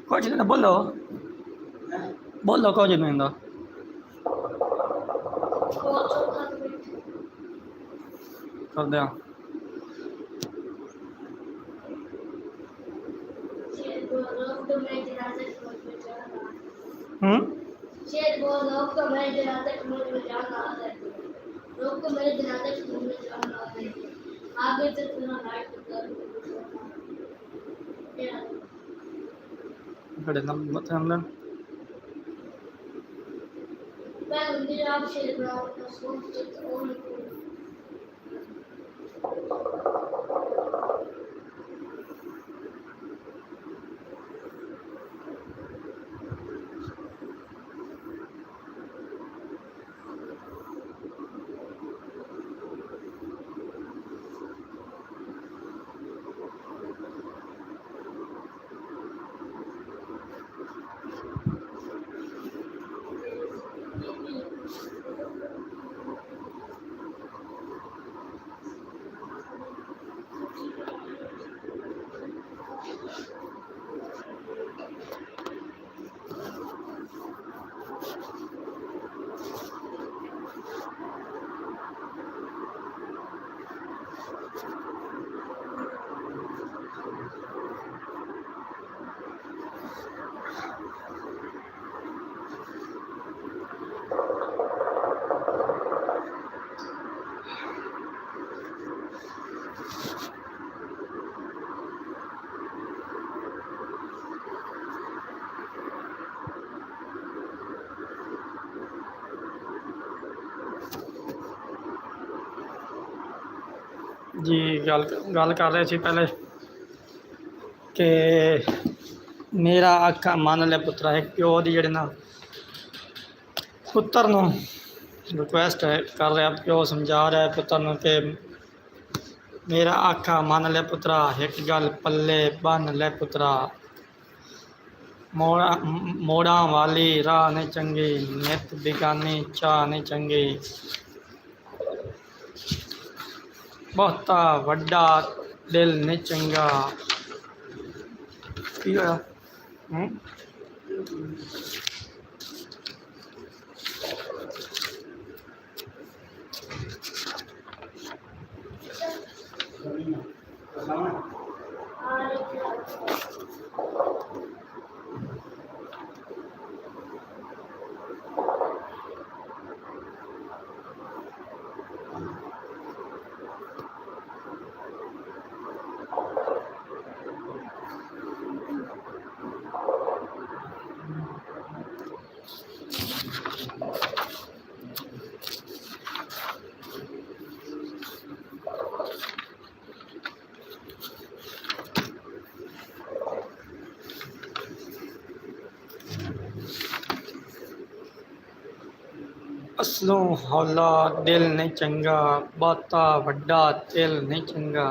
कुछ नहीं, बोलो बोलो कुछ नहीं था। कर दिया। आगे से इतना लाइट बड़े नंबर अंदर मैं उन्हें आप शेयर ब्राउन का सोच और जी गल कर रहे थे पहले कि मेरा आखा मान लिया पुत्रा है प्यो की जड़े ना पुत्र नूं रिक्वेस्ट है कर रहा प्यो समझा रहा है पुत्र नूं कि मेरा आखा मान ले पुत्रा एक गल पल्ले बन ले पुत्रा मोड़ा वाली राह नहीं चंगी नित बिगानी चाह नहीं चंगी बहुता वड्डा दिल नहीं चंगा की होया असलों हौला दिल नहीं चंगा बाता वड्डा दिल नहीं चंगा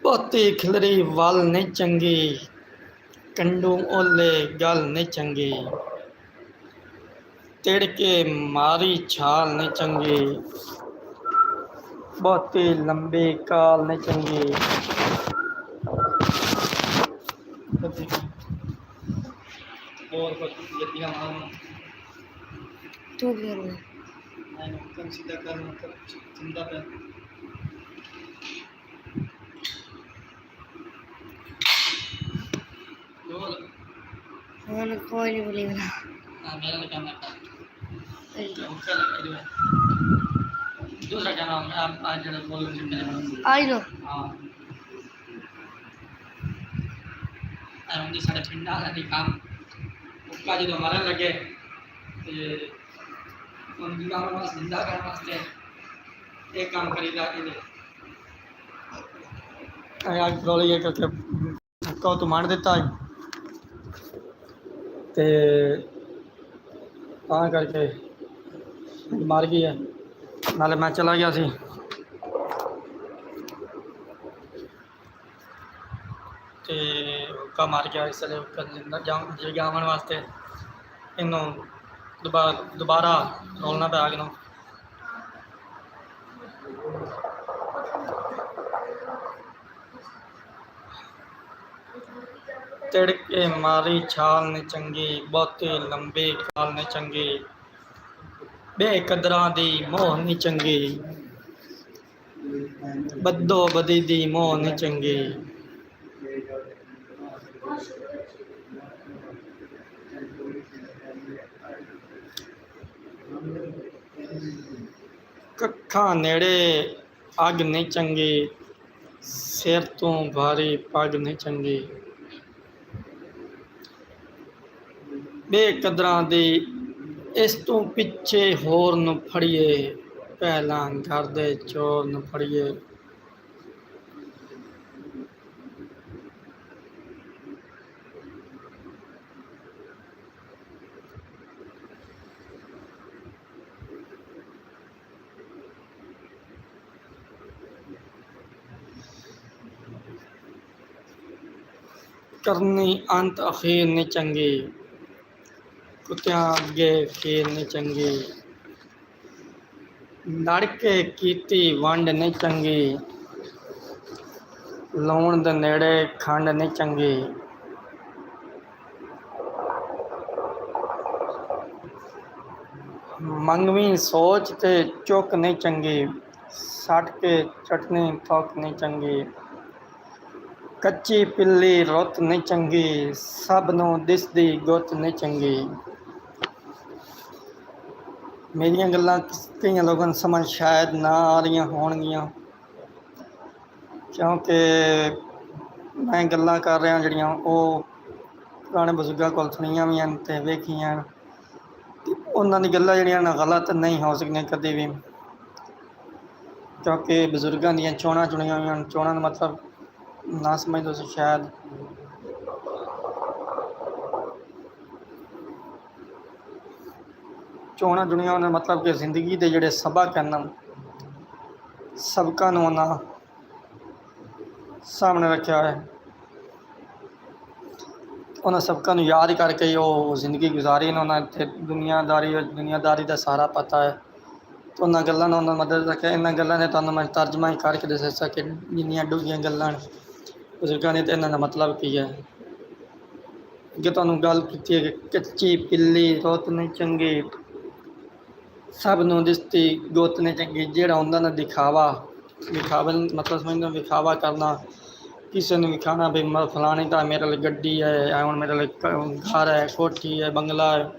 बाती खिलरी वल नहीं चंगी कंडू ओले गल नहीं चंगी तिड़के मारी छाल नहीं चंगी बाती लंबी काल नहीं चंगी और जल्दियां मारना तू करना मैंने कम सीधा करना कर चिंता पे मैंने कोई नहीं बोलेगा मेरा भी करना था दूसरा क्या नाम है आप आज जरा बोल रहे आई नो हाँ अरुण साढ़े पिंडा वाला काम उसका जो मरन लगे उनकी जिंदा करने वास्ते ਇਹ ਕੰਮ ਕਰੀਦਾ ਇਹਨੇ ਅੱਗ ਰੋਲੀ ਹੈ ਕਿਉਂਕਿ ਧੱਕਾ ਤੋਂ ਮੰਨ ਦਿੱਤਾ ਤੇ ਤਾਂ ਕਰਕੇ ਮਰ ਗਈ ਹੈ। ਨਾਲੇ ਮੈਂ ਚਲਾ ਗਿਆ ਸੀ ਤੇ ਹੁੱਕਾ ਮਾਰ ਗਿਆ ਇਸ ਲਈ ਜਗਾਉਣ ਵਾਸਤੇ ਇਹਨੂੰ ਦੁਬਾਰਾ ਰੋਲਣਾ ਪਿਆ ਅੱਗ ਨੂੰ। ਤਿੜਕੇ ਮਾਰੀ ਛਾਲ ਨੇ ਚੰਗੀ, ਬਹੁਤੀ ਲੰਬੀ ਖਾਲ ਨੇ ਚੰਗੀ, ਬੇਕਦਰਾਂ ਦੀ ਮੋਹ ਨਹੀਂ ਚੰਗੀ, ਬੱਦੋ ਬਦੀ ਦੀ ਮੋਹ ਨਹੀਂ ਚੰਗੀ। ਕੱਖਾਂ ਨੇੜੇ ਅੱਗ ਨਹੀਂ ਚੰਗੀ, ਸਿਰ ਤੋਂ ਭਾਰੀ ਪੱਗ ਨਹੀਂ ਚੰਗੀ, ਬੇਕਦਰਾਂ ਦੀ ਇਸ ਤੋਂ ਪਿੱਛੇ ਹੋਰ ਨੂੰ ਫੜੀਏ, ਪਹਿਲਾਂ ਘਰ ਦੇ ਚੋਰ ਨੂੰ ਫੜੀਏ। ਕਰਨੀ ਅੰਤ ਅਖੀਰ ਨਹੀਂ ਚੰਗੀ, ਕੁੱਤਿਆਂ ਅੱਗੇ ਖੀਰ ਨਹੀਂ ਚੰਗੀ, ਲੜ ਕੇ ਕੀਤੀ ਵੰਡ ਨਹੀਂ ਚੰਗੀ, ਲਾਉਣ ਦੇ ਨੇੜੇ ਖੰਡ ਨਹੀਂ ਚੰਗੀ, ਮੰਗਵੀਂ ਸੋਚ ਤੇ ਚੁੱਕ ਨਹੀਂ ਚੰਗੀ, ਸੱਟ ਕੇ ਚਟਨੀ ਥੁੱਕ ਨਹੀਂ ਚੰਗੀ, ਕੱਚੀ ਪਿੱਲੀ ਰੁੱਤ ਨਹੀਂ ਚੰਗੀ, ਸਭ ਨੂੰ ਦਿਸਦੀ ਗੁੱਤ ਨਹੀਂ ਚੰਗੀ। ਮੇਰੀਆਂ ਗੱਲਾਂ ਕਈਆਂ ਲੋਕਾਂ ਨੂੰ ਸਮਝ ਸ਼ਾਇਦ ਨਾ ਆ ਰਹੀਆਂ ਹੋਣਗੀਆਂ ਕਿਉਂਕਿ ਮੈਂ ਗੱਲਾਂ ਕਰ ਰਿਹਾ ਜਿਹੜੀਆਂ ਉਹ ਪੁਰਾਣੇ ਬਜ਼ੁਰਗਾਂ ਕੋਲ ਸੁਣੀਆਂ ਵੀ ਹਨ ਅਤੇ ਵੇਖੀਆਂ ਹਨ ਅਤੇ ਉਹਨਾਂ ਦੀ ਗੱਲਾਂ ਜਿਹੜੀਆਂ ਨਾ ਗਲਤ ਨਹੀਂ ਹੋ ਸਕਦੀਆਂ ਕਦੇ ਵੀ ਕਿਉਂਕਿ ਬਜ਼ੁਰਗਾਂ ਦੀਆਂ ਚੋਣਾਂ ਚੁਣੀਆਂ ਹੋਈਆਂ ਹਨ। ਚੋਣਾਂ ਦਾ ਮਤਲਬ ਨਾ ਸਮਝਦੇ ਤੁਸੀਂ ਸ਼ਾਇਦ ਚੋਣਾਂ ਚੁਣੀਆਂ ਉਹਨਾਂ ਦਾ ਮਤਲਬ ਕਿ ਜ਼ਿੰਦਗੀ ਦੇ ਜਿਹੜੇ ਸਬਕ ਹਨ ਸਬਕਾਂ ਨੂੰ ਉਹਨਾਂ ਸਾਹਮਣੇ ਰੱਖਿਆ ਹੈ। ਉਹਨਾਂ ਸਬਕਾਂ ਨੂੰ ਯਾਦ ਕਰਕੇ ਹੀ ਉਹ ਜ਼ਿੰਦਗੀ ਗੁਜ਼ਾਰੀ ਨੇ। ਉਹਨਾਂ ਇੱਥੇ ਦੁਨੀਆਦਾਰੀ ਦਾ ਸਾਰਾ ਪਤਾ ਹੈ ਤੇ ਉਹਨਾਂ ਗੱਲਾਂ ਨਾਲ ਉਹਨਾਂ ਮਦਦ ਰੱਖਿਆ। ਇਹਨਾਂ ਗੱਲਾਂ ਨੇ ਤੁਹਾਨੂੰ ਮੈਂ ਤਰਜਮਾ ਹੀ ਕਰਕੇ ਦੱਸ ਸਕਾਂ ਕਿ ਜਿੰਨੀਆਂ ਡੂੰਘੀਆਂ ਗੱਲਾਂ ਬਜ਼ੁਰਗਾਂ ਨੇ ਤੇ ਇਹਨਾਂ ਦਾ ਮਤਲਬ ਕੀ ਹੈ। ਅੱਗੇ ਤੁਹਾਨੂੰ ਗੱਲ ਕੀਤੀ ਹੈ ਕਿ ਕੱਚੀ ਪਿੱਲੀ ਰੁੱਤ ਨਹੀਂ ਚੰਗੀ, ਸਭ ਨੂੰ ਦਿਸਦੀ ਗੁੱਤ ਨਹੀਂ ਚੰਗੀ। ਜਿਹੜਾ ਹੁੰਦਾ ਨਾ ਵਿਖਾਵਾ ਮਤਲਬ ਸਮਝਦਾ ਵਿਖਾਵਾ ਕਰਨਾ, ਕਿਸੇ ਨੂੰ ਵਿਖਾਣਾ ਵੀ ਫਲਾਣੀ ਤਾਂ ਮੇਰੇ ਲਈ ਗੱਡੀ ਹੈ, ਹੁਣ ਮੇਰੇ ਲਈ ਘਰ ਹੈ, ਕੋਠੀ ਹੈ, ਬੰਗਲਾ ਹੈ।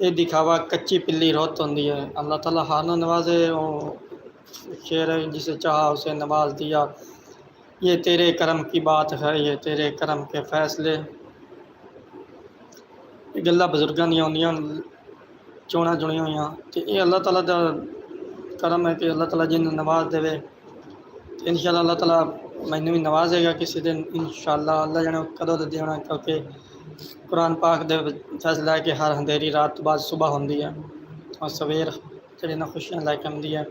ਇਹ ਦਿਖਾਵਾ ਕੱਚੀ ਪਿੱਲੀ ਰੁੱਤ ਹੁੰਦੀ है। अल्लाह ताला हर न नवाजे। वो शेर है जिसे चाहा उसे नवाज दिया। ये तेरे करम की बात है, ये तेरे करम के फैसले। ਇਹ ਗੱਲਾਂ ਬਜ਼ੁਰਗਾਂ ਦੀਆਂ ਆਉਂਦੀਆਂ ਚੋਣਾਂ ਚੁਣੀਆਂ ਹੋਈਆਂ ਅਤੇ ਇਹ ਅੱਲਾਹ ਤਾਲਾ ਦਾ ਕਰਮ ਹੈ ਕਿ ਅੱਲਾਹ ਤਾਲਾ ਜਿਹਨੂੰ ਨਵਾਜ਼ ਦੇਵੇ ਅਤੇ ਇਨਸ਼ਾਅੱਲਾ ਅੱਲਾਹ ਤਾਲਾ ਮੈਨੂੰ ਵੀ ਨਵਾਜ਼ੇਗਾ ਕਿਸੇ ਦਿਨ ਇਨਸ਼ਾਅੱਲਾ। ਅੱਲਾਹ ਜਾਣੇ ਕਦੋਂ ਦੇ ਦੇਣਾ ਕਿਉਂਕਿ ਕੁਰਾਨ ਪਾਕ ਦੇ ਫੈਸਲਾ ਹੈ ਕਿ ਹਰ ਅੰਧੇਰੀ ਰਾਤ ਤੋਂ ਬਾਅਦ ਸੁਬਹ ਹੁੰਦੀ ਹੈ ਔਰ ਸਵੇਰ ਜਿਹੜੇ ਨਾ ਖੁਸ਼ੀਆਂ ਲੈ ਕੇ ਆਉਂਦੀ ਹੈ।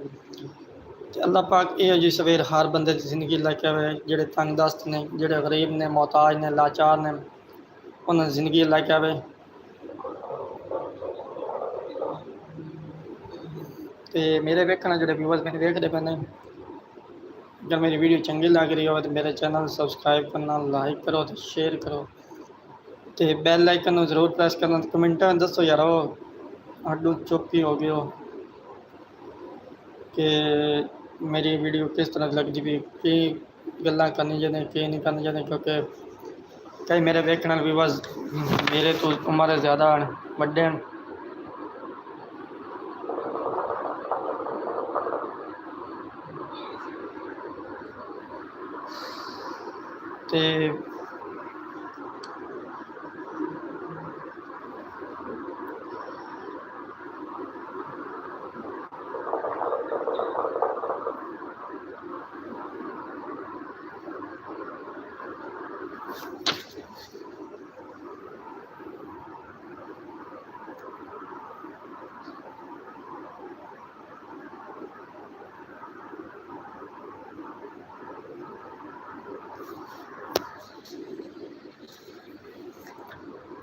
ਅਤੇ ਅੱਲਾਹ ਪਾਕ ਇਹੋ ਜਿਹੀ ਸਵੇਰ ਹਰ ਬੰਦੇ ਦੀ ਜ਼ਿੰਦਗੀ ਲੈ ਕੇ ਆਵੇ। ਜਿਹੜੇ ਤੰਗਦਸਤ ਨੇ, ਜਿਹੜੇ ਗਰੀਬ ਨੇ, ਮੁਹਤਾਜ ਨੇ, ਲਾਚਾਰ ਨੇ, ਉਹਨਾਂ ਦੀ ਜ਼ਿੰਦਗੀ ਲੈ ਕੇ ਆਵੇ। ਅਤੇ ਮੇਰੇ ਵੇਖਣ ਜਿਹੜੇ ਵਿਊਅਰਸ ਮੇਰੇ ਵੇਖਦੇ ਪਏ ਨੇ, ਅਗਰ ਮੇਰੀ ਵੀਡੀਓ ਚੰਗੀ ਲੱਗ ਰਹੀ ਹੋਵੇ ਤਾਂ ਮੇਰੇ ਚੈਨਲ ਨੂੰ ਸਬਸਕ੍ਰਾਈਬ ਕਰਨਾ, ਲਾਈਕ ਕਰੋ ਅਤੇ ਸ਼ੇਅਰ ਕਰੋ ਅਤੇ ਬੈਲ ਆਈਕਨ ਨੂੰ ਜ਼ਰੂਰ ਪ੍ਰੈਸ ਕਰਨਾ। ਕਮੈਂਟਾਂ ਦੱਸੋ ਯਾਰ ਉਹ ਸਾਡੂ ਚੁੱਪ ਹੀ ਹੋ ਗਏ ਹੋ ਕਿ ਮੇਰੀ ਵੀਡੀਓ ਕਿਸ ਤਰ੍ਹਾਂ ਲੱਗਦੀ ਵੀ, ਕੀ ਗੱਲਾਂ ਕਰਨੀ ਚਾਹੀਦੀਆਂ, ਕੀ ਨਹੀਂ ਕਰਨੀ ਚਾਹੀਦੀਆਂ। ਕਿਉਂਕਿ ਕਈ ਮੇਰੇ ਵੇਖਣ ਵਾਲੇ ਵਿਊਅਰਸ ਮੇਰੇ ਤੋਂ ਉਮਰ ਜ਼ਿਆਦਾ ਹਨ, ਵੱਡੇ ਹਨ ਅਤੇ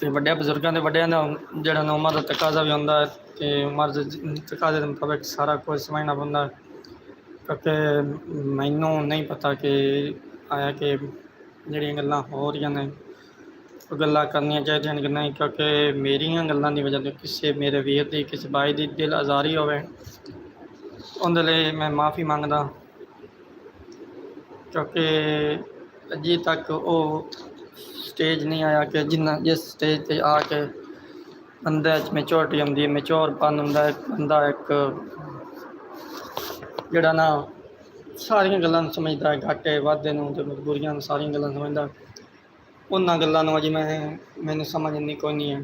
ਤੇ ਵੱਡੇ ਬਜ਼ੁਰਗਾਂ ਦੇ ਵੱਡਿਆਂ ਦਾ ਜਿਹੜਾ ਨਾ ਉਮਰ ਦਾ ਤਕਾਜ਼ਾ ਵੀ ਹੁੰਦਾ ਹੈ ਤੇ ਉਮਰ ਦੇ ਤਕਾਜ਼ੇ ਦੇ ਮੁਤਾਬਿਕ ਸਾਰਾ ਕੁਝ ਸਮਝਣਾ ਪੈਂਦਾ ਹੈ। ਕਿਉਂਕਿ ਮੈਨੂੰ ਨਹੀਂ ਪਤਾ ਕਿ ਆਇਆ ਕਿ ਜਿਹੜੀਆਂ ਗੱਲਾਂ ਹੋ ਰਹੀਆਂ ਨੇ ਉਹ ਗੱਲਾਂ ਕਰਨੀਆਂ ਚਾਹੀਦੀਆਂ ਕਿ ਨਹੀਂ, ਕਿਉਂਕਿ ਮੇਰੀਆਂ ਗੱਲਾਂ ਦੀ ਵਜ੍ਹਾ ਤੋਂ ਕਿਸੇ ਮੇਰੇ ਵੀਰ ਦੀ ਕਿਸੇ ਬਾਈ ਦੀ ਦਿਲ ਆਜ਼ਾਰੀ ਹੋਵੇ, ਉਹਦੇ ਲਈ ਮੈਂ ਮਾफ़ੀ ਮੰਗਦਾ। ਕਿਉਂਕਿ ਅਜੇ ਤੱਕ ਉਹ ਸਟੇਜ ਨਹੀਂ ਆਇਆ ਕਿ ਜਿਸ ਸਟੇਜ 'ਤੇ ਆ ਕੇ ਬੰਦੇ 'ਚ ਮੈਚੋਰਟੀ ਆਉਂਦੀ ਹੈ, ਮੈਚੋਰਪਨ ਹੁੰਦਾ ਹੈ। ਬੰਦਾ ਇੱਕ ਜਿਹੜਾ ਨਾ ਸਾਰੀਆਂ ਗੱਲਾਂ ਨੂੰ ਸਮਝਦਾ ਹੈ, ਘਾਟੇ ਵਾਧੇ ਨੂੰ ਅਤੇ ਮਜਬੂਰੀਆਂ ਨੂੰ ਸਾਰੀਆਂ ਗੱਲਾਂ ਸਮਝਦਾ। ਉਹਨਾਂ ਗੱਲਾਂ ਨੂੰ ਅਜੇ ਮੈਨੂੰ ਸਮਝ ਇੰਨੀ ਕੋਈ ਨਹੀਂ ਹੈ।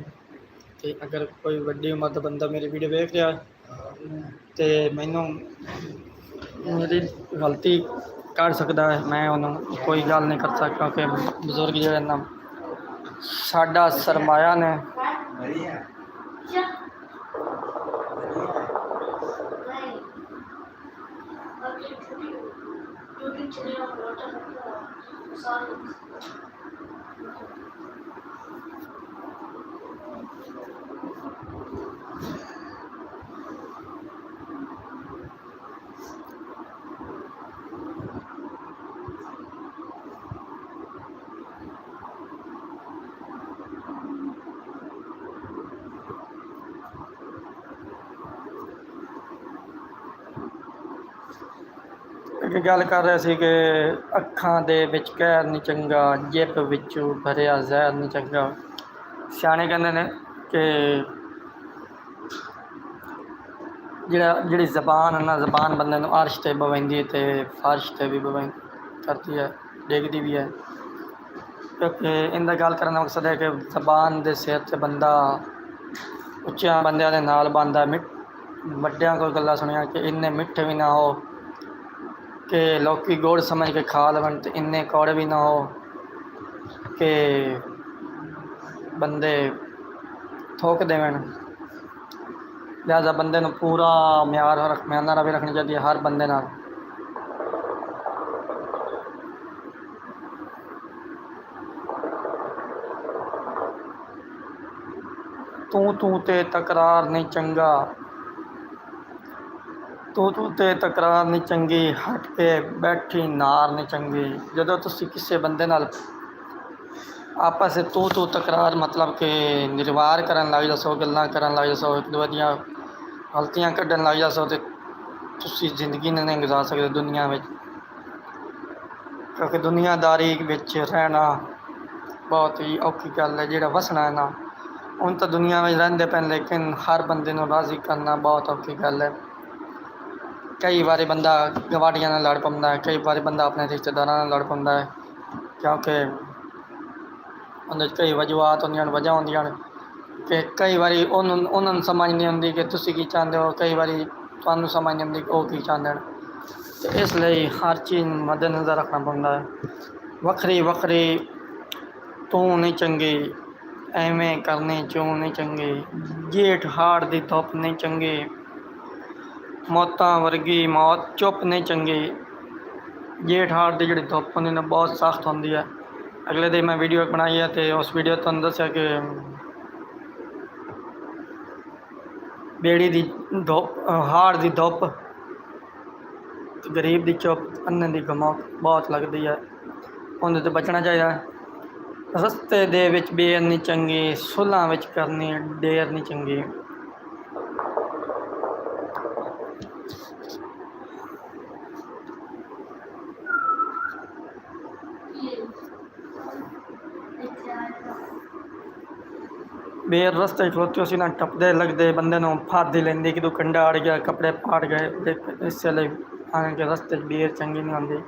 ਅਤੇ ਅਗਰ ਕੋਈ ਵੱਡੀ ਉਮਰ ਦਾ ਬੰਦਾ ਮੇਰੀ ਵੀਡੀਓ ਵੇਖ ਰਿਹਾ ਅਤੇ ਮੈਨੂੰ ਮੇਰੀ ਗਲਤੀ ਕੱਢ ਸਕਦਾ ਹੈ, ਮੈਂ ਉਹਨੂੰ ਕੋਈ ਗੱਲ ਨਹੀਂ ਕਰ ਸਕਦਾ। ਕਿਉਂਕਿ ਬਜ਼ੁਰਗ ਜਿਹੜੇ ਨਾ ਸਾਡਾ ਸਰਮਾਇਆ ਨੇ। ਇੱਕ ਗੱਲ ਕਰ ਰਹੇ ਸੀ ਕਿ ਅੱਖਾਂ ਦੇ ਵਿੱਚ ਕਹਿਰ ਨਹੀਂ ਚੰਗਾ, ਜਿੱਪ ਵਿੱਚੋਂ ਭਰਿਆ ਜ਼ਹਿਰ ਨਹੀਂ ਚੰਗਾ। ਸਿਆਣੇ ਕਹਿੰਦੇ ਨੇ ਕਿ ਜਿਹੜੀ ਜ਼ਬਾਨ ਹੈ ਨਾ, ਜ਼ਬਾਨ ਬੰਦੇ ਨੂੰ ਅਰਸ਼ 'ਤੇ ਬਵਾਉਂਦੀ ਹੈ ਅਤੇ ਫਰਸ਼ 'ਤੇ ਵੀ ਕਰਦੀ ਹੈ, ਡਿੱਗਦੀ ਵੀ ਹੈ। ਕਿਉਂਕਿ ਇਹਦਾ ਗੱਲ ਕਰਨ ਦਾ ਮਕਸਦ ਹੈ ਕਿ ਜ਼ਬਾਨ ਦੇ ਸਿਰ 'ਤੇ ਬੰਦਾ ਉੱਚਿਆਂ ਬੰਦਿਆਂ ਦੇ ਨਾਲ ਬਣਦਾ। ਵੱਡਿਆਂ ਕੋਲ ਗੱਲਾਂ ਸੁਣੀਆਂ ਕਿ ਇੰਨੇ ਮਿੱਠੇ ਵੀ ਨਾ ਹੋ ਕਿ ਲੋਕੀ ਗੁੜ ਸਮਝ ਕੇ ਖਾ ਲਵਣ, ਅਤੇ ਇੰਨੇ ਕੌੜੇ ਵੀ ਨਾ ਹੋ ਕਿ ਬੰਦੇ ਥੋਕ ਦੇਵਣ। ਲਿਹਾਜ਼ਾ ਬੰਦੇ ਨੂੰ ਪੂਰਾ ਮਿਆਰ ਵੀ ਰੱਖਣੀ ਚਾਹੀਦੀ ਹੈ ਹਰ ਬੰਦੇ ਨਾਲ। ਤੂੰ ਤੇ ਤਕਰਾਰ ਨਹੀਂ ਚੰਗਾ, ਤੂੰ ਤੇ ਤਕਰਾਰ ਨਹੀਂ ਚੰਗੀ, ਹਟ ਕੇ ਬੈਠੀ ਨਾਰ ਨਹੀਂ ਚੰਗੀ। ਜਦੋਂ ਤੁਸੀਂ ਕਿਸੇ ਬੰਦੇ ਨਾਲ ਆਪਸ ਵਿੱਚ ਤੂੰ ਤਕਰਾਰ ਮਤਲਬ ਕਿ ਨਿਰਵਾਰ ਕਰਨ ਲੱਗ ਜਾਸੋ, ਗੱਲਾਂ ਕਰਨ ਲੱਗ ਜਾਸੋ, ਇੱਕ ਦੂਜੇ ਦੀਆਂ ਗਲਤੀਆਂ ਕੱਢਣ ਲੱਗ ਜਾਸੋ, ਅਤੇ ਤੁਸੀਂ ਜ਼ਿੰਦਗੀ ਨਹੀਂ ਗੁਜ਼ਾਰ ਸਕਦੇ ਦੁਨੀਆ ਵਿੱਚ। ਕਿਉਂਕਿ ਦੁਨੀਆਦਾਰੀ ਵਿੱਚ ਰਹਿਣਾ ਬਹੁਤ ਹੀ ਔਖੀ ਗੱਲ ਹੈ। ਜਿਹੜਾ ਵਸਣਾ ਹੈ ਨਾ, ਹੁਣ ਤਾਂ ਦੁਨੀਆ ਵਿੱਚ ਰਹਿੰਦੇ ਪਏ, ਲੇਕਿਨ ਹਰ ਬੰਦੇ ਨੂੰ ਰਾਜ਼ੀ ਕਰਨਾ ਬਹੁਤ ਔਖੀ ਗੱਲ ਹੈ। ਕਈ ਵਾਰੀ ਬੰਦਾ ਗਵਾਂਢੀਆਂ ਨਾਲ ਲੜ ਪੈਂਦਾ ਹੈ, ਕਈ ਵਾਰੀ ਬੰਦਾ ਆਪਣੇ ਰਿਸ਼ਤੇਦਾਰਾਂ ਨਾਲ ਲੜ ਪੈਂਦਾ ਹੈ। ਕਿਉਂਕਿ ਉਹਦੇ 'ਚ ਕਈ ਵਜੂਹਾਤ ਹੁੰਦੀਆਂ ਨੇ ਕਿ ਕਈ ਵਾਰੀ ਉਹਨਾਂ ਨੂੰ ਸਮਝ ਨਹੀਂ ਆਉਂਦੀ ਕਿ ਤੁਸੀਂ ਕੀ ਚਾਹੁੰਦੇ ਹੋ, ਕਈ ਵਾਰੀ ਤੁਹਾਨੂੰ ਸਮਝ ਨਹੀਂ ਆਉਂਦੀ ਉਹ ਕੀ ਚਾਹੁੰਦੇ ਨੇ। ਅਤੇ ਇਸ ਲਈ ਹਰ ਚੀਜ਼ ਨੂੰ ਮੱਦੇਨਜ਼ਰ ਰੱਖਣਾ ਪੈਂਦਾ ਹੈ। ਵੱਖਰੀ ਤੂੰ ਨਹੀਂ ਚੰਗੀ, ਐਵੇਂ ਕਰਨੀ ਚੂੰ ਨਹੀਂ ਚੰਗੀ, ਜੇਠ ਹਾੜ ਦੀ ਧੁੱਪ ਨਹੀਂ ਚੰਗੀ, ਮੌਤਾਂ ਵਰਗੀ ਮੌਤ ਚੁੱਪ ਨਹੀਂ ਚੰਗੀ। ਜੇਠ ਹਾੜ ਦੀ ਜਿਹੜੀ ਧੁੱਪ ਹੁੰਦੀ ਨਾ ਬਹੁਤ ਸਖਤ ਹੁੰਦੀ ਹੈ। ਅਗਲੇ ਦਿਨ ਮੈਂ ਵੀਡੀਓ ਬਣਾਈ ਹੈ ਅਤੇ ਉਸ ਵੀਡੀਓ ਤੁਹਾਨੂੰ ਦੱਸਿਆ ਕਿ ਬੇੜੀ ਦੀ ਧੁੱਪ, ਹਾੜ ਦੀ ਧੁੱਪ, ਗਰੀਬ ਦੀ ਚੁੱਪ, ਅੰਨੇ ਦੀ ਗਮਕ ਬਹੁਤ ਲੱਗਦੀ ਹੈ। ਉਹਦੇ ਤੋਂ ਬਚਣਾ ਚਾਹੀਦਾ। ਰਸਤੇ ਦੇ ਵਿੱਚ ਬੇਰ ਨਹੀਂ ਚੰਗੀ, ਸੁਲ੍ਹਾਂ ਵਿੱਚ ਕਰਨੀ ਦੇਰ ਨਹੀਂ ਚੰਗੀ। ਬੇਰ ਰਸਤੇ 'ਚ ਖਲੋਤੇ ਸੀ ਨਾ, ਟੱਪਦੇ ਲੱਗਦੇ ਬੰਦੇ ਨੂੰ ਫਾਦੀ ਲੈਂਦੀ ਕਿ ਤੂੰ ਕੰਡਾ ਅੜ ਗਿਆ, ਕੱਪੜੇ ਪਾੜ ਗਏ। ਇਸੇ ਲਈ ਆਣ ਕੇ ਰਸਤੇ 'ਚ ਬੇਰ ਚੰਗੀ ਨਹੀਂ ਹੁੰਦੀ।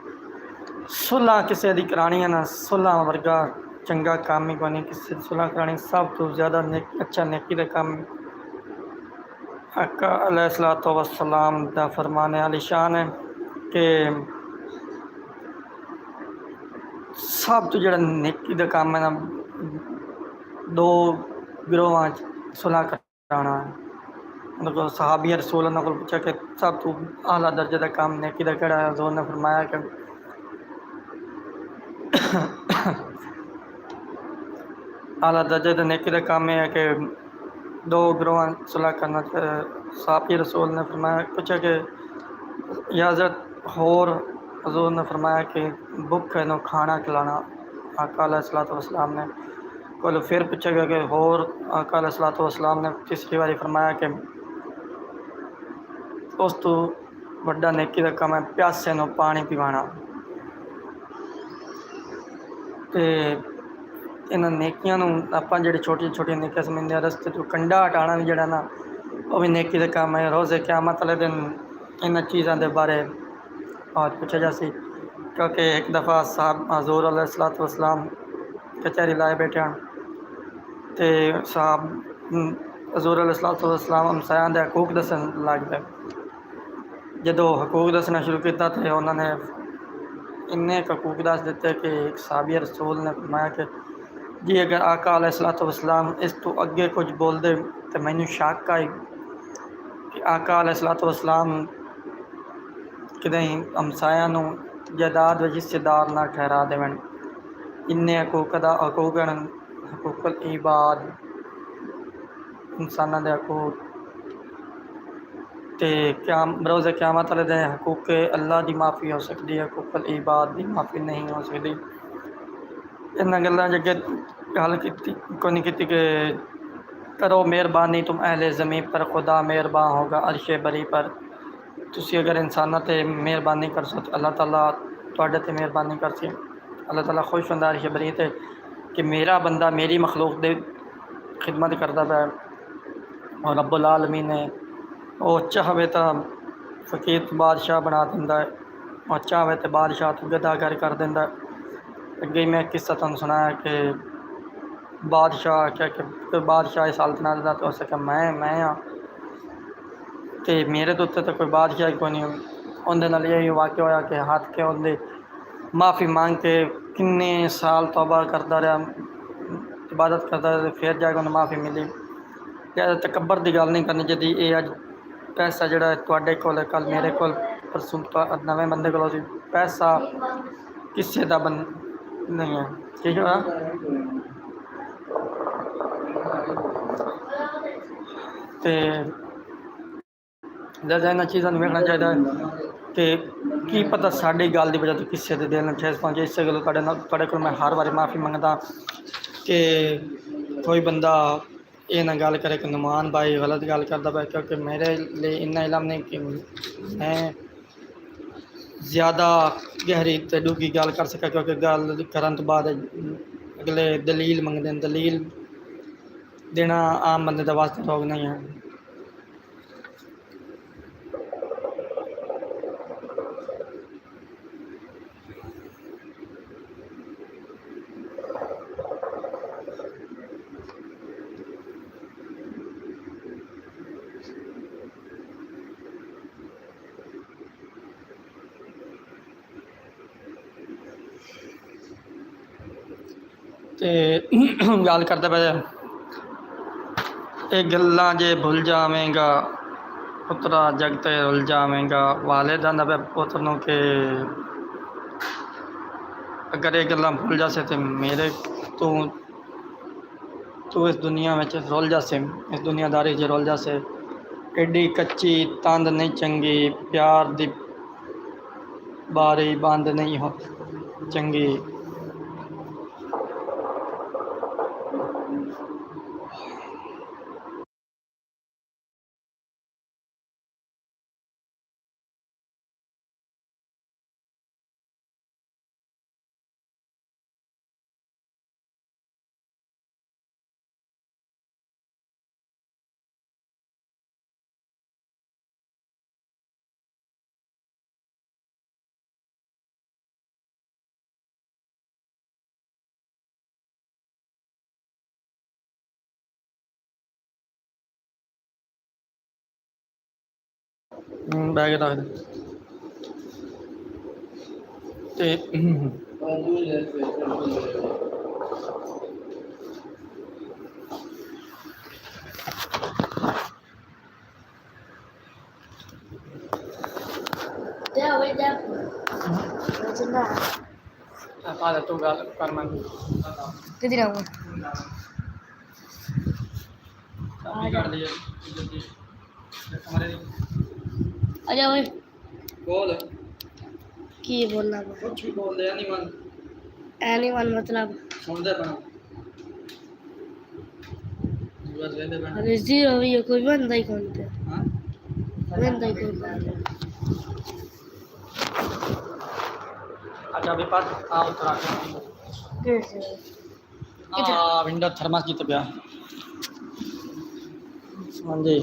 ਸੁਲ੍ਹਾਂ ਕਿਸੇ ਦੀ ਕਰਾਉਣੀ ਹੈ ਨਾ, ਸੁਲ੍ਹਾਂ ਵਰਗਾ ਚੰਗਾ ਕੰਮ ਹੀ ਕੋਈ ਨਹੀਂ। ਕਿਸੇ ਦੀ ਸੁਲ੍ਹਾਂ ਕਰਾਉਣੀ ਸਭ ਤੋਂ ਜ਼ਿਆਦਾ ਅੱਛਾ ਨੇਕੀ ਦਾ ਕੰਮ। ਆਕਾ अलैहिस्सलातो वस्सलाम ਦਾ ਫਰਮਾਨ ਆਲੀਸ਼ਾਨ ਹੈ ਕਿ ਸਭ ਤੋਂ ਜਿਹੜਾ ਨੇਕੀ ਦਾ ਕੰਮ ਹੈ ਨਾ, ਦੋ ਗਿਰੋਹਾਂ 'ਚ ਸੁਲ੍ਹਾਂ ਕਰਾਉਣਾ। ਉਹਨਾਂ ਕੋਲ ਸਹਾਬੀਆਂ ਰਸੂਲ ਉਹਨਾਂ ਕੋਲ ਪੁੱਛਿਆ ਕਿ ਸਭ ਤੋਂ ਆਲਾ ਦਰਜੇ ਦਾ ਕੰਮ ਨੇਕੀ ਦਾ ਕਿਹੜਾ ਹੈ। ਹਜ਼ੂਰ ਨੇ ਫਰਮਾਇਆ ਕਿ आला दर्जे दी नेकी दा काम है कि दो गिरोह सुलह करना। साहबी रसूल ने फरमाया, पूछा कि या हज़रत होर हजूर ने फरमाया कि भुख है नो खाना खिलाना। आका अलैहिस्सलाम ने को फिर पूछा गया कि होर। आका अलैहिस्सलाम ने तीसरी बारी फरमाया कि उस तो वड्डा नेकी दा काम है प्यासे नो पानी पिवाना। तो इन्हां नेकियां नूं आपां जिहड़ी छोटी छोटी नेकियां समझदे रस्ते तो कंडा हटाना भी जिहड़ा ना वो भी नेकी दा काम है। रोज़े क़यामत वाले दिन इन चीज़ों के बारे और पूछा जासी, क्योंकि एक दफ़ा साहब हजूर अलैहिस्सलाम कचहरी लाए बैठे हैं तो साहब हजूर अलैहिस्सलाम हमसायां दे हकूक दसन लग पे। जो हकूक दसना शुरू किया तो उन्होंने इन्ने हकूक दस दिते कि एक साहबी रसूल ने फरमाया कि जी अगर आका अलैहिस्सलाम इस तो अगे कुछ बोल दे तो मैनू शक आई कि आका अलैहिस्सलाम कदें हमसाया नूं जायदाद विच हिस्सेदार ना ठहरा देवन। इन्ने हकूक हकूकुल इबाद इंसानां दे हकूक ते क्या रोज़े क़यामत वाले दिन हकूक अल्लाह की माफ़ी हो सकती है, हकूकुल इबाद की माफ़ी नहीं हो सकती। इन्हां गल्लां अगे गल को नहीं की कि करो मेहरबानी तुम अहले ज़मीन पर, खुदा मेहरबान होगा अर्शे बरी पर। तुसी अगर इंसानों ते मेहरबानी कर सो तो अल्लाह ताला तुहाडे ते मेहरबानी कर सी। अल्लाह ताला खुश होंदा अर्शे बरी ते कि मेरा बंदा मेरी मखलूक दे खिदमत करता है। और रब्बुल आलमीन ने वो चाहे तो फ़कीर तो बादशाह बना दिंदा है और चाहे तो बादशाह तो गद्दागर कर दिंदा है। अगे मैं किस्सा तुहानूं सुनाया कि बादशाह क्या कि बादशाह सल्तनत का तो सके मैं हाँ तो मेरे तो उत्ते तो कोई बादशाह ही कोई नहीं। उनके नाल यही वाक़या होया कि हाथ के उनके माफ़ी मांग के किन्ने साल तौबा करता रहा, इबादत करता रहा, फिर जाके उन्हें माफ़ी मिली। ज़्यादा तकबर की गल नहीं करनी चाहिए। ये अज पैसा जोड़ा तुहाडे कोल कल मेरे कोल परसों नवे बंदे को पैसा किसी का बन नहीं है। ठीक है तो ज़्यादा इन्होंने चीज़ों को वेखना चाहिए कि की पता साड़ी गल की वजह तो किसी के दिल में ठेस पहुँचे। इस गल तुहाडे को मैं हर बार माफ़ी मंगदा कि कोई बंदा ये ना गल करे कि नुमान भाई गलत गल करता पाया, क्योंकि मेरे लिए इन्ना इलम नहीं कि मैं ज़्यादा गहरी तो डूंगी गल कर सका, क्योंकि गल करन तो बाद अगले दलील मंगते हैं। दलील देना आम बंदे का वास्ते रोग नहीं है। तो गल करते पे ये गल्लां जे भुल जावेंगा पुत्रा जगते रुल जावेंगा। वालिद आंदा पे पुत्र नूं कि अगर ये गल्लां भुल जासे तो मेरे तू इस दुनिया में रुल जासे, इस दुनियादारी च रुल जासे। एडी कच्ची तंद नहीं चंगी, प्यार दी बारी बंद नहीं हो चंगी। बैग रख दे ते तू गल कर मैं किधर आऊँ कॉपी कर लिए जल्दी कमरे दी आजा ओए बोल की बोलना मैं कुछ भी बोल दे नहीं मन एनीवन मतलब सुन दे बना बस रहने बना अरे जीरो ये कोई बंदा ही कौन थे हां बंदा ही कोई बंदा अच्छा अभी पास आओ उतरा के कैसे विंडो थर्मस जीत गया हाँ जी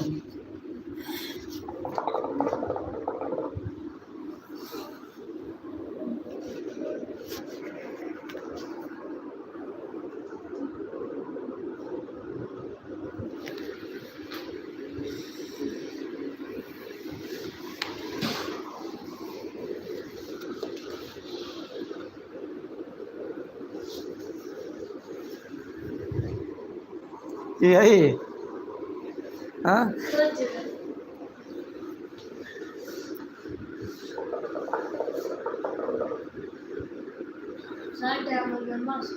यही हाँ साइड है मुझे मास्क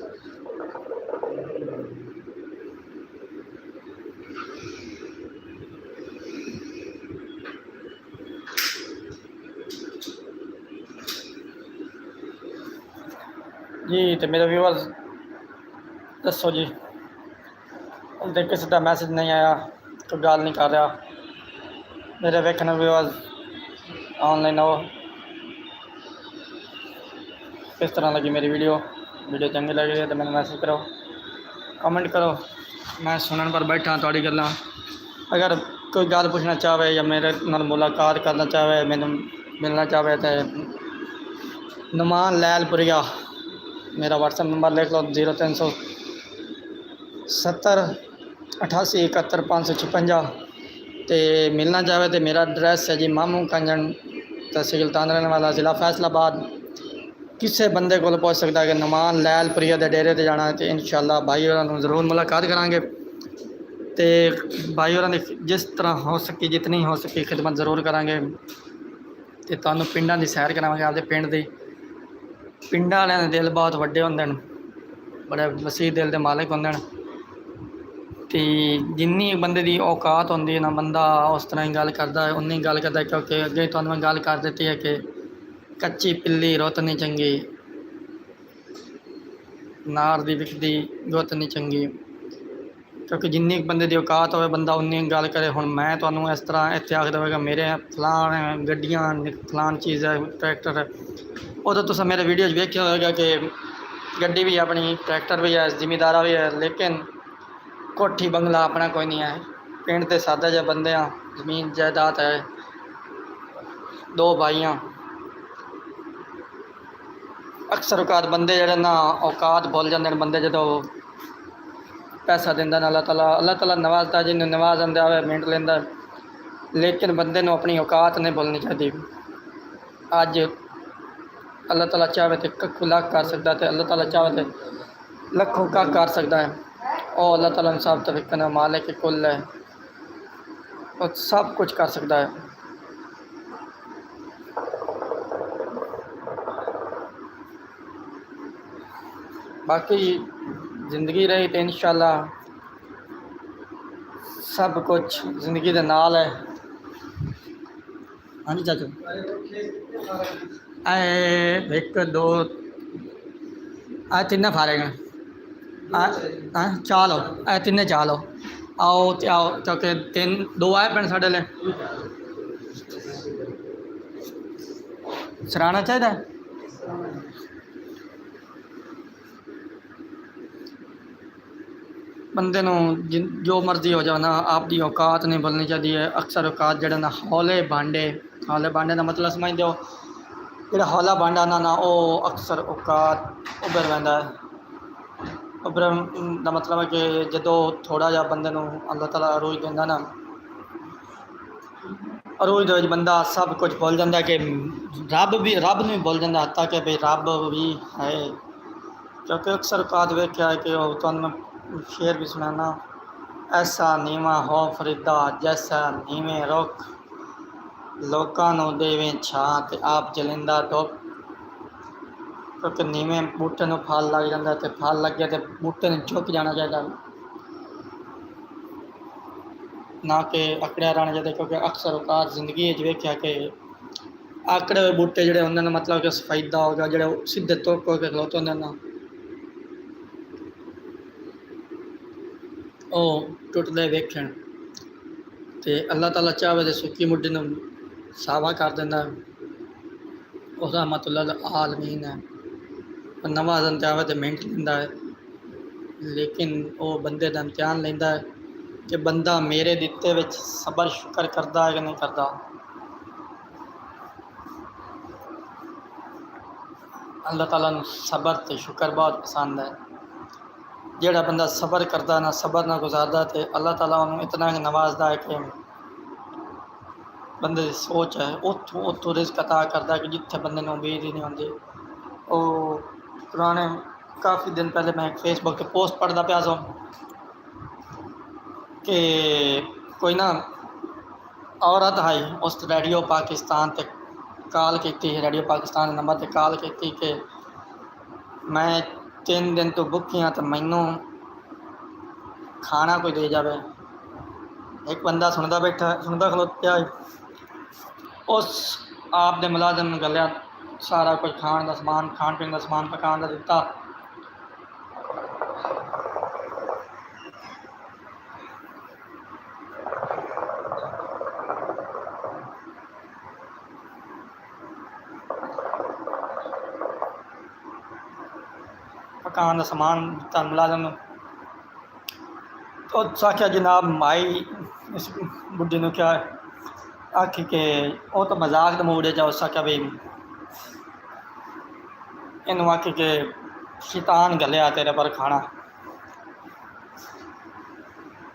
जी तो मेरे व्यूअर्स दसो जी देख किसी का मैसेज नहीं आया कोई गल नहीं कर रहा मेरे वेखने व्यूअर्स ऑनलाइन आओ किस तरह लगी मेरी वीडियो चंगी लगी तो मैंने मैसेज करो कमेंट करो मैं सुनने पर बैठा थोड़ी गल्लां अगर कोई गल पूछना चाहे या मेरे नाल मुलाकात करना चाहे मैंने मिलना चाहे तो नुमान लैलपुरिया मेरा व्हाट्सएप नंबर लिख लो 0370 88 71 556 तो मिलना चाहे तो मेरा एड्रैस है जी मामू कंजन तहसील तांदराने वाला ज़िला फैसलाबाद किसी बंदे को पहुँच सकता है कि नुमान लैलपुरिया के डेरे ते जाना है तो इंशाअल्लाह भाई होरां ज़रूर मुलाकात करांगे तो भाई होरां दी जिस तरह हो सकी जितनी हो सकी खिदमत ज़रूर करांगे तो तुहानूं पिंडां दी सैर करावांगे आपदे पिंड दी पिंडां वालियां दे दिल बहुत वड्डे हुंदे न बड़े वसी दिल दे मालिक हुंदे न तो जिन्नी बंदे दी औकात होंदी है ना बंदा उस तरह ही गल करदा है उन्नी गल करदा है क्योंकि अगे तुहानूं मैं गल कर दी है कि कच्ची पिल्ली रुत नहीं चंगी नार दी विकदी गुत नहीं चंगी क्योंकि जिन्नी बंदे दी औकात होवे बंदा उन्नी गल करे हुण मैं तुहानूं इस तरह इत्थे आख देवांगा मेरे फलान गड्डियां फलान चीज़ है ट्रैक्टर है उदों तुसीं मेरे वीडियो वेख्या होगा कि गड्डी भी अपनी ट्रैक्टर भी है जिमीदारा भी है लेकिन कोठी बंगला अपना कोई नहीं है पिंड ते सादा जिहा बंदे आ जमीन जायदाद है 2 भाइयां अक्सर औकात बंदे जेह्ड़े ना औकात भुल जाते हैं बंदे जो पैसा देंदा ना अल्लाह ताला नवाजता जिन्हें नवाज आंदा है मिंट लेंदा लेकिन बंदे नूं अपनी औकात नहीं भुलनी चाहिए अज अल्लाह ताला चाहे तो कक्खू लख कर सकता है अल्लाह ताला चाहे तो लखों कख कर सकता है और अल्लाह ताला इंसाफ तौफीक का मालिक कुल है और सब कुछ कर सकता है बाकी ज़िंदगी रही तो इंशाअल्लाह सब कुछ ज़िंदगी दे नाल है हाँ जी चाचू एक दो तिन्न फारे चाह लो तिन्ने चाह लो आओ ते आओ क्योंकि 2 आए पैन साढ़े लिए सराहना चाहिए बंदे नूं जो मर्जी हो जाए ना आपकी औकात नहीं भुलनी चाहिए अक्सर औकात जड़े ना हौले भांडे का मतलब समझ दो जो हौला भांडा ना वो अक्सर औकात उभर रहा है उभर का मतलब है कि जो थोड़ा जहा बंदे नूं अल्लाह ताला अरूज देंदा ना अरूज दे बंदा सब कुछ भुल जाता है कि रब नहीं भुल जाता हत्ता कि भाई रब भी है क्योंकि अक्सर औकात वेख्या है कि तुहानूं शेर भी सुनाना ऐसा नीवा हो फरीदा जैसा नीवे रुख लोकां नूं देवे छां ते आप जलिंदा धुप क्योंकि नीवे बूटे नूं फल लग जाता है तो फल लग गया तो बूटे ने झुक जाना चाहिए ना कि अकड़िया रहना चाहिए, क्योंकि अक्सर औकात जिंदगी वेख्या कि आकड़े हुए बूटे जोड़े होंगे मतलब कि सफायदा होगा, जो सीधे तुक होकर खलोते होंगे ना वो टुटते वेखण। तो अल्लाह ताला चाहे तो सुक्की मुड्डी नूं सावा कर देंदा है, उस रहमतुल्लाह आलमीन है। नवा दिन चाहे तो मिनट लेंदा है, लेकिन वो बंदे का इम्तिहान लेंदा है कि बंदा मेरे दिते विच सबर शुक्र करता है कि नहीं करता। अल्लाह ताला नूं सबर ते शुक्र बहुत पसंद है। जेड़ा बंदा सबर करता ना सबर ना गुजारदा तो अल्लाह ताला उन्हें इतना ही नवाजदा है कि बंदे की सोच है उतों रिस्क अता करता है कि जिथे बंदे ने उम्मीद ही नहीं होंदी। और पुराने काफ़ी दिन पहले मैं एक फेसबुक पर पोस्ट पढ़ता पाया सो कि कोई ना औरत आई उस रेडियो पाकिस्तान ते कॉल की, रेडियो पाकिस्तान नंबर पर कॉल की कि मैं 3 दिन तो भुखी हाँ तो मैनू खाना कोई दे जाए। एक बंदा सुनता खलोत्या उस आप दे मुलाजम ने गलिया सारा कुछ खाण का समान खाण पीण का समान पकाने का दिता। पकाने का समान दिता मुलाजम ने। तो आख्या जनाब माई इस बुढ़ी ने क्या आखी कि वो तो मजाक के मूड है। उस आख्या भी इनू आखी कि शैतान गलिया तेरे पर खाना।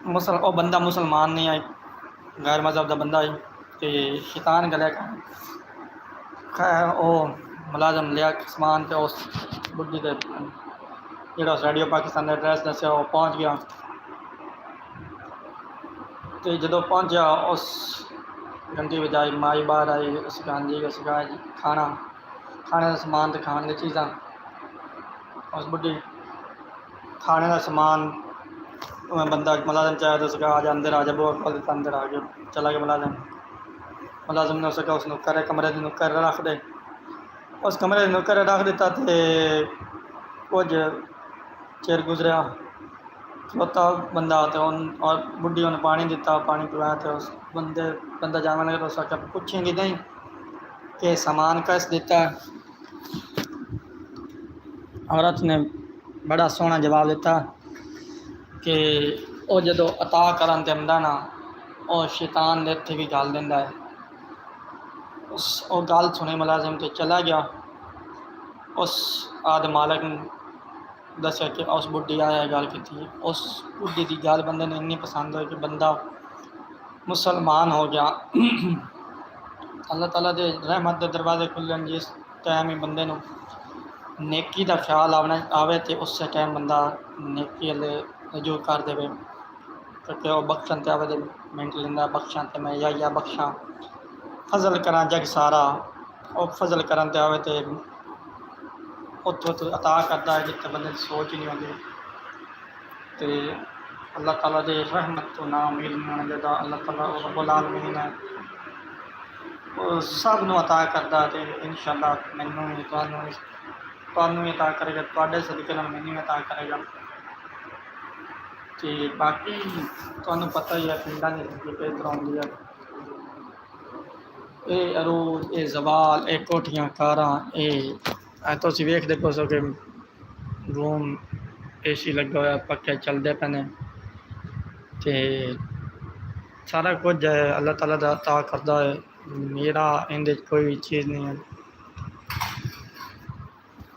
वो बंदा मुसलमान नहीं आई, गैर मजहब का बंदा आई तो शैतान गलिया खाना। खैर वो मुलाजम लिया समान तो उस बुढ़ी के जो रेडियो पाकिस्तान का एड्रैस दसिया वो पहुँच गया। तो जो पहुँचा उस गंदी बजाई माई बाहर आई, उस गांधी उस खाना खाने का समान तो खाने की चीज़ा। उस बुढ़ी खाने का समान बंदा मुलाजम चाहे तो उसका आ जा अंदर आ जा, बुआ खोल देता अंदर आ गया। चला गया मुलाजम ने उसका उस नुक्कर कमरे के नुक्कर रख दे। उस कमरे के नुक्कर रख दिता तो कुछ चिर गुजरिया खलोता बंदा तो और बुढ़ी उन्हें पानी दिता, पानी पिलाया तो उस बंदा जाने लगा। तो उसका पूछेंगे नहीं कि सामान कस दिता। औरत ने बड़ा सोहना जवाब दिता कि वो जो अता करन ते आंदा ना वो शैतान दे इत्थे भी गल दिंदा है। उस वो गल सुने मुलाजिम तो चला गया। उस आद मालक ने दसिया कि उस बुढ़ी आया गल की। उस बुढ़ी की गल बंदे ने इन्नी पसंद हुई कि बंदा मुसलमान हो गया। अल्लाह ताला दे रहमत के दरवाजे खुलन जिस टाइम ही बंदे नूं नेकी का ख्याल आवे तो उस टाइम बंदा नेकी वाले रजू कर दे, क्योंकि वह बख्शन ते आवे तो मिनट लेंदा बख्शा तो मैं या बख्शा फजल करा जग सारा। और फजल करन ते आवे तो उतो अता करता है जिते बंदे की सोच ही नहीं आती। तो अल्लाह ताला दे रहमत तो ना उम्मीद नहीं होना चाहिए। अल्लाह ताला रब्बुल आलमीन है वो सब नूं अता करता है। तो इंशाअल्लाह मैनू भी तुहानूं भी अता करेगा, तुहाडे सदके नाल मैनूं भी अता करेगा। तो बाकी तुहानूं पता ही है पिंडां दी जिंदगी किस तरह होंदी है। ये अरूज ये जवाल ये कोठियां कारां ये तुसीं वेखदे पए सो कि रूम AC लगा हुआ, पक्खे चलते पे ने। तो सारा कुछ अल्लाह ताला दा अता करदा है, मेरा इहदे च कोई चीज़ नहीं है।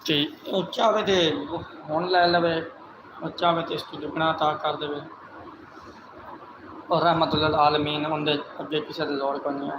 तो वो चाहे तो हुण लै लवे, वो चाहे तो इसको दुगना अता कर देवे। और रहमतुल आलमीन उनके अगे किसी की लोड़ कोई नहीं है।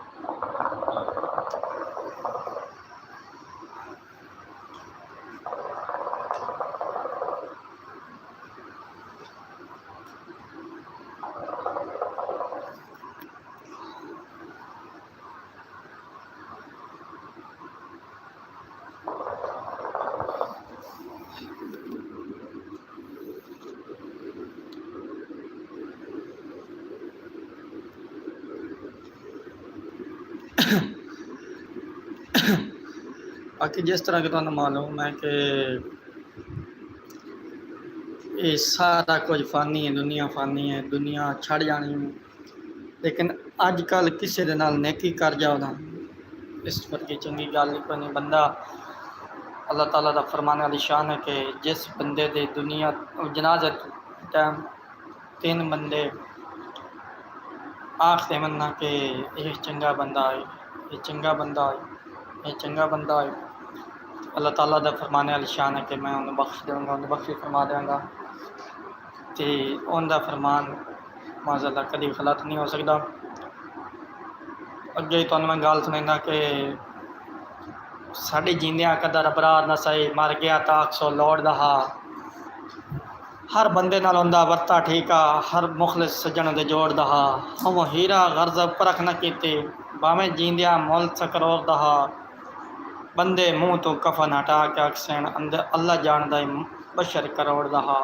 बाकी जिस तरह कि तुहानूं मालूम है कि ये सारा कुछ फानी है, दुनिया छड़ जानी है। लेकिन अजकल किसी दे नाल नेकी कर जाओ ना, इस वर्गी चंगी गल नहीं कोई नहीं। बंदा अल्लाह ताला दा फरमान वाली शान है कि जिस बंदे दे दुनिया जनाजे टाइम 3 बंदे आखते मन्ना कि ये चंगा बंदा है, ये चंगा बंदा है, ये चंगा बंदा है, अल्लाह ताला दा फरमाने वाली शान है कि मैं उन्हें बख्श दूँगा, उन्हें बख्श फरमा देंगा। तो उनका फरमान माज़अल्लाह कभी गलत नहीं हो सकता। अगे ही तुहानूं मैं गल सुनाइंदा कि साढ़े जींदियां कदर अपराध न सही, मर गया तो अक्सो लौटदा हा। हर बंदे नाल उनदा वर्ता ठीका, हर मुखलिस सज्जन दे जोड़दा हा। हम हीरा गर्ज परख न कीते, भावें जींदियां मुल सकरोड़दा हा। बंदे मुँह तो कफन हटा के अक्सैन, अंदर अल्लाह जानदा है बशर करोड़दा हा।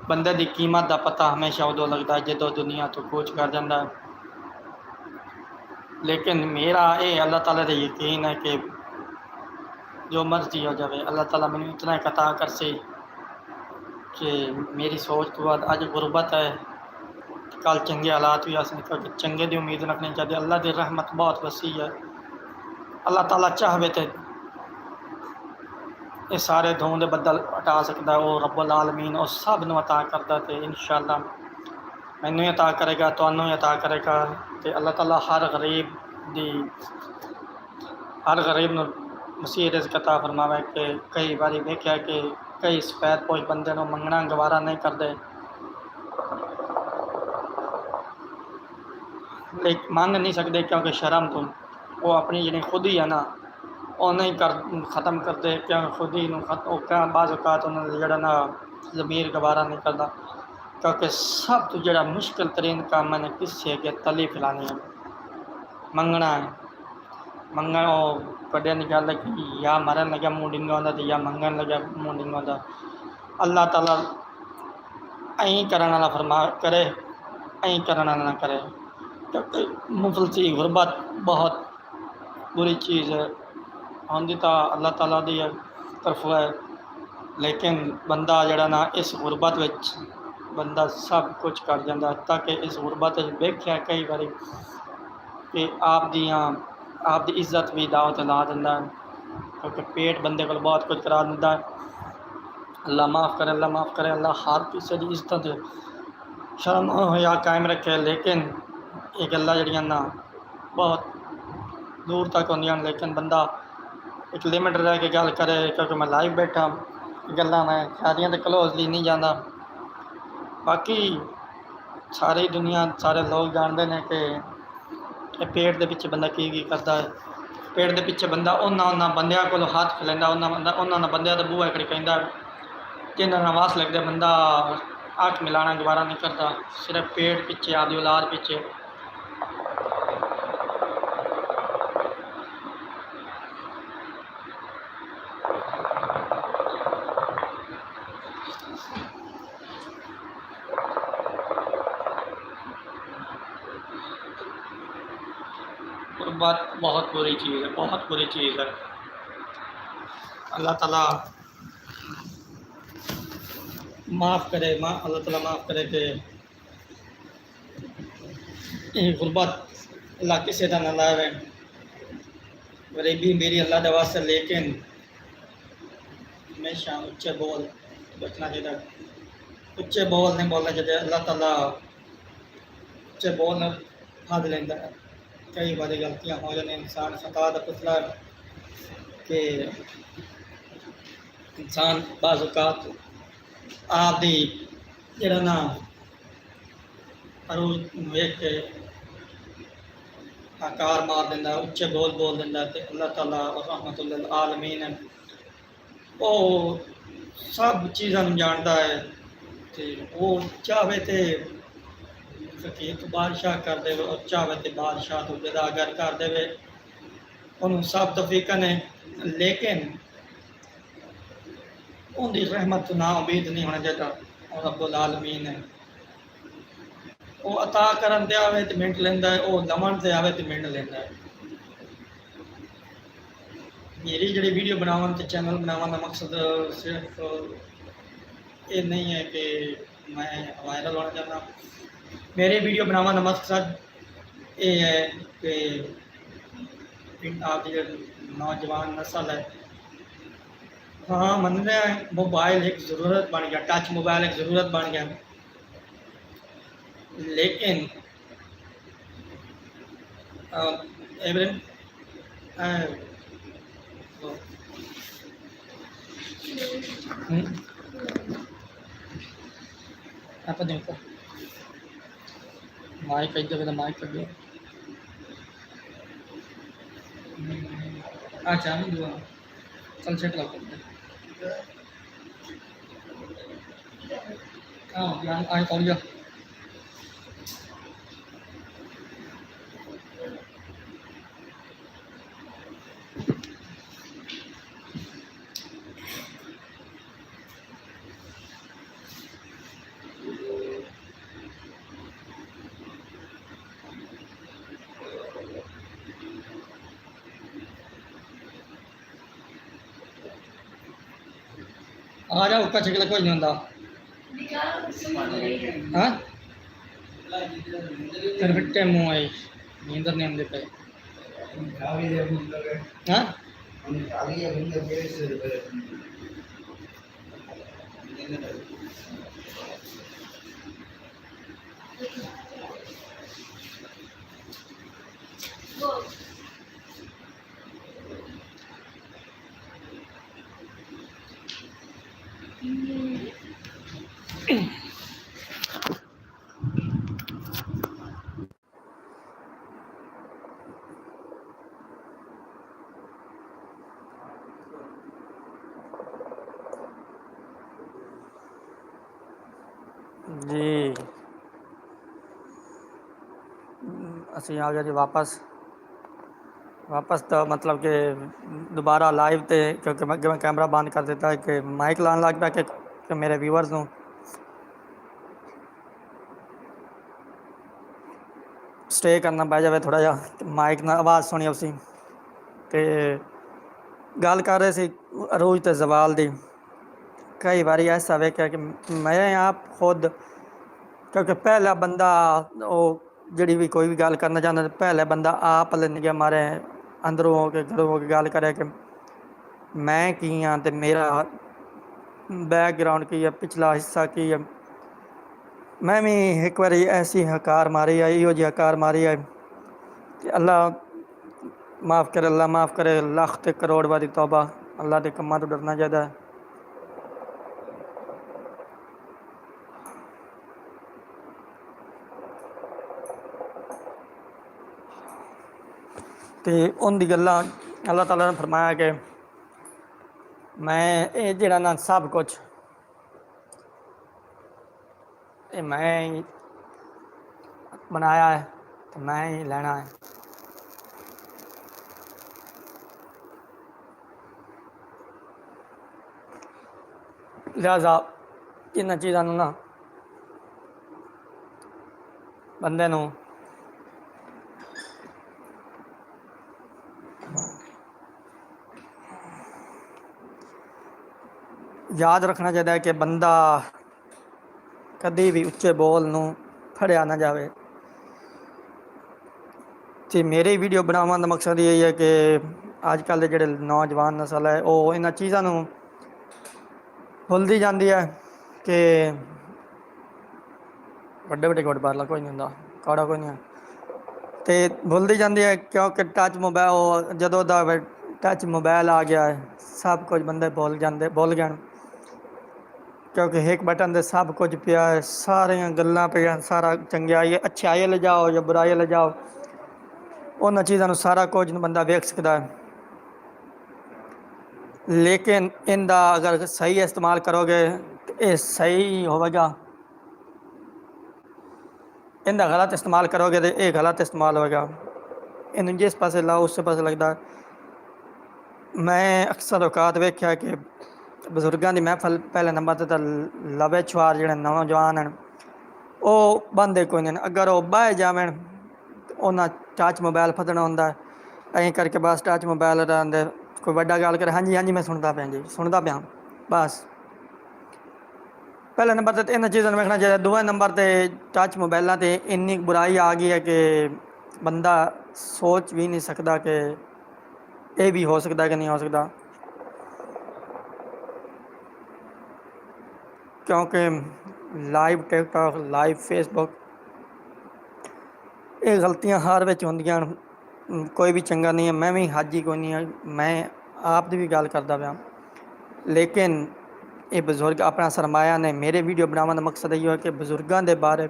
बंदे की कीमत का पता हमेशा उदों लगता है जो दुनिया तो कूच कर जाता है। लेकिन मेरा ये अल्लाह ताला से यकीन है कि जो मर्जी हो जाए अल्लाह ताला मैंने इतना कता कर सी कि मेरी सोच तो बाद अज गुरबत है, कल चंगे हालात भी आ सकते, चंगे की उम्मीद रखनी चाहिए। अल्लाह की रहमत बहुत वसी है। अल्लाह ताला चाहे तो ये सारे धूं दे बदल हटा सकता है। वो रब्बुल आलमीन और सब नूं अता करता है। इंशाअल्लाह मैनू अता करेगा, तुहानूं अता करेगा। तो अल्लाह ताला हर गरीब नूं मसीह रिज़्क़ अता फरमावे। कि कई बारी देखा कि कई सफैद पोश बंदे नूं मंगना गवारा नहीं करते, लेकिन मंग नहीं सकते क्योंकि शर्म तो वो अपनी जी खुद ही है ना वो नहीं कर ख़त्म करते, क्योंकि खुद ही क्या बाज़ औकात उन्होंने जड़ा ना ज़मीर गवारा नहीं करता। क्योंकि सब तो जड़ा मुश्किल तरीन काम मैंने किसी अगे तली फैलानी है, मंगना है। मंगन वो कड़े निकाल कि या मरन लगे मुँह डिंगा होंदा या मंगन लगे मुँह डिंगा होंदा। अल्लाह ताला ऐं करने वाला फरमा करे, ऐं करने वाला ना करे। क्योंकि मुफलसी गुरबत बहुत बुरी चीज़ है, आंदी तो अल्लाह ताला दी तरफ है। लेकिन बंदा जड़ा ना इस गुरबत विच बंदा सब कुछ कर जाता है। ताकि इस गुरबत वेख्या कई बारी कि आप दी इज्जत भी दाव ला दिंदा है। क्योंकि पेट बंदे को बहुत कुछ करा दिंदा है। अल्लाह माफ़ करे, अल्लाह माफ़ करे। अल्लाह हर किसी की इज्जत शर्म हया कायम रखे। लेकिन ये गल्लां जड़ियां ना बहुत दूर तक होंदियां, लेकिन बंदा एक लिमिट रह के गल करे। क्योंकि मैं लाइव बैठा गल्लां मैं सारियां तो क्लोजली नहीं जाता। बाकी सारी दुनिया सारे लोग जानते हैं कि पेट के पिछे बंदा की करता है। पेट के पिछे बंदा उन्होंने बंदियां को हाथ खिलांदा, उन्होंने बंदियां तो बूहा खड़काइंदा जिन्होंने वास लगते बंदा अख मिलाना गवारा नहीं करता। सिर्फ पेट पिछे आपकी औलाद पिछे गुरबत बहुत बुरी चीज़ है, बहुत बुरी चीज़ है। अल्लाह ताला माफ़ करे, अल्लाह ताला माफ़ करे कि ये गुरबत अल्लाह किसी का ना लावे। गरीबी मेरी अल्लाह के वास्ते, लेकिन हमेशा उच्चे बोल बचना चाहिए। उच्चे बोल नहीं बोलना चाहिए। अल्लाह ताला उच्चे बोल फद लेंदा है। कई बारी गलतियाँ हो जाने, इंसान खता का पुतला कि इंसान बाज़ औकात आप दी जड़ा ना अरूज वेख के आकार मार दिंदा, उच्चे बोल दिंदा। तो अल्लाह ताला रहमतुल आलमीन है, वो सब चीज़ां जानता है। तो वो चाहे तो फकीर तो बादशाह कर दे, और चाहे तो बादशाह तो जदागर कर दे, उन्होंने सब तौफीक ने। लेकिन उनकी रहमत ना उम्मीद नहीं होना चाहिए। और रब्बुल आलमीन है, वो अता करन ते आवे तो मिंट लेंदा है, वो लमन से आवे तो मिंट लेंदा है। ਮੇਰੀ ਜਿਹੜੀ ਵੀਡੀਓ ਬਣਾਉਣ ਤੇ ਚੈਨਲ ਬਣਾਉਣ ਦਾ ਮਕਸਦ ਸਿਰਫ ਇਹ ਨਹੀਂ ਹੈ ਕਿ ਮੈਂ ਵਾਇਰਲ ਹੋਣਾ ਚਾਹੁੰਦਾ। ਮੇਰੇ ਵੀਡੀਓ ਬਣਾਉਣ ਦਾ ਮਕਸਦ ਇਹ ਹੈ ਕਿ ਆਪ ਦੀ ਜਿਹੜੀ ਨੌਜਵਾਨ ਨਸਲ ਹੈ, हाँ मंनते हैं मोबाइल एक ज़रूरत बन गया, टच मोबाइल एक ज़रूरत बन गया, लेकिन एवरेन apa देखो माइक कहीं जगह माइक कर दिया। अच्छा नहीं दुआ चल सेट लगा हाँ यार आए कौन जा आ जाओ उसका छिकला कोई नहीं होता हाँ फिर बिट्टे मुँह आई नींदर नहीं आते पे हाँ जी ਅਸੀਂ ਆ ਗਏ ਜੀ ਵਾਪਸ ਤਾਂ ਮਤਲਬ ਕਿ ਦੁਬਾਰਾ ਲਾਈਵ ਤੇ ਕਿਉਂਕਿ ਮੈਂ ਅੱਗੇ ਮੈਂ ਕੈਮਰਾ ਬੰਦ ਕਰ ਦਿੱਤਾ ਕਿ ਮਾਈਕ ਲਾਉਣ ਲੱਗ ਪਿਆ ਕਿ ਮੇਰੇ ਵਿਊਅਰਸ ਨੂੰ ਸਟੇ ਕਰਨਾ ਪੈ ਜਾਵੇ ਥੋੜ੍ਹਾ ਜਿਹਾ, ਮਾਈਕ ਨਾਲ ਆਵਾਜ਼ ਸੁਣੀ ਅਸੀਂ ਤੇ ਗੱਲ ਕਰ ਰਹੇ ਸੀ ਅਰੂਜ ਤੇ ਜ਼ਵਾਲ ਦੀ। ਕਈ ਵਾਰੀ ਐਸਾ ਵੇਖਿਆ ਕਿ ਮੈਂ ਆਪ ਖੁਦ ਕਿਉਂਕਿ ਪਹਿਲਾ ਬੰਦਾ ਉਹ ਜਿਹੜੀ ਵੀ ਕੋਈ ਵੀ ਗੱਲ ਕਰਨਾ ਚਾਹੁੰਦਾ ਪਹਿਲਾ ਬੰਦਾ ਆਪ ਨਿਗਾਹ ਮਾਰੇ ਅੰਦਰੋਂ ਹੋ ਕੇ ਘਰੋਂ ਹੋ ਕੇ ਗੱਲ ਕਰੇ ਕਿ ਮੈਂ ਕੀ ਹਾਂ ਤੇ ਮੇਰਾ ਬੈਕਗਰਾਊਂਡ ਕੀ ਹੈ, ਪਿਛਲਾ ਹਿੱਸਾ ਕੀ ਹੈ। ਮੈਂ ਵੀ ਇੱਕ ਵਾਰੀ ਐਸੀ ਹਕਾਰ ਮਾਰੀ ਹੈ, ਇਹੋ ਜਿਹੀ ਹਕਾਰ ਮਾਰੀ ਹੈ ਕਿ ਅੱਲਾ ਮਾफ़ करे, अल्लाह माफ़ करे, लाख ते करोड़ वारी तौबा। अल्लाह के कम्मां तो डरना चाहिदा है। ते उनकी गल्लां अल्लाह ताला ने फरमाया कि मैं ये जेड़ा ना सब कुछ ये मैं ही बनाया है तो मैं ही लेना है। लिहाजा इन्हां चीज़ां नूं ना बंदे नूं याद रखना चाहिए कि बंदा कभी भी उच्चे बोल नूं फड़िया ना जाए। तो मेरी वीडियो बनाने का मकसद यही है कि अजकल के जोड़े नौजवान नस्ल है वो इन्हां चीज़ों नूं भुलती जाती है कि ਵੱਡੇ ਵੱਡੇ ਕੋਟ ਬਾਹਰਲਾ ਕੋਈ ਨਹੀਂ ਹੁੰਦਾ, ਕਾੜਾ ਕੋਈ ਨਹੀਂ ਹੈ तो भुलती जाती है क्योंकि टच मोबाइल जदों दा टच मोबाइल आ गया है सब कुछ बंदे भुल गए क्योंकि एक बटन से सब कुछ पिया है, सारियां गल्लां पिया, सारा चंगियाई अच्छाई ले जाओ या बुराई ले जाओ उन्हां चीज़ों नूं सारा कुछ बंदा वेख सकता है। लेकिन इनका अगर सही इस्तेमाल करोगे तो ये सही होगा, इनका गलत इस्तेमाल करोगे तो ये गलत इस्तेमाल होगा। इन जिस पासे लाओ उस पासे लगता है। मैं अक्सर औकात वेख्या कि बजुर्गों की महफल पहले नंबर तो लवे छुआर जो नौजवान हैं वो बंदे कोई नहीं, अगर वो बह जावन तो उन्हें टच मोबाइल फदना होंगे ऐं करके बस टच मोबाइल कोई वड्डा गल करे, हाँ जी हाँ जी मैं सुनता पाया जी, सुनता पाया। बस पहले नंबर तो इन्होंने चीज़ों वेखना चाहिए। दूसरे नंबर ते टच मोबाइलों ते इन्नी बुराई आ गई है कि बंदा सोच भी नहीं सकता कि ये भी हो सकता है कि नहीं हो सकता, क्योंकि लाइव टिकटॉक, लाइव फेसबुक, ये गलतियां हर विच होंदियां न। कोई भी चंगा नहीं है, मैं भी हाजी कोई नहीं है, मैं आप दी भी गल करदा पिया। लेकिन ये बजुर्ग अपना सरमाया ने, मेरे वीडियो बनाने का मकसद ये है कि बजुर्गों के बारे,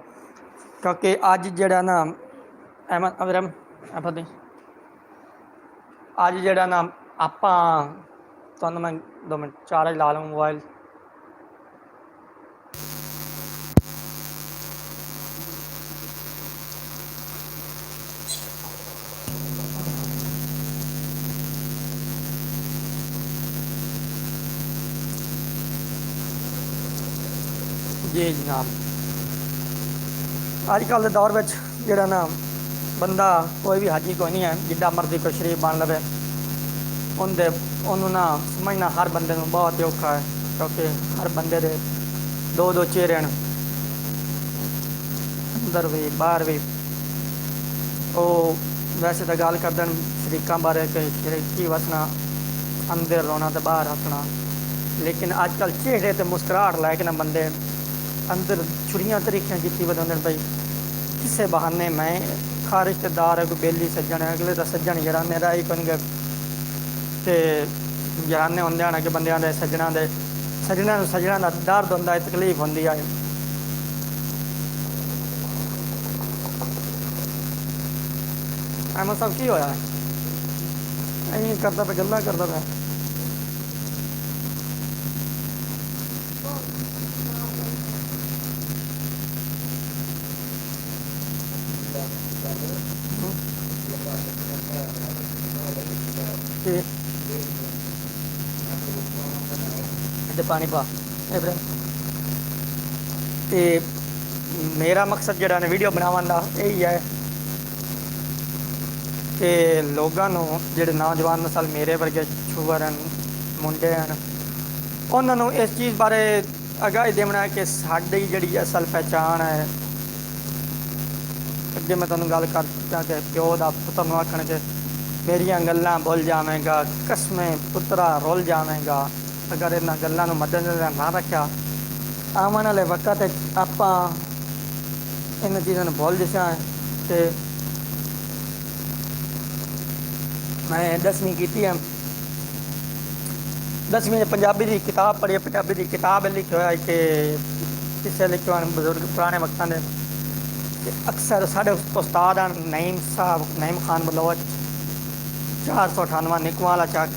क्योंकि अज जड़ा ना अहमद अवरम फतेह अज जड़ा ना आपां तुहानूं मैं 2 मिनट चार्ज ला लूँ मोबाइल। जी जनाब, अजकल के दौर में जड़ा ना बंदा कोई भी हाजी कोई नहीं है, जिड्डा मर्जी कोई शरीफ बन लवे, उन्होंने ना समझना हर बंदे को बहुत ही औखा है, क्योंकि हर बंदे दे दो दो चेहरे हैं, अंदर भी बाहर भी। वो वैसे तो गल करते हैं शरीकों बारे कि शरीकी वसना, अंदर रोना तो बाहर हंसना, लेकिन अजकल चेहरे तो मुस्कुराहट लैके ना बंदे अंदर छुरियां तरीकियां की बताते भाई किसे बहाने मैं खा रिश्तेदार है, कोई बेली सज्जन है, अगले तो सज्जन जराने रही कौन गए, तो जराने होंगे हैं कि बंद के सज्जना का दर्द होंगे है, तकलीफ होंगी है। अहमद साहब की होया है करता पे गल्ला करता पे पानी पा ते मेरा मकसद जड़ा ने वीडियो बनावन का यही है कि लोगों जेडे नौजवान नस्ल मेरे वर्गे छुअर हैं, मुंडे हैं, उन्होंने इस चीज़ बारे आगाही देना कि साड़ी जी असल पहचान है। अगे मैं तुहानूं गल कर कि प्यो का पुत्र आखण के मेरिया गल्लां भुल जावेगा, कसमें पुत्रा रुल जावेगा, अगर इन्होंने गल्लां नूं मद्देनज़र ना रखा, आने वाले वक्त आपां इन चीज़ों भुल जसा है। तो मैं 10वीं की है, 10वीं ने पंजाबी की किताब पढ़ी, पंजाबी की किताब लिखे हुआ है कि किसे लिखे हुए बजुर्ग पुराने वक्तों के, अक्सर साढ़े उस्ताद हैं नईम साहब, नईम खान बलोच, 498 निकुआं वाला चक,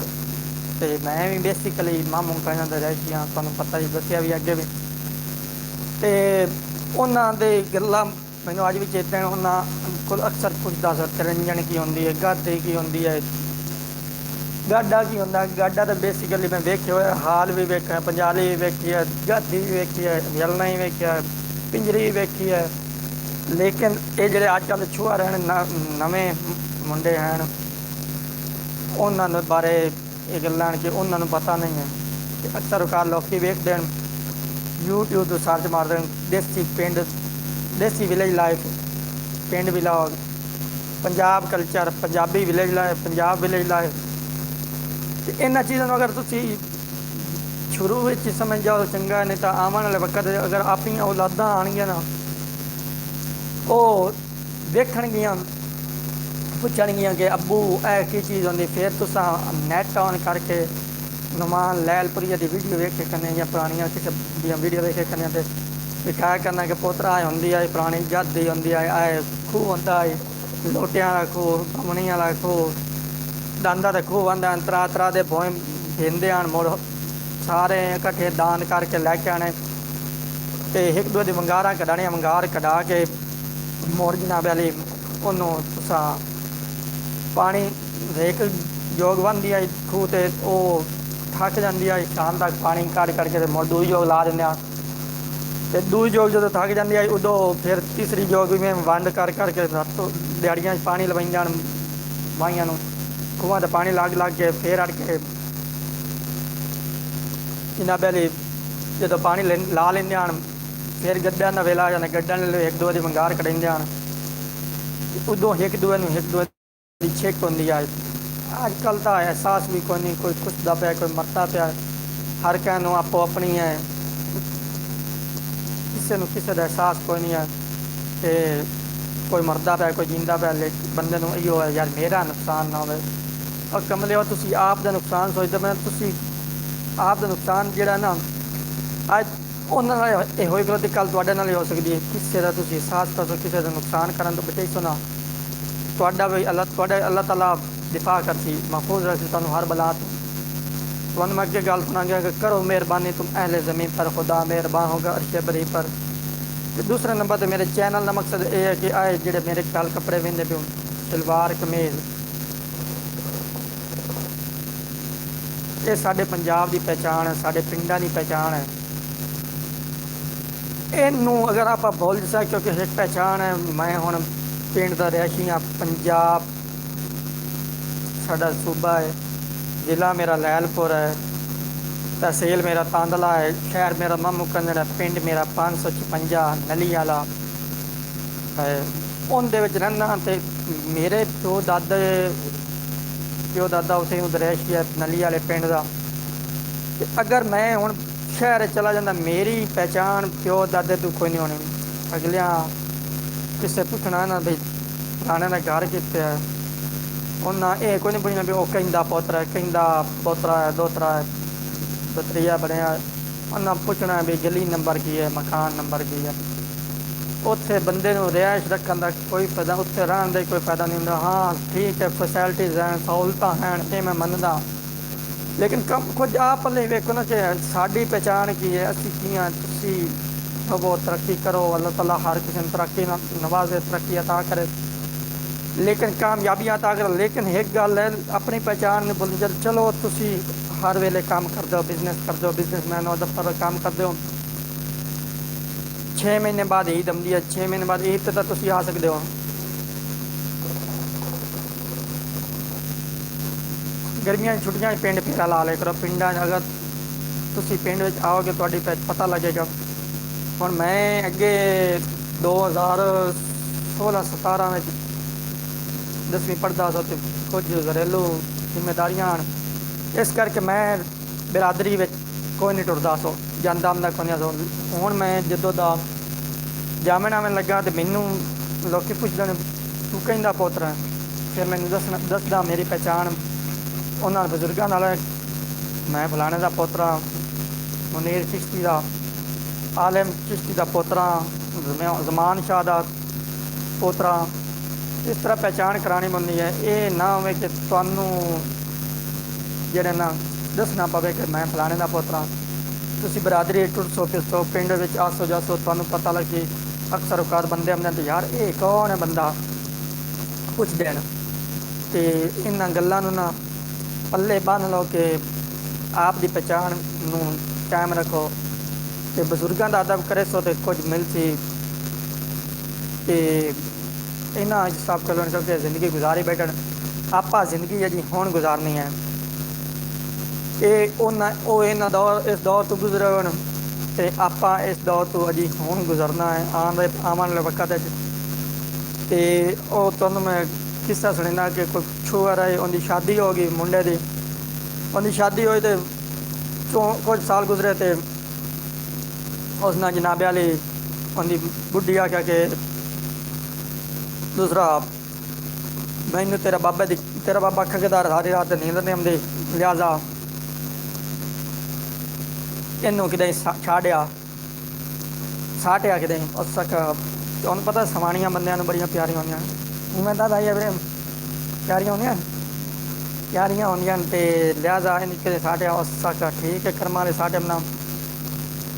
तो मैं भी बेसिकली मामू कहना रही हाँ, तुहानूं पता ही दसिया भी अगे भी, तो उन्होंने गल्लां मैनूं अज भी चेते हैं। उन्होंने अक्सर पुछदा सर तिरंजन की होंदी है, गादी की होंदी है, गाडा की होंदा है। गाडा तो बेसिकली मैं वेखे हुए हाल भी वेखा है, पंजाली भी वेखी है, गादी भी वेखी है, यलना ही वेखिया है, पिंजरी भी वेखी है, लेकिन ये जोड़े अजकल छुआ रहे नवे मुंडे हैं, उन्होंने बारे ये गल्लां कि उन्होंने पता नहीं है कि अक्सर उकार लोग वेखते हैं, यूट्यूब तो सर्च मारते हैं देसी पिंड, देसी विलेज लाइफ, पिंड vlog, Punjab culture, Punjabi village life, Punjab village life, तो इन्होंने चीज़ों अगर तुम शुरू में समझ जाओ चंगा, नहीं तो आने वाले वक्त अगर अपनी औलादा आएंगे ना, वो देखणगियां पुछणगियां कि अब्बू ऐ की चीज़ होंगी, फिर तुसा नैट ऑन करके नुमान लैलपुरिया की वीडियो वेखे करने या पुरानिया किसी वीडियो वेखे करने, तो दिखाया करना कि पोतरा आए होंगी है, पुरानी जादी होंगी है, आए खूह होंदा है, लोटियां का खूह, बमनी वाला खूह, दंदा का खूह आंदा, त्रा त्रा के भोए भेंदे आन, मुड़ सारे इकट्ठे दान करके लैके आने, तो एक दूए की वंगारा कढ़ाने, वंगार कढ़ा के मुड़ जनाब वाली उन्होंने तुसा पानी एक जोग बनती है खूह, तो थक जाती है, शाम तक पानी कट करके मुड़ दूई जोग ला दें, तो दूई जोग जो थक जाती है उदों फिर तीसरी जोग भी मैं वंड कर करके दिहाड़ियां पानी लवाइया बाइयां, ਖੂਹਾਂ ਦਾ ਪਾਣੀ ਲੱਗ ਕੇ ਫਿਰ ਅੜ ਕੇ ਜਨਾਬ ਵਾਲੀ ਜਦੋਂ ਪਾਣੀ ਲਾ ਲੈਂਦੇ ਹਨ ਫਿਰ ਗੱਡਿਆਂ ਦਾ ਵੇਲਾ ਆ ਜਾਂਦਾ, ਗੱਡਿਆਂ ਨੇ ਇੱਕ ਦੂਜੇ ਦੀ ਵੰਗਾਰ ਕਢਾਉਂਦੇ ਹਨ। ਉਦੋਂ ਇੱਕ ਦੂਜੇ ਦੀ ਛਿੱਕ ਹੁੰਦੀ ਹੈ। ਅੱਜ ਕੱਲ੍ਹ ਤਾਂ ਅਹਿਸਾਸ ਵੀ ਕੋਈ ਨਹੀਂ, ਕੋਈ ਪੁੱਛਦਾ ਪਿਆ ਕੋਈ ਮਰਦਾ ਪਿਆ, ਹਰ ਕਿਸੇ ਨੂੰ ਆਪੋ ਆਪਣੀ ਹੈ, ਕਿਸੇ ਨੂੰ ਕਿਸੇ ਦਾ ਅਹਿਸਾਸ ਕੋਈ ਨਹੀਂ ਹੈ ਕਿ ਕੋਈ ਮਰਦਾ ਪਿਆ ਕੋਈ ਜਿੰਦਾ ਪਿਆ। ਲੇਕਿਨ ਬੰਦੇ ਨੂੰ ਇਹੋ ਹੈ ਯਾਰ ਮੇਰਾ ਨੁਕਸਾਨ ਨਾ ਹੋਵੇ। ਔਰ ਕਮਲੇ ਹੋ ਤੁਸੀਂ ਆਪ ਦਾ ਨੁਕਸਾਨ ਸੋਚਦੇ ਪਏ, ਤੁਸੀਂ ਆਪ ਦਾ ਨੁਕਸਾਨ ਜਿਹੜਾ ਨਾ ਅੱਜ ਉਹਨਾਂ ਨਾਲ ਇਹੋ ਹੀ ਗਲਤੀ ਕੱਲ੍ਹ ਤੁਹਾਡੇ ਨਾਲ ਹੀ ਹੋ ਸਕਦੀ ਹੈ। ਕਿਸੇ ਦਾ ਤੁਸੀਂ ਅਹਿਸਾਸ ਕਰੋ, ਕਿਸੇ ਦਾ ਨੁਕਸਾਨ ਕਰਨ ਤੋਂ ਬਚਾਈ ਸੁਣਾ ਤੁਹਾਡਾ ਵੀ ਅੱਲਾਹ ਤਾਲਾ ਦਿਫਾ ਕਰਤੀ, महफूज रखती ਤੁਹਾਨੂੰ हर बला तो। ਤੁਹਾਨੂੰ मैं अगे गल सुनांगा कि करो मेहरबानी तुम अहले ज़मीन पर, खुदा मेहरबान होगा अर्श बरी पर। दूसरे नंबर पर मेरे चैनल का मकसद ये है कि आए जेडे मेरे ख्याल कपड़े वेंदे पे सलवार कमीज़, ये साडे पंजाब की पहचान है, साडे पिंडां की पहचान है। इनू अगर आप भुल जाए क्योंकि एक पहचान है। मैं हुण पिंड का रिहायशी हाँ, पंजाब साडा सूबा है, जिला मेरा लैलपुर है, तहसील मेरा तांदला है, शहर मेरा मामू कंजड़ है, पिंड मेरा 556 नली वाला है। उनदे विच रहना ते मेरे प्यो दादा उसे रिहायशी है नली वाले पिंड का। अगर मैं हुण शहर चला जाता मेरी पहचान प्यो दादे तो कोई नहीं होनी। अगलियां किसे पुछना ना भाई फलाने का घर कितने है, उन्हें यह कोई नहीं पुछना भी वह कहीं पोतरा है, कहीं पोतरा है, दोतरा है, दोतरिया बनया। उन्हें पूछना भी गली नंबर की है, मकान नंबर की है। उत्थे बंदे नूं रिहाइश रखने का कोई फायदा, उत्थे रहने का कोई फायदा नहीं होंदा। हाँ ठीक है फैसिलिटीज़ हैं, सहूलतां हैं, ये मैं मनदा, लेकिन कम कुछ आप पल्ले वेखो ना कि साडी पहचान की है, असीं की हाँ। तुसीं वो तरक्की करो, अल्लाह ताला हर किसी ने तरक्की नवाजे, तरक्की अता करे, लेकिन कामयाबी अता करे। लेकिन एक गल है अपनी पहचान नहीं भुल जाओ। चलो तुसीं हर वेले काम करते हो, बिजनेस करते हो, बिजनेसमैन हो, दफ्तर काम करते हो, 6 महीने बाद ईद आती है, 6 महीने बाद ईद तो तुसीं आ सकते हो। गर्मियां की छुट्टियां पिंड फेरा ला लिया करो। पिंडा अगर तुसीं पिंड विच आओगे तुहाडी पता लगेगा। हुण मैं अगे 2016-17 में 10वीं पढ़दा सा, तो कुछ घरेलू जिम्मेदारियां इस करके मैं बिरादरी में कोई नहीं टुरदा सो, जांदा आंदा कोई नहीं सो। हुण मैं जदों दा जामन आवन लगा तो मैनू लोग पुछदे ने तू कहंदा पोतरा है, फिर मैनू दसदा मेरी पहचान उन्होंने बजुर्गों नाल, मैं फलाने का पोतरा मुनीर चिश्ती का, आलिम चिश्ती का पोतरा, जमान शाह का पोतरा। इस तरह पहचान करानी पड़ती है। ये ना हो कि तुहानू जेडे ना दसना पवे कि मैं फलाने का पोतरा। तुसीं बरादरी टुरसो फिरसो पिंड विच आसो जासो, तुहानू पता लगे। अक्सर औकात बंदे आंदे तो यार ये कौन है बंदा, पुछदे न। ते इन्हां गल्लां नूं ना पल्ले बन लो कि आप की पहचान नूं कायम रखो, तो बजुर्गों का अदब करे सो तो कुछ मिलसी। इन्हां हिसाब कर लो क्योंकि जिंदगी गुजारी बैठन, आपा जिंदगी है जी हुण गुजारनी है। इन्हां दौर इस दौर तो गुजरे होण ते आपा इस दौर तो अजी हुण गुजरना है आने वाले वक्त। तो वह तुहानूं मैं किस्सा सुनना कि कोई छुआ रहे, उनकी शादी हो गई, मुंडे की उनकी शादी हुई तो कुछ साल गुजरे तो उसने जनाबे वाली उनकी बुढ़ी आख्या कि दूसरा मैनू तेरा बाबा खगदार सारी रात नींद नहीं आती, लिहाजा इनू कि छाड़िया साटिया कि उस तक तुहानूं पता सवाणियां बंदियां बड़ियां प्यारियां होंदियां, मैं दादा आई वीरे प्यारियां होंदियां प्यारियां होंदियां तो लिहाजा इन कि साटिया। उस तक ठीक है कर्मा वाले साटे बना।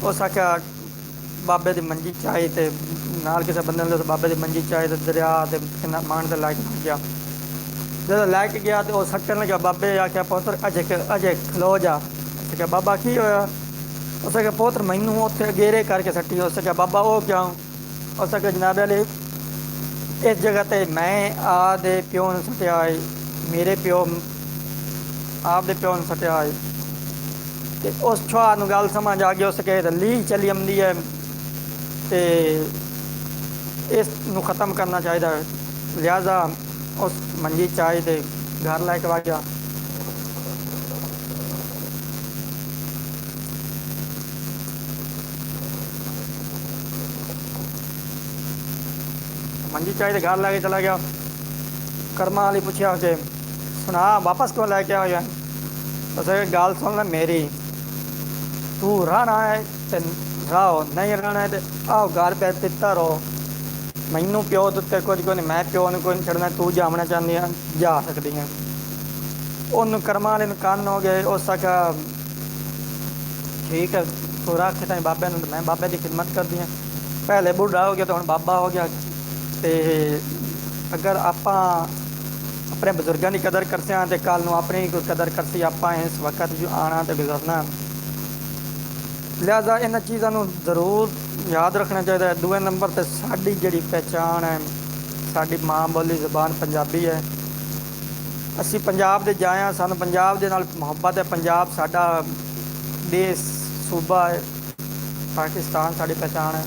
उस आख्या बाबे की मंजी चाही तो नाल किसी बंदे ने बाबे की मंजी चाही तो दरिया किन्ना मान के लैके गया। जो लैके गया तो वह सट्टन लगा, बाबे आख्या पुत्र अजे खलो जा। क्या बाबा की होया? उस आख्या पुत्र मैनू उत्थे गेरे करके सट्टी। उस आख्या बाबा वो क्यों? उस आख्या जनाबे वाले इस जगह पर मैं आदे प्यो ने सट्टिया ਮੇਰੇ ਪਿਓ ਆਪਦੇ ਪਿਓ ਨੂੰ ਸੱਟਿਆ ਹੋਇਆ ਤੇ ਉਸ ਛੁਆ ਨੂੰ ਗੱਲ ਸਮਝ ਆ ਗਈ, ਉਸ ਕੇ ਲੀ ਚਲੀ ਆਉਂਦੀ ਹੈ ਤੇ ਇਸ ਨੂੰ ਖ਼ਤਮ ਕਰਨਾ ਚਾਹੀਦਾ ਹੈ। ਲਿਹਾਜ਼ਾ ਉਸ ਮੰਜੀ ਚਾਹੀ ਤੇ ਘਰ ਲੈ ਕੇ ਆ ਗਿਆ। ਮੰਜੀ ਚਾਹੀ ਤੇ ਘਰ ਲੈ ਕੇ ਚਲਾ ਗਿਆ। ਕਰਮਾਂ ਵਾਲੀ ਪੁੱਛਿਆ ਕਿ ਸੁਣਾ ਵਾਪਸ ਕਿਉਂ ਲੈ ਕੇ ਆ ਗਿਆ? ਉਸੇ ਗੱਲ ਸੁਣ ਲੈ ਮੇਰੀ, ਤੂੰ रहना है ਤੇ ਰਹੋ, ਨਹੀਂ ਰਹਿਣਾ ਹੈ ਤੇ ਆਓ ਘਰ ਪੈ ਤਿੱਤਰ ਰਹੋ। ਮੈਨੂੰ ਪਿਓ ਦੇ ਉੱਤੇ ਕੁਝ ਕੋਈ ਨਹੀਂ, ਮੈਂ ਪਿਓ ਨੂੰ ਕੋਈ ਨਹੀਂ ਛੱਡਣਾ। ਤੂੰ ਜਾਵਣਾ ਚਾਹੁੰਦੀ ਆ ਜਾ ਸਕਦੀ ਹਾਂ। ਉਹਨੂੰ ਕਰਮਾਂ ਵਾਲੇ ਨੂੰ ਕੰਨ ਹੋ ਗਏ। ਉਸ ਆਖਿਆ ਠੀਕ ਹੈ ਤੂੰ ਰੱਖ ਤਾਂ ਬਾਬੇ ਨੂੰ, ਮੈਂ ਬਾਬੇ ਦੀ ਖਿਦਮਤ ਕਰਦੀ ਹਾਂ। ਪਹਿਲੇ ਬੁੱਢਾ ਹੋ ਗਿਆ ਤਾਂ ਹੁਣ ਬਾਬਾ ਹੋ ਗਿਆ। ਤੇ ਅਗਰ ਆਪਾਂ ਆਪਣੇ ਬਜ਼ੁਰਗਾਂ ਦੀ ਕਦਰ ਕਰਦੇ ਹਾਂ ਤੇ ਕੱਲ੍ਹ ਨੂੰ ਆਪਣੀ ਕੋਈ ਕਦਰ ਕਰਤੀ। ਆਪਾਂ ਇਸ ਵਕਤ ਜੋ ਆਉਣਾ ਤੇ ਗੁਜ਼ਰਨਾ, ਲਿਹਾਜ਼ਾ ਇਹਨਾਂ ਚੀਜ਼ਾਂ ਨੂੰ ਜ਼ਰੂਰ ਯਾਦ ਰੱਖਣਾ ਚਾਹੀਦਾ ਹੈ। ਦੂਏ ਨੰਬਰ 'ਤੇ ਸਾਡੀ ਜਿਹੜੀ ਪਹਿਚਾਣ ਹੈ, ਸਾਡੀ ਮਾਂ ਬੋਲੀ ਜ਼ਬਾਨ ਪੰਜਾਬੀ ਹੈ। ਅਸੀਂ ਪੰਜਾਬ ਦੇ ਜਾਏ ਹਾਂ, ਸਾਨੂੰ ਪੰਜਾਬ ਦੇ ਨਾਲ ਮੁਹੱਬਤ ਹੈ। ਪੰਜਾਬ ਸਾਡਾ ਦੇਸ਼ ਸੂਬਾ ਹੈ, ਪਾਕਿਸਤਾਨ ਸਾਡੀ ਪਹਿਚਾਣ ਹੈ।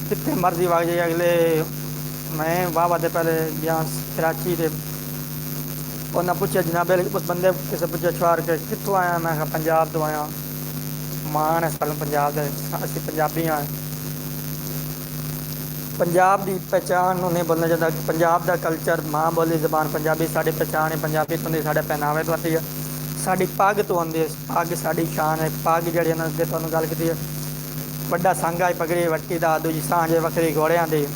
ਜਿੱਥੇ ਮਰਜ਼ੀ ਵਗ ਜਾਈਏ। ਅਗਲੇ ਮੈਂ ਵਾਹਵਾ ਦੇ ਪਹਿਲੇ ਗਿਆ ਕਰਾਚੀ ਦੇ, ਉਹਨਾਂ ਪੁੱਛਿਆ ਜਨਾਬ ਉਸ ਬੰਦੇ ਕਿਸੇ ਪੁੱਛਿਆ ਛੁਆਰ ਕੇ ਕਿੱਥੋਂ ਆਇਆ? ਮੈਂ ਕਿਹਾ ਪੰਜਾਬ ਤੋਂ ਆਇਆ। ਮਾਣ ਹੈ ਸਾਨੂੰ ਪੰਜਾਬ ਦੇ, ਅਸੀਂ ਪੰਜਾਬੀ ਹਾਂ। ਪੰਜਾਬ ਦੀ ਪਹਿਚਾਣ ਨੂੰ ਨਹੀਂ ਭੁੱਲਣਾ ਚਾਹੀਦਾ। ਪੰਜਾਬ ਦਾ ਕਲਚਰ, ਮਾਂ ਬੋਲੀ ਜ਼ਬਾਨ ਪੰਜਾਬੀ ਸਾਡੀ ਪਹਿਚਾਣ ਹੈ। ਪੰਜਾਬੀ ਤੋਂ ਸਾਡੇ ਪਹਿਨਾਵੇ ਤੋਂ ਆਉਂਦੀ ਹੈ, ਸਾਡੀ ਪੱਗ ਤੋਂ ਆਉਂਦੀ ਹੈ। ਪੱਗ ਸਾਡੀ ਸ਼ਾਨ ਹੈ। ਪੱਗ ਜਿਹੜੀ ਇਹਨਾਂ ਅੱਗੇ ਤੁਹਾਨੂੰ ਗੱਲ ਕੀਤੀ ਹੈ, ਵੱਡਾ ਸੰਘਾ ਪਗੜੀ ਵੱਟੀ ਦਾ, ਦੂਜੀ ਸਾਂਝੇ ਵੱਖਰੀ ਘੋੜਿਆਂ ਦੀ।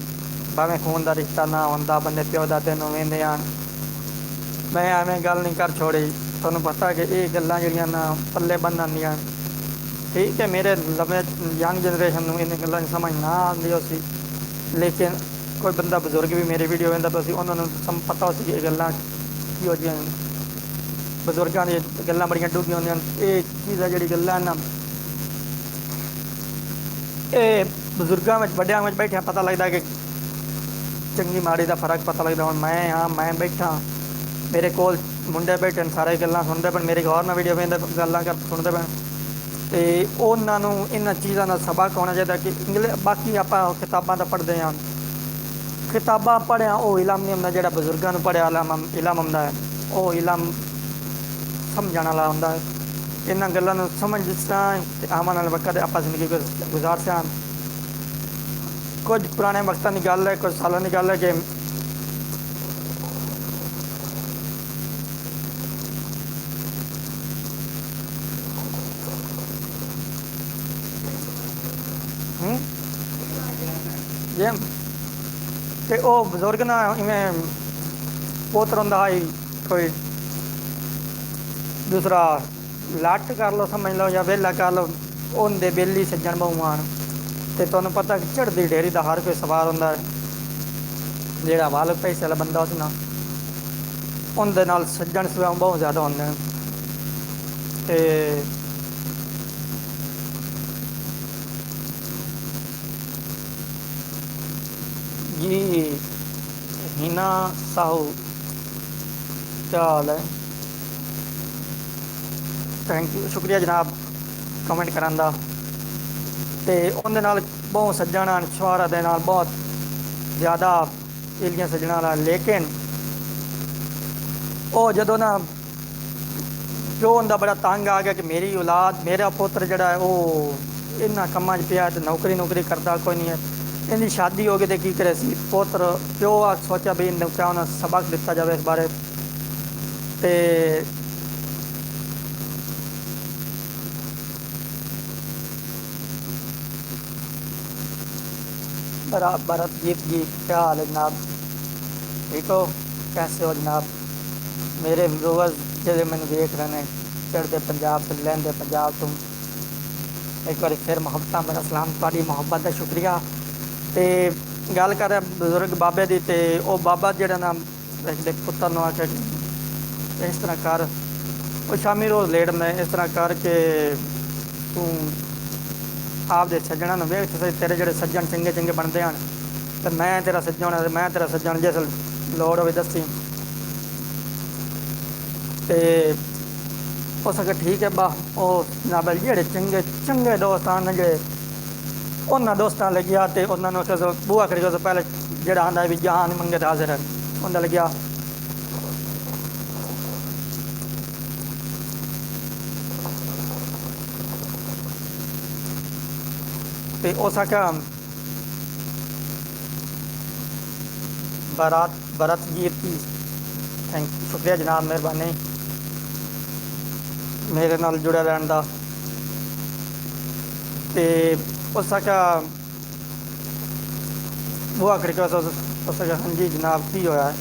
ਭਾਵੇਂ ਖੂਨ ਦਾ ਰਿਸ਼ਤਾ ਨਾ ਹੁੰਦਾ, ਬੰਦੇ ਪਿਓ ਦਾ ਤੈਨੂੰ ਵੇਂਦੇ ਹਨ। ਮੈਂ ਐਵੇਂ ਗੱਲ ਨਹੀਂ ਕਰ ਛੋੜੀ। ਤੁਹਾਨੂੰ ਪਤਾ ਕਿ ਇਹ ਗੱਲਾਂ ਜਿਹੜੀਆਂ ਨਾ ਪੱਲੇ ਬੰਨ੍ਹਣ ਦੀਆਂ, ਠੀਕ ਹੈ ਮੇਰੇ ਨਵੇਂ ਯੰਗ ਜਨਰੇਸ਼ਨ ਨੂੰ ਇਹਨਾਂ ਗੱਲਾਂ ਦੀ ਸਮਝ ਨਾ ਆਉਂਦੀ ਹੋ ਸੀ, ਲੇਕਿਨ ਕੋਈ ਬੰਦਾ ਬਜ਼ੁਰਗ ਵੀ ਮੇਰੀ ਵੀਡੀਓ ਵੇਖਦਾ ਪਿਆ ਸੀ, ਉਹਨਾਂ ਨੂੰ ਪਤਾ ਹੋ ਸੀ ਕਿ ਇਹ ਗੱਲਾਂ ਕਿਹੋ ਜਿਹੀਆਂ। ਬਜ਼ੁਰਗਾਂ ਦੀਆਂ ਗੱਲਾਂ ਬੜੀਆਂ ਡੂੰਘੀਆਂ ਹੁੰਦੀਆਂ ਹਨ। ਇਹ ਚੀਜ਼ਾਂ ਜਿਹੜੀ ਗੱਲਾਂ ਨਾ, ਇਹ ਬਜ਼ੁਰਗਾਂ ਵਿੱਚ ਵੱਡਿਆਂ ਵਿੱਚ ਬੈਠਿਆਂ ਪਤਾ ਲੱਗਦਾ ਕਿ ਚੰਗੀ ਮਾੜੀ ਦਾ ਫਰਕ ਪਤਾ ਲੱਗਦਾ। ਹੁਣ ਮੈਂ ਹਾਂ, ਮੈਂ ਬੈਠਾ, ਮੇਰੇ ਕੋਲ ਮੁੰਡੇ ਬੈਠੇ ਨੇ, ਸਾਰੇ ਗੱਲਾਂ ਸੁਣਦੇ ਪਏ, ਮੇਰੇ ਗੌਰ ਨਾਲ ਵੀਡੀਓ ਵੇਖਦੇ ਗੱਲਾਂ ਸੁਣਦੇ ਪਏ, ਅਤੇ ਉਹਨਾਂ ਨੂੰ ਇਹਨਾਂ ਚੀਜ਼ਾਂ ਦਾ ਸਬਕ ਹੋਣਾ ਚਾਹੀਦਾ ਕਿ ਬਾਕੀ ਆਪਾਂ ਕਿਤਾਬਾਂ ਤਾਂ ਪੜ੍ਹਦੇ ਹਾਂ, ਕਿਤਾਬਾਂ ਪੜ੍ਹਿਆ ਉਹ ਇਲਮ ਨਹੀਂ ਹੁੰਦਾ ਜਿਹੜਾ ਬਜ਼ੁਰਗਾਂ ਨੂੰ ਪੜ੍ਹਿਆ ਇਲਮ ਹੁੰਦਾ ਹੈ। ਉਹ ਇਲਮ ਸਮਝਣ ਵਾਲਾ ਹੁੰਦਾ ਹੈ। ਇਹਨਾਂ ਗੱਲਾਂ ਨੂੰ ਸਮਝ ਜਿਸ ਤਰ੍ਹਾਂ ਅਤੇ ਆਉਣ ਵਾਲੇ ਵਕਤ ਆਪਾਂ ਜ਼ਿੰਦਗੀ ਗੁਜ਼ਾਰ ਸਕਣ। ਕੁਝ ਪੁਰਾਣੇ ਵਕਤਾਂ ਦੀ ਗੱਲ ਹੈ, ਕੁਝ ਸਾਲਾਂ ਦੀ ਗੱਲ ਹੈ ਕਿ ਜਿਵੇਂ ਅਤੇ ਉਹ ਬਜ਼ੁਰਗ ਨਾ ਇਵੇਂ ਪੋਤਰ ਹੁੰਦਾ ਸੀ, ਕੋਈ ਦੂਸਰਾ ਲੱਟ ਕਰ ਲਓ ਸਮਝ ਲਓ ਜਾਂ ਵਿਹਲਾ ਕਰ ਲਓ, ਉਹਦੇ ਬੇਲੀ ਸੱਜਣ ਬਹੁ ਆਉਣ। ਅਤੇ ਤੁਹਾਨੂੰ ਪਤਾ ਕਿ ਝੜਦੀ ਢੇਰੀ ਦਾ ਹਰ ਕੋਈ ਸਵਾਰ ਹੁੰਦਾ। ਜਿਹੜਾ ਵਾਲ ਪੈਸੇ ਵਾਲਾ ਬੰਦਾ ਉਸ ਨਾਲ, ਉਹਦੇ ਨਾਲ ਸੱਜਣ ਸਵਾਹ ਬਹੁਤ ਜ਼ਿਆਦਾ ਹੁੰਦੇ ਹਨ। ਅਤੇ जी हीना साहू क्या हाल है? थैंक यू, शुक्रिया जनाब कमेंट ਕਰਨ ਦਾ। ਅਤੇ ਉਹਦੇ ਨਾਲ ਬਹੁਤ ਸੱਜਣ ਹਨ, ਸ਼ੁਹਾਰਾ ਦੇ ਨਾਲ ਬਹੁਤ ਜ਼ਿਆਦਾ ਏਲੀਆਂ ਸੱਜਣਾ ਨਾਲ। ਲੇਕਿਨ ਉਹ ਜਦੋਂ ਨਾ ਪਿਓ ਹੁੰਦਾ ਬੜਾ ਤੰਗ ਆ ਗਿਆ ਕਿ ਮੇਰੀ ਔਲਾਦ, ਮੇਰਾ ਪੁੱਤਰ ਜਿਹੜਾ ਹੈ ਉਹ ਇਹਨਾਂ ਕੰਮਾਂ 'ਚ ਪਿਆ ਅਤੇ ਨੌਕਰੀ ਕਰਦਾ ਕੋਈ ਨਹੀਂ ਹੈ। ਇਹਦੀ ਸ਼ਾਦੀ ਹੋ ਗਈ ਅਤੇ ਕੀ ਕਰੇ ਸੀ ਪੁੱਤਰ, ਪਿਓ ਆ ਸੋਚਿਆ ਵੀ ਇਹਨੂੰ ਕਿਉਂ ਨਾ ਸਬਕ ਦਿੱਤਾ ਜਾਵੇ ਇਸ ਬਾਰੇ। ਅਤੇ भरतजीत जी क्या हाल है जनाब? ठीक हो? कैसे हो जनाब? मेरे व्यूअर्स ਜਿਹੜੇ ਮੈਨੂੰ ਵੇਖ ਰਹੇ ਨੇ ਚੜ੍ਹਦੇ ਪੰਜਾਬ ਤੋਂ, ਲਹਿੰਦੇ ਪੰਜਾਬ ਤੋਂ, ਇੱਕ ਵਾਰੀ ਫਿਰ ਮੁਹੱਬਤਾਂ ਮੇਰਾ ਸਲਾਮ, ਤੁਹਾਡੀ ਮੁਹੱਬਤ ਦਾ ਸ਼ੁਕਰੀਆ। ਅਤੇ ਗੱਲ ਕਰ ਰਿਹਾ ਬਜ਼ੁਰਗ ਬਾਬੇ ਦੀ, ਅਤੇ ਉਹ ਬਾਬਾ ਜਿਹੜਾ ਨਾ ਦੇ ਪੁੱਤਰ ਨੂੰ ਆ ਕੇ ਇਸ ਤਰ੍ਹਾਂ ਕਰ, ਉਹ ਸ਼ਾਮੀ ਰੋਜ਼ ਲੇਟ ਮੈਂ ਇਸ ਤਰ੍ਹਾਂ ਕਰਕੇ ਤੂੰ ਆਪਦੇ ਸੱਜਣਾਂ ਨੂੰ ਵੇਖ, ਤੇਰੇ ਜਿਹੜੇ ਸੱਜਣ ਚੰਗੇ ਚੰਗੇ ਬਣਦੇ ਹਨ ਅਤੇ ਮੈਂ ਤੇਰਾ ਸੱਜਣ, ਮੈਂ ਤੇਰਾ ਸੱਜਣ, ਜਿਸ ਲੋੜ ਹੋਵੇ ਦੱਸੀ। ਤੇ ਹੋ ਸਕੇ ਠੀਕ ਹੈ ਬਾ ਉਹ ਜਨਾਬ ਜਿਹੜੇ ਚੰਗੇ ਚੰਗੇ ਦੋਸਤ ਹਨ ਜਿਹੜੇ ਉਹਨਾਂ ਦੋਸਤਾਂ ਲੱਗਿਆ ਤੇ ਉਹਨਾਂ ਨੂੰ ਕਦੋਂ ਬੂਹਾ ਕਰੀ ਤੋਂ ਪਹਿਲੇ ਜਿਹੜਾ ਆਂਦਾ ਵੀ ਜਹਾਨ ਮੰਗੇ ਤੇ ਹਾਜ਼ਰ ਹੈ ਉਹਦਾ ਲੱਗਿਆ ਤੇ ਉਸ ਆਖਿਆ भरत जी की शुक्रिया जनाब मेहरबानी मेरे नाल जुड़े रहने का ते उस आख्या वो आखिर के उस आख्या हाँ जी जनाब की होया है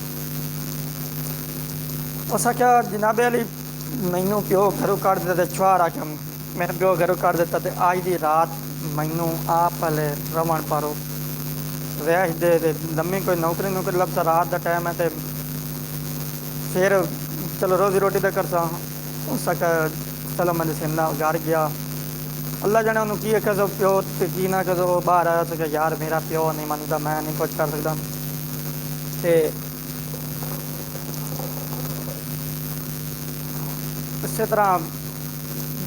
उस आख्या जनाबे अली मैनू प्यो घरों कढ़ दिता छुहार आख्या मेरे प्यो घरों कढ़ दिता ते अज की रात मैनू आप हले रवन पारो रिहाइश दे लम्मी कोई नौकरी लभदा रात का टाइम है तो फिर चलो रोज़ी रोटी तो करता उस चलो मैं सिमला घर गया अल्लाह जाने उन्होंने की आख्या प्यो तो की ना कदों बाहर आया तो यार मेरा प्यो नहीं मनता मैं नहीं कुछ कर सकता तो इस तरह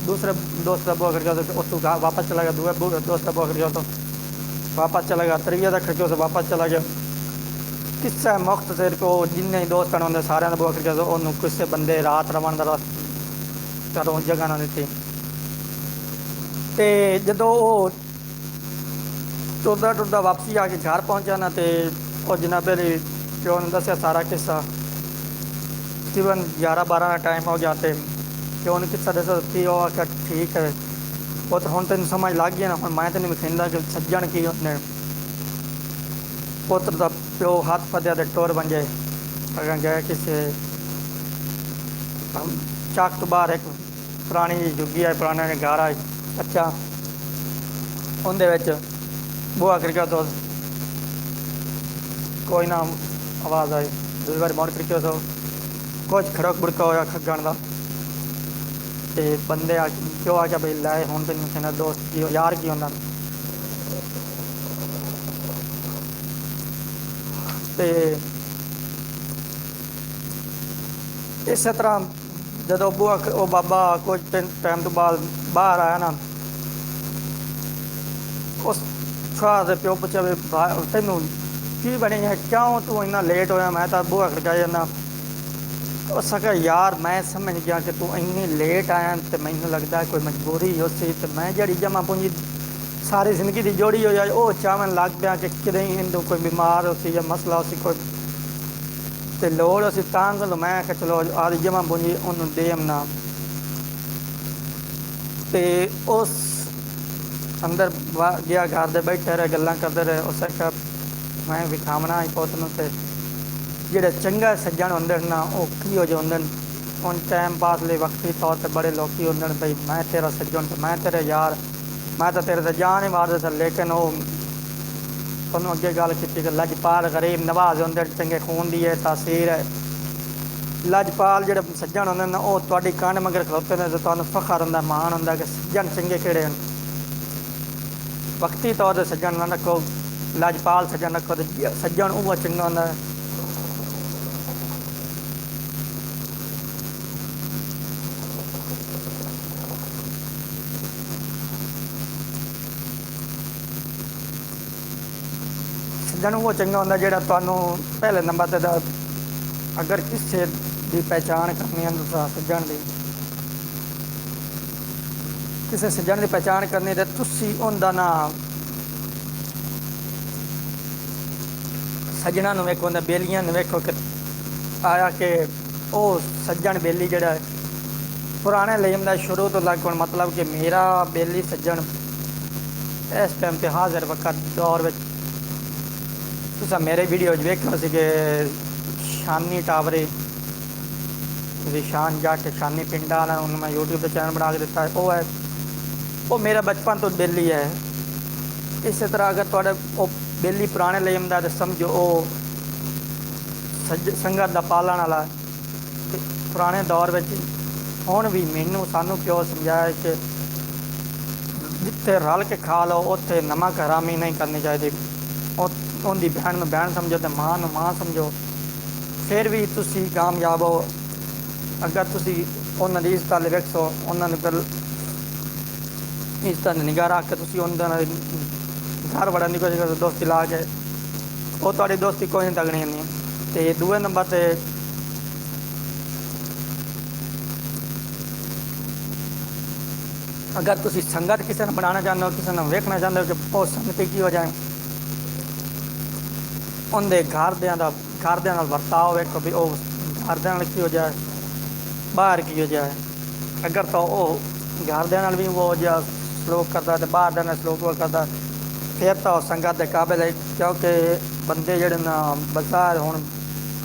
दूसरे दोस्त का बुआ खड़का तो उस वापस चला गया दूसरे दोस्त का बुआ खड़का तो वापस चला गया तरीया का खड़के से वापस चला गया किस्सा मुख्तसर को जिन्ने दोस्त होंगे सारे का बुआ खड़का तो उन्होंने किसी बंदे रात रवन का घरों जगह ना दी तो जो टुरदा टुरदा वापसी आके घर पहुँचा ना तो वो जनाबे प्यो ने दसिया सारा किस्सा तकरीबन 11-12 का टाइम हो गया तो प्यो ने किस्सा दसा कि वो आख्या ठीक है वो तो हम तेन समझ लग गया ना हम मैं तेन विखेंदा कि सज्जन की उसने पुत्र का प्यो हाथ फद्या तो टोर बन जाए अगर गए किसी चाक तो बाहर एक पुरानी जुगी है पुराना घर है कच्चा उनके बुआ खड़का तो कोई ना आवाज़ आई दूसरी बार मुड़ खड़के तो कुछ खड़क बुड़का होया खगन का ते बंदे क्यों आ गया भाई लै हूँ तेन कहना दोस्त की यार की होंगे तो इस तरह जो बुआ वो बाबा कुछ टाइम तो बाद बाहर आया ना उस छुआ के प्यो पूछा भी तेनों की बनी है क्यों तू इन्ना लेट होया मैं तो बुआ खड़का जाना उस सका यार मैं समझ गया कि तू इन्नी लेट आया तो मैनू लगता है कोई मजबूरी उसी तो मैं जड़ी जमा पूंजी सारी जिंदगी की जोड़ी हो जाए वो चावन लग पाया कि कि इंदू कोई बीमार उसी या मसला उसी कोई तो लोड़ उसी तां मैं आख्या चलो आदि जमा पूंजी उन्होंने देम ना तो उस अंदर गया घर दे बैठे रहे गल्लां करते रहे उस आख्या मैं विखावना ही पुत नूं ते ਜਿਹੜੇ ਚੰਗਾ ਸੱਜਣ ਹੁੰਦੇ ਨਾ ਉਹ ਕੀ ਹੋ ਜਾਂਦੇ ਹੁਣ ਟਾਈਮ ਪਾਸ ਲਈ ਵਕਤੀ ਤੌਰ ਤੇ ਬੜੇ ਲੋਕੀ ਹੁੰਦੇ ਨੇ ਬਈ ਮੈਂ ਤੇਰਾ ਸੱਜਣ ਤੇ ਮੈਂ ਤੇਰੇ ਯਾਰ ਮੈਂ ਤਾਂ ਤੇਰੇ ਤੇ ਜਾਨ ਹੀ ਮਾਰਦਾ ਸੀ ਲੇਕਿਨ ਉਹ ਤੁਹਾਨੂੰ ਅੱਗੇ ਗੱਲ ਕੀਤੀ ਕਿ ਲਜਪਾਲ ਗਰੀਬ ਨਵਾਜ਼ ਹੁੰਦੇ ਚੰਗੇ ਖੂਨ ਦੀ ਹੈ ਤਾਸੀਰ ਹੈ ਲਜਪਾਲ ਜਿਹੜੇ ਸੱਜਣ ਹੁੰਦੇ ਨੇ ਉਹ ਤੁਹਾਡੀ ਕੰਨ ਮਗਰ ਖਲੋਤੇ ਨੇ ਤੇ ਤੁਹਾਨੂੰ ਫਖਰ ਹੁੰਦਾ ਮਾਣ ਹੁੰਦਾ ਕਿ ਸੱਜਣ ਚੰਗੇ ਕਿਹੜੇ ਹਨ ਵਕਤੀ ਤੌਰ ਤੇ ਸੱਜਣ ਨਾ ਰੱਖੋ ਲਜਪਾਲ ਸੱਜਣ ਰੱਖੋ ਤੇ ਸੱਜਣ ਉਹ ਚੰਗਾ ਹੁੰਦਾ ਹੈ सज्जन वो चंगा होंगे जो पहले नंबर पर अगर किसी की पहचान करनी है सज्जन की किसी सज्जन की पहचान करनी तो तुसी उनका नाम सज्जना वेखो उन्हें बेलियां वेखो कि आया कि वो सज्जन बेली जोड़ा पुराने लेम का शुरू तो लग मतलब कि मेरा बेली सज्जन इस टाइम पर हाजिर वक्त दौर में तुसा मेरे वीडियो वेखो सी कि शानी टावरे शान जट शानी पिंडा वाला उन्होंने मैं यूट्यूब पर चैनल बना के दिता है वो है वो मेरा बचपन तो बेली है इस तरह अगर थोड़े वो बेली पुराने लेम का तो समझो वो संगत का पालन वाला पुराने दौर में हुण भी मैनू सानू क्यों समझाया कि जिथे रल के खा लो उत्थे नमक हरामी नहीं करनी चाहिए उनकी बहन में बहन समझो तो मां मां समझो फिर भी तुसी कामयाब हो ਅਗਰ ਤੁਸੀਂ ਉਹਨਾਂ ਦੀ ਇੱਜ਼ਤ ਵੱਲ ਵੇਖੋ, ਉਹਨਾਂ ਨੂੰ ਫਿਰ ਇੱਜ਼ਤ ਨਿਗਾਹ ਰੱਖ ਕੇ ਤੁਸੀਂ ਉਹਨਾਂ ਨਾਲ ਘਰ ਵੜਨ ਦੀ ਕੋਸ਼ਿਸ਼ ਕਰੋ, ਦੋਸਤੀ ਲਾ ਕੇ, ਉਹ ਤੁਹਾਡੀ ਦੋਸਤੀ ਕੋਈ ਨਹੀਂ ਤਗਣੀ ਹੁੰਦੀ। ਅਤੇ ਦੂਏ ਨੰਬਰ 'ਤੇ ਅਗਰ ਤੁਸੀਂ ਸੰਗਤ ਕਿਸੇ ਨੂੰ ਬਣਾਉਣਾ ਚਾਹੁੰਦੇ ਹੋ, ਕਿਸੇ ਨੂੰ ਵੇਖਣਾ ਚਾਹੁੰਦੇ ਹੋ ਕਿ ਉਹ ਸੰਗਤੀ ਕੀ ਹੋ ਜਾਏ, ਉਹਦੇ ਘਰਦਿਆਂ ਨਾਲ ਵਰਤਾਓ ਵੇਖੋ ਵੀ ਉਹ ਘਰਦਿਆਂ ਨਾਲ ਕੀ ਹੋ ਜਾਏ, ਬਾਹਰ ਕੀ ਹੋ ਜਾਏ। ਅਗਰ ਤਾਂ ਉਹ ਘਰਦਿਆਂ ਨਾਲ ਵੀ ਉਹ ਜਿਹਾ ਸਲੂਕ ਕਰਦਾ ਅਤੇ ਬਾਹਰ ਨਾਲ ਸਲੂਕ ਕਰਦਾ, ਫਿਰ ਤਾਂ ਉਹ ਸੰਗਤ ਦੇ ਕਾਬਿਲ ਹੈ। ਕਿਉਂਕਿ ਬੰਦੇ ਜਿਹੜੇ ਨਾ ਬਾਜ਼ਾਰ ਹੁਣ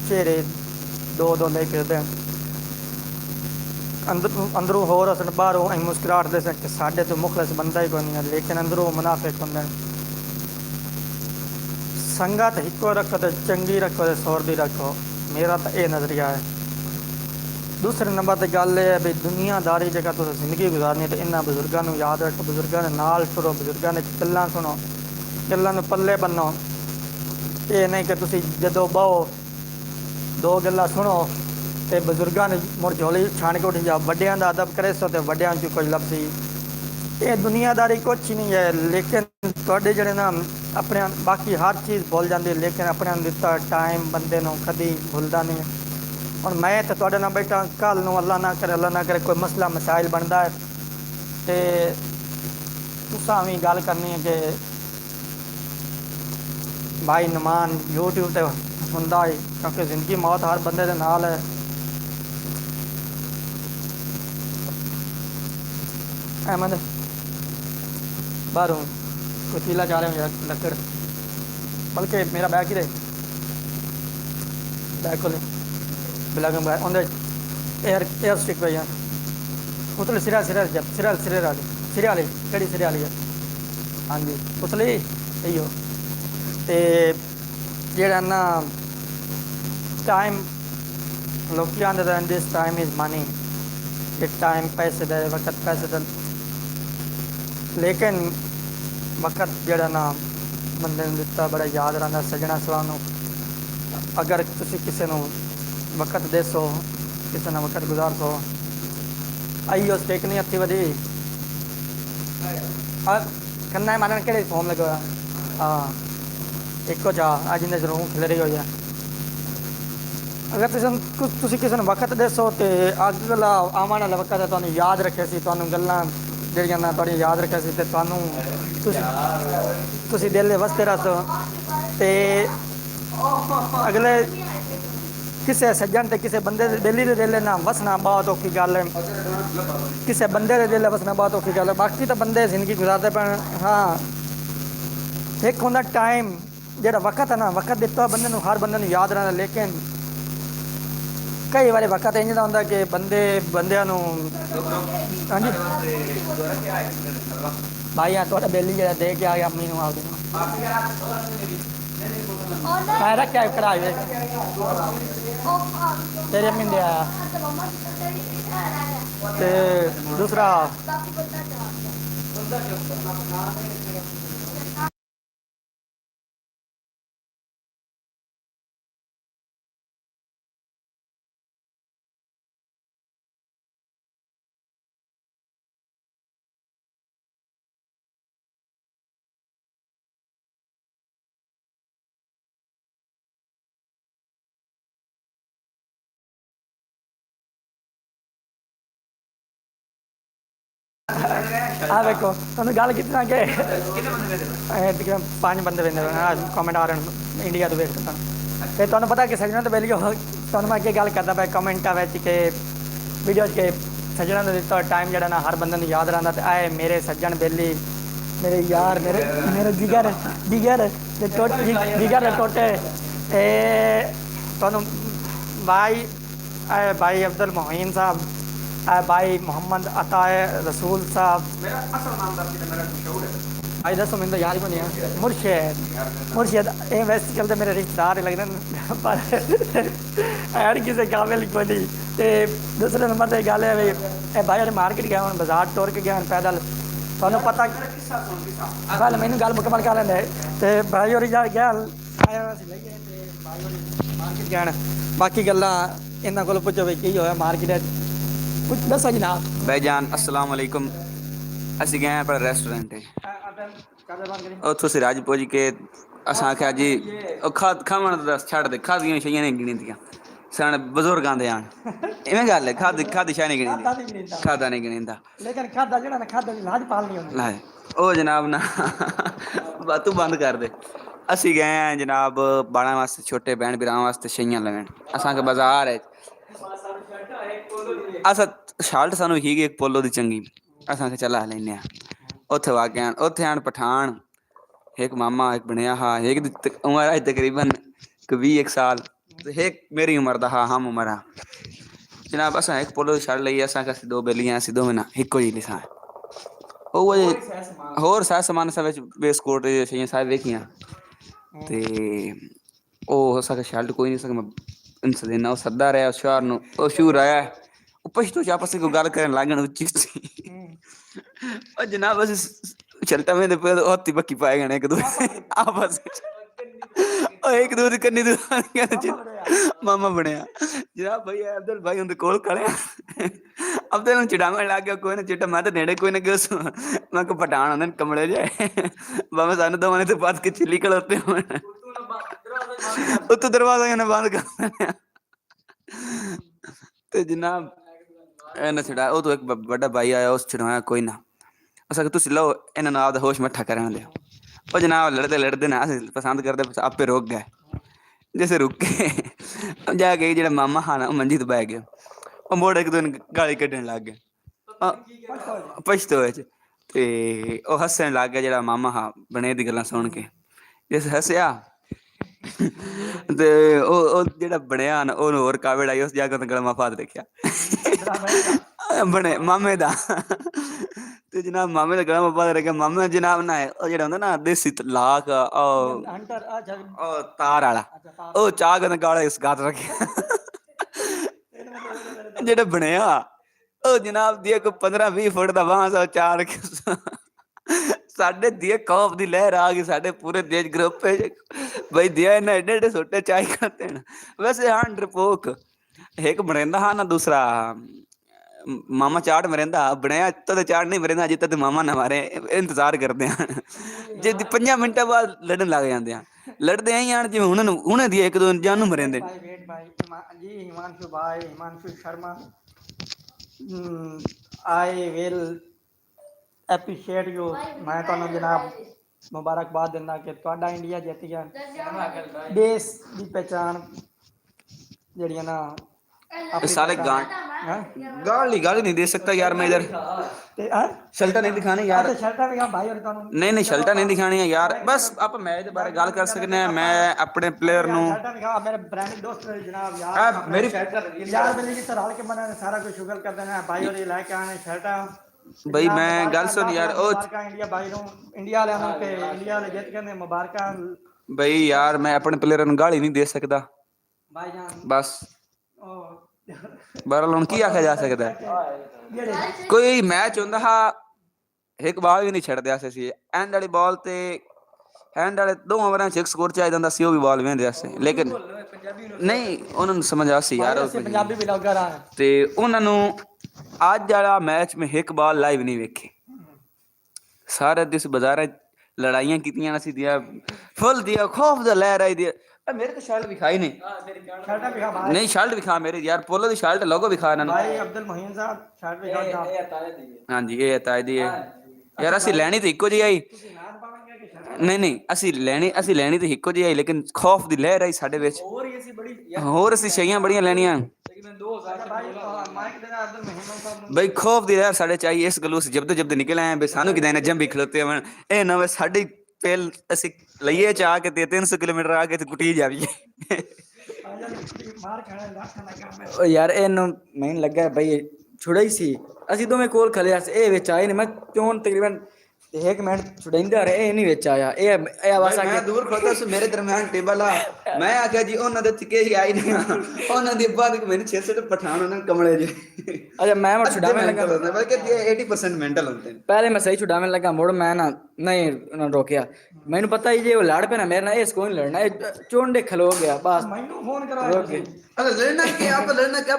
ਚਿਹਰੇ ਦੋ ਲੈ ਫਿਰਦੇ ਹਨ, ਅੰਦਰੋਂ ਹੋਰ ਅਸਲ ਬਾਹਰੋਂ ਅਸੀਂ ਮੁਸਕਰਾਹਟ ਦੇ ਕਿ ਸਾਡੇ ਤੋਂ ਮੁਖਲਸ ਬੰਦਾ ਹੀ ਕੋਈ ਨਹੀਂ ਹੈ, ਲੇਕਿਨ ਅੰਦਰੋਂ ਮੁਨਾਫਿਕ ਹੁੰਦੇ ਹਨ। ਸੰਗਤ ਇੱਕੋ ਰੱਖੋ ਅਤੇ ਚੰਗੀ ਰੱਖੋ ਅਤੇ ਸੌਰ ਦੀ ਰੱਖੋ, ਮੇਰਾ ਤਾਂ ਇਹ ਨਜ਼ਰੀਆ ਹੈ। ਦੂਸਰੇ ਨੰਬਰ 'ਤੇ ਗੱਲ ਇਹ ਹੈ ਵੀ ਦੁਨੀਆਦਾਰੀ ਜੇਕਰ ਤੁਸੀਂ ਜ਼ਿੰਦਗੀ ਗੁਜ਼ਾਰਨੀ ਤਾਂ ਇਹਨਾਂ ਬਜ਼ੁਰਗਾਂ ਨੂੰ ਯਾਦ ਰੱਖੋ, ਬਜ਼ੁਰਗਾਂ ਦੇ ਨਾਲ ਟੁਰੋ, ਬਜ਼ੁਰਗਾਂ ਦੇ ਗੱਲਾਂ ਸੁਣੋ, ਗੱਲਾਂ ਨੂੰ ਪੱਲੇ ਬੰਨੋ। ਇਹ ਨਹੀਂ ਕਿ ਤੁਸੀਂ ਜਦੋਂ ਬਹੋ ਦੋ ਗੱਲਾਂ ਸੁਣੋ ਅਤੇ ਬਜ਼ੁਰਗਾਂ ਨੇ ਮੁੜ ਝੋਲੀ ਛਾਣ ਕੇ ਉੱਠ ਜਾਓ। ਵੱਡਿਆਂ ਦਾ ਅਦਬ ਕਰੇ ਸੋ ਅਤੇ ਵੱਡਿਆਂ 'ਚ ਕੁਝ ਲੱਭਦੀ। ਇਹ ਦੁਨੀਆਦਾਰੀ ਕੁਛ ਨਹੀਂ ਹੈ, ਲੇਕਿਨ ਤੁਹਾਡੇ ਜਿਹੜੇ ਨਾ ਆਪਣੇ ਬਾਕੀ ਹਰ ਚੀਜ਼ ਭੁੱਲ ਜਾਂਦੀ, ਲੇਕਿਨ ਆਪਣੇ ਨੂੰ ਦਿੱਤਾ ਟਾਈਮ ਬੰਦੇ ਨੂੰ ਕਦੀ ਭੁੱਲਦਾ ਨਹੀਂ। ਹੁਣ ਮੈਂ ਤਾਂ ਤੁਹਾਡੇ ਨਾਲ ਬੈਠਾ, ਕੱਲ੍ਹ ਨੂੰ ਅੱਲਾ ਨਾ ਕਰੇ ਕੋਈ ਮਸਲਾ ਮਸਾਇਲ ਬਣਦਾ ਹੈ ਅਤੇ ਤੁਸਾਂ ਵੀ ਗੱਲ ਕਰਨੀ ਹੈ ਕਿ ਭਾਈ ਨੁਮਾਨ YouTube 'ਤੇ ਹੁੰਦਾ ਹੈ, ਕਿਉਂਕਿ ਜ਼ਿੰਦਗੀ ਮੌਤ ਹਰ ਬੰਦੇ ਦੇ ਨਾਲ ਹੈ। ਅਹਿਮਦ ਬਾਹਰੋਂ ਕੋਈ ਪੀਲਾ ਚਾਹ ਰਹੇ ਹੋ ਲੱਕੜ, ਬਲਕਿ ਮੇਰਾ ਬੈਗ ਕਿਹਦੇ ਬੈਗ ਖੋਲੇ ਬਿਲਾ ਕੇ ਉਹਦੇ ਏਅਰ ਸਟਿਕ ਪਈ ਆ ਉਤਲੇ ਸਿਰੇ ਵਾਲੀ ਕਿਹੜੀ ਸਿਰੇ ਵਾਲੀ ਹੈ, ਹਾਂਜੀ ਉਤਲੀ ਇਹੀਓ। ਅਤੇ ਜਿਹੜਾ ਨਾ ਟਾਈਮ ਲੋਕੀ ਆਉਂਦੇ ਤਾਂ ਦਿਸ ਟਾਈਮ ਇਜ਼ ਮਨੀ, ਇਹ ਟਾਈਮ ਪੈਸੇ ਦਾ, ਵਕਤ ਪੈਸੇ ਦਾ, ਲੇਕਿਨ ਵਕਤ ਜਿਹੜਾ ਨਾ ਬੰਦੇ ਨੂੰ ਦਿੱਤਾ ਬੜਾ ਯਾਦ ਰਹਿੰਦਾ। ਸੱਜਣਾ ਸਲਾਹ ਨੂੰ ਅਗਰ ਤੁਸੀਂ ਕਿਸੇ ਨੂੰ ਵਕਤ ਦੇਸੋ, ਕਿਸੇ ਨਾਲ ਵਕਤ ਗੁਜ਼ਾਰਸੋ, ਆਈਓ ਸਟੇਕ ਨਹੀਂ ਹੱਥੀ ਵਧੀ ਕੰਨਾ ਮਾਰਨ ਕਿਹੜੇ ਫੋਨ ਲੱਗਾ ਹਾਂ ਇੱਕੋ ਚਾਹ ਅੱਜ ਇਹਦੇ ਰੂਹ ਖਿਲਰੀ ਹੋਈ ਹੈ। ਅਗਰ ਤੁਸੀਂ ਕਿਸੇ ਨੂੰ ਵਕਤ ਦੇਸੋ ਅਤੇ ਅਗਲਾ ਆਉਣ ਵਾਲਾ ਵਕਤ ਤੁਹਾਨੂੰ ਯਾਦ ਰੱਖੇ ਸੀ, ਤੁਹਾਨੂੰ ਗੱਲਾਂ ਜਿਹੜੀਆਂ ਨਾ ਤੁਹਾਡੀਆਂ ਯਾਦ ਰੱਖਿਆ ਸੀ, ਅਤੇ ਤੁਹਾਨੂੰ ਤੁਸੀਂ ਦਿਲ ਦੇ ਵਸਤੇ ਰੱਖੋ। ਅਤੇ ਅਗਲੇ ਕਿਸੇ ਸੱਜਣ ਅਤੇ ਕਿਸੇ ਬੰਦੇ ਦੇ ਦਿਲ ਦੇ ਦਿਲ ਨਾ ਵਸਣਾ ਬਹੁਤ ਔਖੀ ਗੱਲ ਹੈ, ਕਿਸੇ ਬੰਦੇ ਦੇ ਦਿਲ ਵਸਣਾ ਬਹੁਤ ਔਖੀ ਗੱਲ ਹੈ। ਬਾਕੀ ਤਾਂ ਬੰਦੇ ਜ਼ਿੰਦਗੀ ਗੁਜ਼ਾਰਦੇ ਪੈਣ। ਹਾਂ ਇੱਕ ਹੁੰਦਾ ਟਾਈਮ ਜਿਹੜਾ ਵਕਤ ਹੈ ਨਾ, ਵਕਤ ਦਿੱਤਾ ਬੰਦੇ ਨੂੰ, ਹਰ ਬੰਦੇ ਨੂੰ ਯਾਦ ਰਹਿੰਦਾ, ਲੇਕਿਨ ਕਈ ਵਾਰੀ ਵਕਤ ਇੰਝ ਦਾ ਹੁੰਦਾ ਕਿ ਬੰਦਿਆਂ ਨੂੰ ਹਾਂਜੀ ਭਾਈ ਆ ਤੁਹਾਡਾ ਬਿੱਲ ਜਿਹੜਾ ਦੇ ਕੇ ਆ ਗਿਆ ਆਪਣੀ ਨੂੰ ਆਪਦੇ ਮੈਂ ਰੱਖਿਆ ਕਢਾਈ ਵਿੱਚ ਤੇਰੇ ਅੰਮੀ ਦੇ ਆਇਆ। ਅਤੇ ਦੂਸਰਾ ਆ ਵੇਖੋ ਤੁਹਾਨੂੰ ਗੱਲ ਕੀਤੀ ਨਾ ਕਿ ਤਕਰੀਬਨ 5 ਬੰਦੇ ਵੇਂਦੇ ਕਮੈਂਟ ਆ ਰਹੇ ਨੇ ਇੰਡੀਆ ਤੋਂ ਵੇਖ ਕੇ ਅਤੇ ਤੁਹਾਨੂੰ ਪਤਾ ਕਿ ਸੱਜਣਾ ਤੋਂ ਪਹਿਲੀ ਤੁਹਾਨੂੰ ਮੈਂ ਅੱਗੇ ਗੱਲ ਕਰਦਾ ਪਿਆ ਕਮੈਂਟਾਂ ਵਿੱਚ ਕਿ ਵੀਡੀਓ 'ਚ ਕਿ ਸੱਜਣਾ ਦਾ ਦਿੱਤਾ ਟਾਈਮ ਜਿਹੜਾ ਨਾ ਹਰ ਬੰਦੇ ਨੂੰ ਯਾਦ ਰਹਿੰਦਾ। ਅਤੇ ਆਏ ਮੇਰੇ ਸੱਜਣ ਬੇਲੀ, ਮੇਰੇ ਯਾਰ, ਮੇਰੇ ਜਿਗਰ ਦੇ ਟੋਟੇ ਤੁਹਾਨੂੰ भाई अब्दुल मोहीन साहब, भाई मोहम्मद अताए रसूल साहब, मेरा असल नाम भाई दसो मैंने तो याद को नहीं है, मुर्शद ये वैसे चलते मेरे रिश्तेदार लगते पर ऐड किसी काबिल को नहीं। तो दूसरे नंबर पर गल है भाई भाई मार्केट गया हूँ, बाजार टुर के गया पैदल, थानू पता गल मैंने गल मुकम्मल कर लें। तो भाई और गया आया भाई मार्केट गया, बाकी गल्लां ਇਹਨਾਂ ਕੋਲ ਪੁੱਛੋ ਵੀ ਕੀ ਹੋਇਆ ਮਾਰਕੀਟ ਕੁਝ ਦੱਸੋ ਜਨਾਬ। भाईजान अस्सलाम वालेकुम। ਅਸੀਂ ਗਏ ਪਰ ਰੈਸਟੋਰੈਂਟ ਉੱਥੋਂ ਸਿਰਾਜ ਪੁੱਜ ਕੇ ਅਸਾਂ ਆਖਿਆ ਜੀ ਉਹ ਖਾਵਣ ਦਾ ਛੱਡ ਦੇ ਖਾਦੀਆਂ ਸ਼ਈਆਂ ਨੇ ਗਿਣੀ ਦੀਆਂ ਸਣ ਬਜ਼ੁਰਗਾਂ ਦੇ ਆਣ ਇਵੇਂ ਗੱਲ ਹੈ ਖਾਦੀ ਸ਼ਾਇ ਨਹੀਂ ਗਿਣੀ ਖਾਦਾ ਨਹੀਂ ਗਿਣੀਂਦਾ ਲੇਕਿਨ ਖਾਦਾ ਜਿਹੜਾ ਨਾ ਖਾਦਾ ਦੀ ਲਾਜ ਪਾਲ ਨਹੀਂ ਹੁੰਦੀ। ਲੈ ਉਹ ਜਨਾਬ ਨਾ ਤੂੰ ਬੰਦ ਕਰ ਦੇ। ਅਸੀਂ ਗਏ ਆ ਜਨਾਬ ਬਾਲਾਂ ਵਾਸਤੇ ਛੋਟੇ ਭੈਣ ਭਰਾਵਾਂ ਵਾਸਤੇ ਸ਼ਈਆਂ ਲੈਣ ਅਸਾਂ ਕੇ ਬਾਜ਼ਾਰ ਹੈ ਅਸਾਂ ਸ਼ਾਲਟ ਸਾਨੂੰ ਹੀਗੀ ਇੱਕ ਪੋਲੋ ਦੀ ਚੰਗੀ ਅਸਾਂ ਕੇ ਚਲਾ ਲੈਨੇ ਆ ਉੱਥੇ ਵਾ ਕੇ ਉੱਥੇ ਆਣ ਪਠਾਨ एक मामा एक बनया हा एक उम्र है तकरीबन 20 साल तो एक मेरी उम्र दा हा हम उम्र हा जनाब असा एक पोलो छड़ लई असा का दो बेलियां सी दो महीना इको जी लिसा ओ होर सा सामान सा विच बिस्कुट छइयां सारे देखियां ते ओ असा का शर्ट कोई नहीं सक इंस देना ओ सदा रहा शहर नु ओ शूर आया ओ पछतो च आपस को गल करन लागन उच्ची ओ जनाब अस चलता में पे होती बक्की पाए गए एक दूसरे आपस एक दूसरे कन्नी मामा बनया जनाब भाई अब्दुल भाई उनके कोल खड़े अब्दुल चिड़ावे लग गया कोई ना चिट्टा मैं तो नेड़े कोई ना गया मैं को पठान आंदे कमले जाए बाबा सानू दो महीने तो बाद के चिल्ली खड़ोते हो उत्तों दरवाजा ने बंद कर ते जनाब ना छिड़ा वो तो एक बड़ा भाई आया उस छिड़ाया कोई ना असा तुम लो इन्होंने आपका होश मट्ठा करन दिया वो जनाब लड़ते लड़ते ना अस पसंद करते आपे रुक गए जैसे रुक के जाके जो मामा हा ना मंजी तो बह गया वो मोड़ एक दिन गाली कड्ढन लग गया पछतो ते वो हसन लग गया जो मामा हा बने दी गल्लां सुन के जिस हसया ते जेड़ा बनया ना ओनू होर कावड़ आई उस जाके गला फाद देखिया बने मामे दा ते जनाब मामे दा गला पता लग्या मामे जनाब ना ओ जेड़ा होंदा ना देसी लाख ओ तार वाला ओ चाह कने गाला इस गात रखिया जेड़ा बनया ओ जनाब दी को 15-20 फुट दा बांस चाह रखिया साडे दिए खौफ दी लहर आ गई साडे पूरे देश ग्रुप भाई दिया इन्हें एडे एडे सोटे चाय करते हैं वैसे हाँ डरपोक एक मरेंदा हाँ ना दूसरा मामा चाट मरेंदा बनया तो चाट नहीं मरेंदा जितना तो मामा ना मारे इंतजार करते हैं जे 5 मिनट बाद लड़न लग जाते हैं लड़ते ही आन जिवें हुणे दी एक दो जानू मरेंदे जी हिमांशु भाई Himanshu Sharma I will appreciate you मैं तो जनाब मुबारकबाद दिंदा कि तुहाडा इंडिया जित गया देश की पहचान जड़ियां ना सारे गाल नहीं दे सकता यार मैं इधर शर्टा नहीं दिखाने यार नहीं नहीं शर्टा नहीं दिखानी है यार बस आप मैच के बारे गल कर सकते हैं मैं अपने प्लेयर नु मेरे ब्रांड दोस्त जनाब यार मेरी यार मेरी तरह के मना सारा कुछ शुगर कर देना भाई और लेके आने शर्टा भाई मैं गल सुन यार ओ इंडिया भाई नु इंडिया वाले नु के इंडिया वाले जीत के मुबारक भाई यार मैं अपने प्लेयर नु गाली नहीं दे सकता भाईजान बस बहरहाल की आख्या जा सकता है कोई मैच होंदा हा एक बाल भी नहीं छड्डदे सी एंड वाली बॉल ते एंड वाले 2 ओवरां च एक स्कोर चाहिदा हुंदा सी ओ भी बॉल वेंदे आसे लेकिन नहीं उन्हां नु समझ आ सी यार पंजाबी भी लगा रहा है ते उन्हां नु आज वाला मैच में एक बॉल लाइव नहीं वेखी सारे दिस बाजारां लड़ाइयां कीतियां सी दिया फुल दिया खौफ दा लहर आई दिया मेरे तो शर्ट विखाई नहीं शर्ट विखा मेरे यार पोलो दी शर्ट लोगो विखा ना भाई अब्दुल मोहीन साहब शर्ट विखा हां जी ये ताए दी है यार ਅਸੀਂ ਲੈਣੀ ਤੇ ਇੱਕੋ ਜਿਹੀ ਆਈ ਨਹੀਂ ਅਸੀਂ ਲੈਣੀ ਤੇ ਇੱਕੋ ਜਿਹੀ ਆਈ ਲੇਕਿਨ ਖੌਫ ਦੀ ਲਹਿਰ ਆਈ ਸਾਡੇ ਵਿੱਚ ਹੋਰ ਅਸੀਂ ਸ਼ਈਆਂ ਬੜੀਆਂ ਲੈਣੀਆਂ भाई खौफ दी लहर साढ़े चाहिए इस गलू जब निकल आए बे सानू किदां जंबी खलोते होवन ए नवे साडी पेल ਅਸੀਂ ਲਈਏ ਚਾ ਕੇ 300 ਕਿਲੋਮੀਟਰ ਆ ਕੇ ਤੇ ਕੁੱਟੀ ਜਾਵੀਏ ਓ ਯਾਰ ਇਹਨੂੰ ਮੈਨੂੰ ਲੱਗਾ ਬਈ ਛੁੜਾ ਹੀ ਸੀ ਅਸੀਂ ਦੋਵੇਂ ਕੋਲ ਖਲੇ ਸੀ ਇਹ ਵਿੱਚ ਆਏ ਨੇ ਮੈਂ ਚੋਣ ਤਕਰੀਬਨ 1 ਮਿੰਟ ਛੁੜਾਈਂਦਾ ਰਹੇ ਇਹ ਨਹੀਂ ਵਿੱਚ ਆਇਆ ਇਹ ਆਵਾਜ਼ ਆ ਕੇ ਦੂਰ ਖੜਦਾ ਸੀ ਮੇਰੇ ਦਰਮਿਆਨ ਟੇਬਲ ਆ ਮੈਂ ਆਖਿਆ ਜੀ ਉਹਨਾਂ ਦੇ ਤਿੱਕੇ ਹੀ ਆਈ ਨਹੀਂ ਉਹਨਾਂ ਦੀ ਬਾਅਦ ਮੈਨੂੰ 600 ਪਠਾਨ ਉਹਨਾਂ ਕਮਲੇ ਜੀ ਅੱਛਾ ਮੈਂ ਛੁਡਾਵੇਂ ਲੱਗਾ ਬਲਕਿ 80% ਮੈਂਟਲ ਹੁੰਦੇ ਪਹਿਲੇ ਮੈਂ ਸਹੀ ਛੁਡਾਵੇਂ ਲੱਗਾ ਮੁੜ ਮੈਂ ਨਾ नहीं उन्होंने रोकिया मैंने पता ही जे वो लड़ पे ना मेरे ना इस कोई लड़ना चोंडे खलो गया बस ਮੈਨੂੰ ਫੋਨ ਕਰੋ रोक गए अरे लड़ना कि आप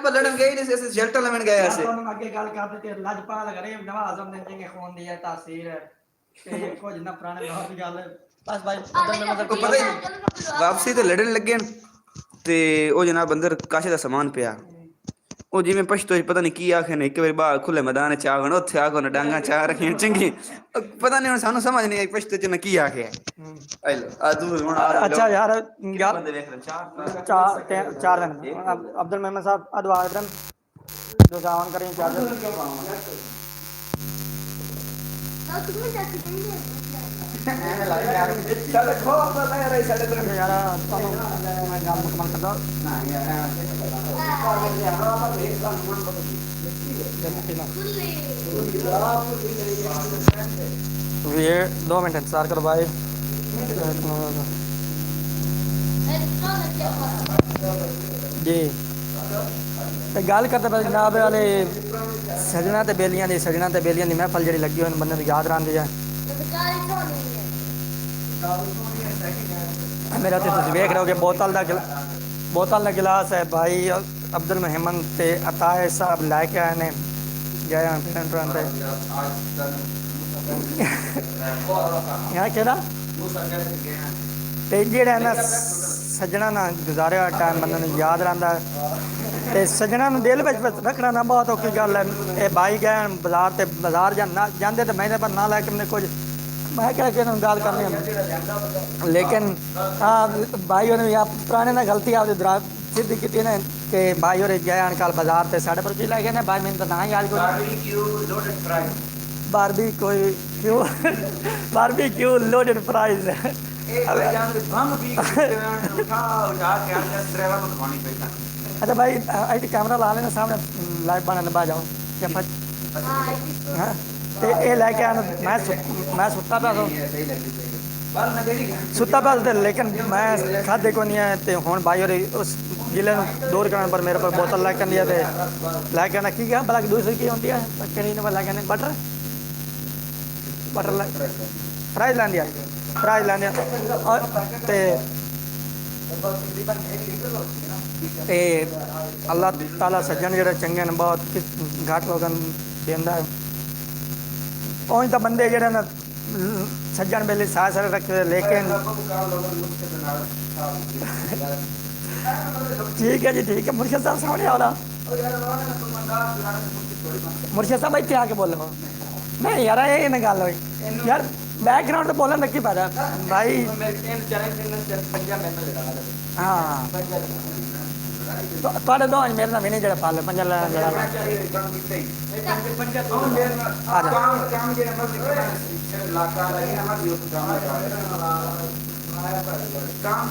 लड़न गए नहीं ऐसे शेल्टर लेवन गए ऐसे ਤੁਹਾਨੂੰ ਅੱਗੇ ਗੱਲ ਕਰਦੇ ਤੇ ਲਜਪਾਲ ਕਰੇ ਨਵਾਜ਼ ਨੇ ਜਿੰਗੇ ਖੂਨ ਦੀ ਹੈ ਤਾਸੀਰ ਤੇ ਕੁਝ ਨਾ ਪੁਰਾਣੇ ਲੋਕ ਦੀ ਗੱਲ ਬਸ ਭਾਈ ਉਧਰ ਮੈਂ को पता ही वापसी ते लड़न लगे ते ओ जनाब अंदर काशे दा सामान पिया ਉਹ ਜਿਵੇਂ ਪਛਤੋ ਪਤਾ ਨਹੀਂ ਕੀ ਆਖੇ ਨੇ ਇੱਕ ਵਾਰੀ ਬਾਹਰ ਖੁੱਲੇ ਮੈਦਾਨ ਚ ਆ ਗਏ ਉੱਥੇ ਆ ਗਏ ਡਾਂਗਾ ਚਾਹ ਰੱਖੀਆਂ ਚੰਗੀ ਪਤਾ ਨਹੀਂ ਹੁਣ ਸਾਨੂੰ ਸਮਝ ਨਹੀਂ ਆਈ ਪਛਤੇ ਚ ਨਾ ਕੀ ਆਖਿਆ ਆ ਲੋ ਆ ਤੂੰ ਹੁਣ ਅੱਛਾ ਯਾਰ ਗੱਲ ਬੰਦੇ ਵੇਖ ਲੈ ਚਾਰ ਦਿਨ ਅਬਦੁਲ ਮਹਿਮਦ ਸਾਹਿਬ ਅਦਵਾ ਇਬਰਾਹਿਮ ਜੋ ਜਾਣ ਕरें ਚਾਰ ਦਿਨ ਚੱਲ ਖੋ ਆਪਣਾ ਲੈ ਰਹੀ ਸਾਡੇ ਤਰ੍ਹਾਂ ਯਾਰ ਤੁਹਾਨੂੰ ਮੈਂ ਗੱਲ ਮੁਕਮਲ ਕਰਦਾ ਨਾ ਯਾਰ ये 2 मिनट इंतजार करो भाई जी ਤੇ ਗੱਲ ਕਰਦੇ ਪਏ ਜਨਾਬ ਵਾਲੇ ਸਜਣਾ ਤੇ ਬੇਲੀਆਂ ਦੀ ਮਹਿਫਲ ਜਿਹੜੀ ਲੱਗੀ ਹੋਈ ਬੰਦੇ ਨੂੰ ਯਾਦ ਰਹਿੰਦੀ ਹੈ ਮੇਰਾ ਤੇ ਤੁਸੀਂ ਵੇਖ ਰਹੇ ਹੋ ਕਿ ਬੋਤਲ ਦਾ ਗਿਲਾਸ ਹੈ ਭਾਈ ਅਬਦੁਲ ਮਹਿਮਦ ਤੇ ਅਤਾਏ ਸਾਹਿਬ ਲੈ ਕੇ ਆਏ ਨੇ ਗਏ ਹਨ ਟਰਨ ਤੇ ਯਾਰ ਕਿਹੜਾ ਤੇ ਜਿਹੜਾ ਨਾ ਸੱਜਣਾ ਨਾਲ ਗੁਜ਼ਾਰਿਆ ਹੋਇਆ ਟਾਈਮ ਬੰਦੇ ਨੂੰ ਯਾਦ ਰਹਿੰਦਾ ਤੇ ਸੱਜਣਾ ਨੂੰ ਦਿਲ ਵਿੱਚ ਰੱਖਣਾ ਨਾ ਬਹੁਤ ਔਖੀ ਗੱਲ ਹੈ ਇਹ ਭਾਈ ਗਏ ਬਾਜ਼ਾਰ ਜਾਂਦੇ ਤੇ ਮੈਂ ਪਰ ਨਾ ਲੈ ਕੇ ਕੁਝ मैं क्या कहना गाल करनी लेकिन हाँ भाई ने या पुराने ना गलती आपने सिद्ध की ने कि भाई और गए कल बाजार से साढ़े पर की लै गए ने भाई मैंने तो ना याद बारबेक्यू लोडेड फ्राइज अच्छा भाई आई कैमरा ला लेना सामने लाइव बनाने बा जाओ ਤੇ ਇਹ ਲੈ ਕੇ ਆਣ ਮੈਂ ਸੁੱਤਾ ਪਿਆ ਤੇ ਲੇਕਿਨ ਮੈਂ ਖਾਦੇ ਕੋ ਨਹੀਂ ਹੈ ਤੇ ਹੁਣ ਭਾਈ ਹੋਰੀ ਉਸ ਜ਼ਿਲ੍ਹੇ ਨੂੰ ਦੂਰ ਕਰਨ ਪਰ ਮੇਰੇ ਕੋਲ ਬੋਤਲ ਲੈ ਕੇ ਆਂਦੀ ਹੈ ਤੇ ਲੈ ਕੇ ਆਣਾ ਕੀ ਗਿਆ ਬਲਕ ਦੂਸਰੀ ਕੀ ਹੁੰਦੀ ਹੈ ਕਿਹੜੀ ਨੇ ਲੈ ਕੇ ਆਣੇ ਬਟਰ ਫਰਾਈਜ਼ ਲੈਂਦੀ ਆ ਤੇ ਅੱਲਾਹ ਤਾਲਾ ਸੱਜਣ ਜਿਹੜੇ ਚੰਗੇ ਨੇ ਬਹੁਤ ਘੱਟ ਲੋਕਾਂ ਨੂੰ ਦਿੰਦਾ ਹੈ पहुँच तो बंदे जरा ना सज्जन बेले साथ साथ रखे लेकिन ठीक है जी ठीक है मुर्शिद साहब सामने आ रहा मुर्शिद साहब इतने आके बोलो नहीं यार ये ना गल हुई यार बैकग्राउंड तो बोलने लगी पैदा भाई हाँ थोड़े दो मेरे ना मैंने जरा पाल पंजा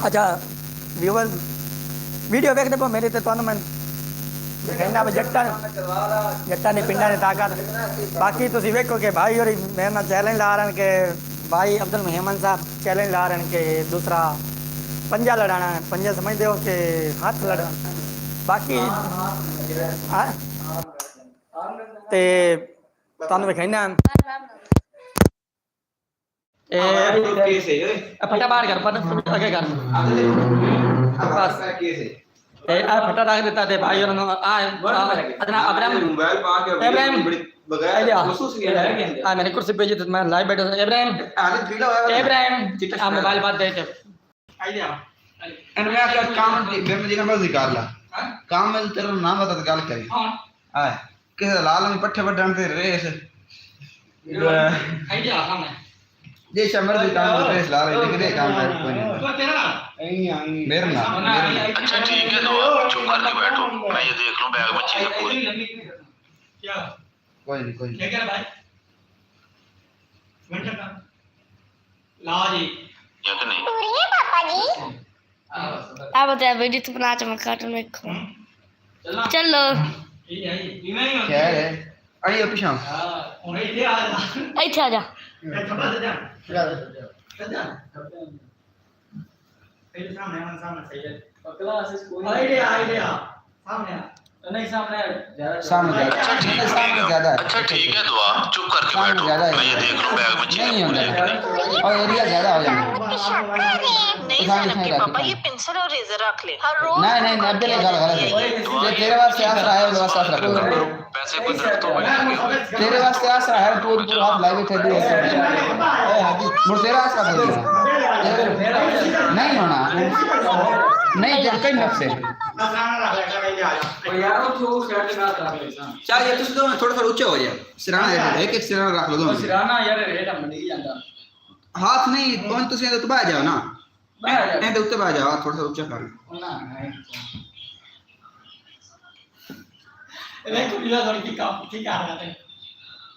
अच्छा व्यूअर वीडियो देखते पो मेरी तो मैं कहना जट्टा ने पिंडा ने ताकत बाकी तुम वेखो कि भाई और मेरे ना चैलेंज ला रहे हैं कि भाई अब्दुल मेहमान साहब चैलेंज ला रहे हैं कि दूसरा पंजा लड़ाना है पंजा समझते हो कि हाथ लड़ा बाकी ते तुहानू विखाइना फटा बाहर कर फटा आगे कर बस ते आ फटा रख देता ते भाई और अदना इब्राहिम आ मैंने कुर्सी पे जी मैं लाइव बैठा था इब्राहिम आ मोबाइल बात दे के एंड मैं क्या काम बेम जी ना मर्जी कर ला काम में तेरा नाम बता गल करी हां किसे लाल में पट्ठे वडन ते रेस आइडिया सामने जे शमर दी काम रेस ला रहे लेकिन ये काम कर कोई नहीं तो तेरा नहीं मेरा ना अच्छा ठीक है तो आप चुप करके बैठो मैं ये देख लूं बैग में चीजें पूरी क्या कोई नहीं क्या कह रहा भाई मिनट का लाओ जी या कि नहीं आप बताया वीडियो तो बना मैं कार्टून में चलो क्या है आई अब पीछे और इधर आ जा अच्छा आ जा थोड़ा सा जा सामने सही है क्लास स्कूल आइडिया सामने नहीं सामने ज्यादा सामने ज्यादा अच्छा ठीक सामने ज्यादा है अच्छा ठीक है दुआ चुप करके सामने बैठो ज्यादा मैं ये है देख लूं बैग में चीजें नहीं पूरी होता हैं कि नहीं। और एरिया ज्यादा हो जाएगा नहीं ज़ैनब के पापा ये पेंसिल और रेजर रख ले हर रोज नहीं नहीं नब्बे नहीं गलत है ये तेरे वास्ते आसरा है वो वास्ते आसरा है पैसे को दरख्तों में लगे हुए तेरे वास्ते आसरा है तू पूरा हाथ लाइव थे दी मुझे तेरा आसरा बोल रहा नहीं होना नहीं जब कई नफ्से यार वो शर्ट ना रख ले चल ये तुम दोनों थोड़ा थोड़ा ऊंचे हो जाए सिराना एक एक सिराना रख लो दोनों सिराना यार रेट हम नहीं जानता हाथ नहीं कौन तुम तो बाहर जाओ ना ए तो ऊपर आ जाओ थोड़ा सा ऊंचा कर ना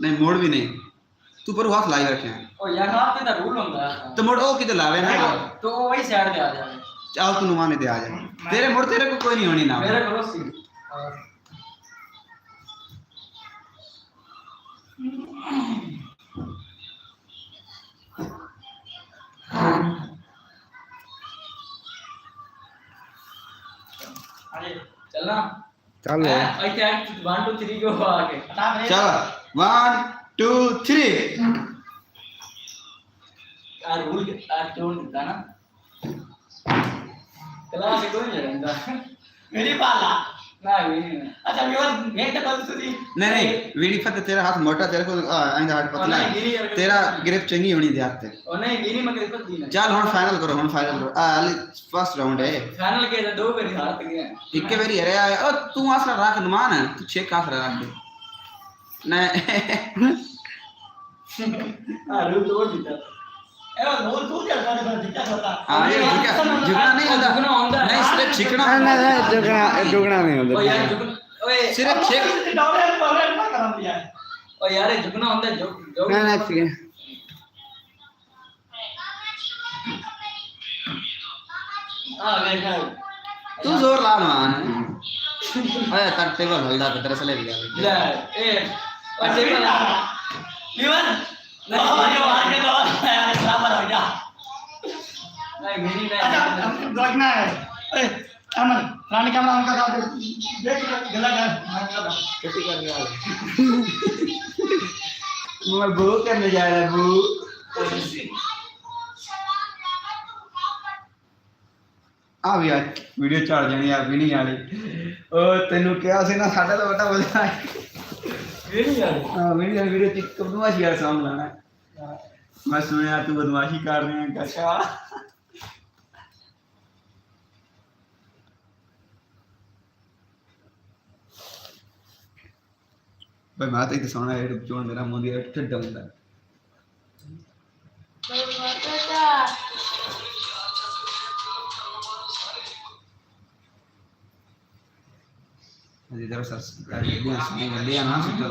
नहीं मोड़ भी नहीं तू पर हाथ लाई रखे हैं ओ यार हाथ पे रूल होता है तो मोड़ ओ किधर लावे ना तो वही साइड पे आ जाए चाहो तू नुमाने दे आ जा तेरे मोड़ तेरे को कोई नहीं होनी ना मेरे करो सी चलना चल आई कैन 1 2 3 go आगे चल 1 2 3 यार रूल टोन देता ना क्लास कोई नहीं रहता मेरी पाला ना भी नहीं अच्छा मैं तो कल सुधी नहीं वीडी फत तेरा हाथ मोटा तेरे को आइंदा हाथ पतला है तेरा ग्रिप चंगी होनी दे हाथ और नहीं गिनी मगर इसको दी ना चल हुन फाइनल करो फर्स्ट राउंड है फाइनल के दो बारी हार गए इक्के बारी अरे ओ तू आसरा रख नुमान तू छह आसरा रख नहीं हां रूल तोड़ दिया ए रोल तू क्या कर दिक्कत होता हां ये झुकना नहीं होता झुकना होता है नहीं सिर्फ छिकना दुगना नहीं ओ होता यार झुकना ओए सिर्फ छिक डॉलर डॉलर का कर दिया है ओ यार ये झुकना होता है जो ना ना ठीक है हां देखा तू जोर ला नुमान अरे कर टेबल हल्दा पे तरह से ले लिया ले ए और टेबल जीवन नहीं मार के दो यार बराबर हो जा नहीं मेरी अच्छा नहीं देखना है ए अमन रानी कैमरा उनका साथ देख गला कर कैसे करने वाले मैं बू करने जा रहा बू आ भी यार वीडियो चढ़ जानी यार भी नहीं आनी ओ तेनू क्या सी ना साडा तो बड़ा बोलना मेरी यार हां वीडियो वीडियो टिक बदमाशी यार सॉन्ग लाना मैं सुनया तू बदमाशी कर रहे हैं अच्छा भाई मैं तो सोना है जोन मेरा मोदी ठड्डा ਹੁੰਦਾ अभी इधर सर ले आना सुते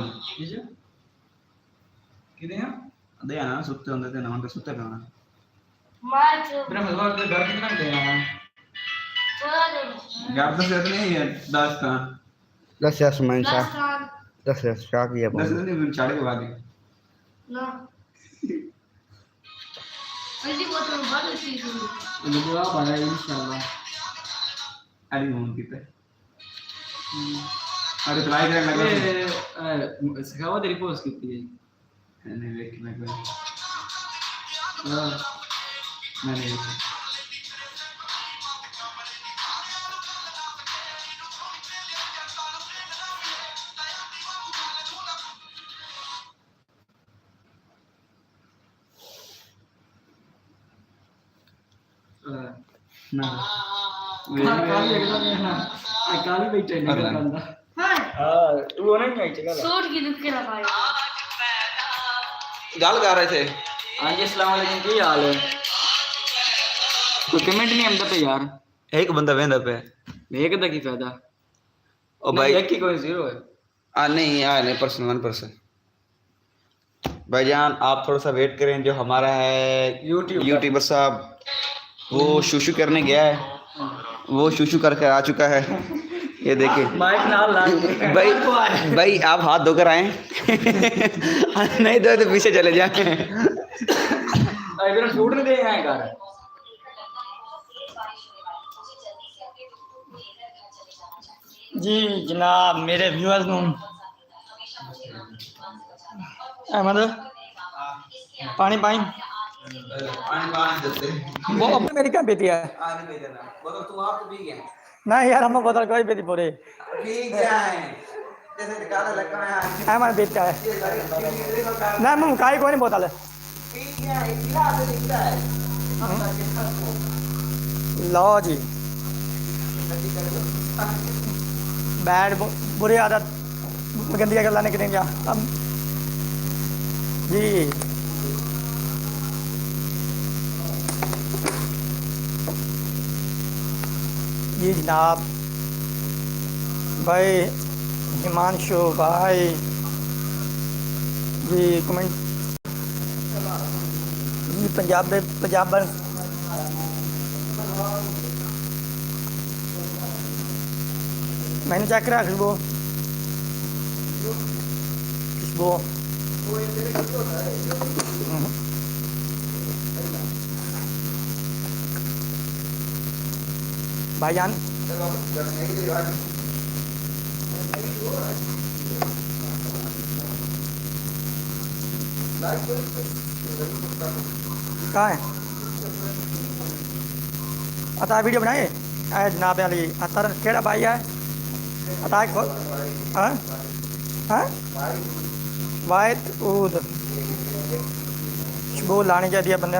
किदे हैं अदे आना सुते होंगे ते ना सुते रहना मेरा मतलब घर कितना दे आना घर तो से नहीं है दास्तान 10 main sah. 10 kaki ya Bang. नहीं मैं चाड़े के बाद No. Nanti buat baru sih dulu. ini gua pada insyaallah अरे मोहन kita अरे ट्राई करने लगा सखावा तेरी पोस्ट कितनी है नहीं देख मैं कोई हां मैंने देखा ना काली बैठे निकल बंदा Hai. वो नहीं आई चला Sur gitu kira भाई. गल कर रहे थे हां जी अस्सलाम वालेकुम की हाल है कोई कमेंट नहीं आंदा पे यार एक बंदा वेंदा पे एक दा की फायदा ओ भाई एक की कोई जीरो है नहीं पर्सन 1% भाईजान आप थोड़ा सा वेट करें जो हमारा है यूट्यूबर साहब वो शूशू करने गया है वो शूशू करके आ चुका है ये देखिए माइक ना ला भाई आप हाथ धोकर आए नहीं दो तो पीछे चले जाए इधर शूट नहीं दे आए घर जी जनाब मेरे व्यूअर्स ਨੂੰ अहमद पानी पाई वो अपने मेरी क्या पीती है बोतल तू आप पी गया नहीं यार हम बोतल कोई पीती पूरे पी गया है जैसे निकाला लगा है अहमद पीता है नहीं मैं काई कोई नहीं बोतल पी गया है गिलास निकला है लो जी बैड बुरी आदत गंदियाँ गल्ला निकलेंगे अब जी जी जनाब भाई हिमांशु भाई जी कमेंट जी पंजाबन मैंने चेक करा खुशबू भाईजान कहाँ है अता वीडियो बनाए जनाब अली अतर केड़ा भाई है अता खोल हाँ हाँ वायद ऊद खुशबू लानी चाहिए बंदे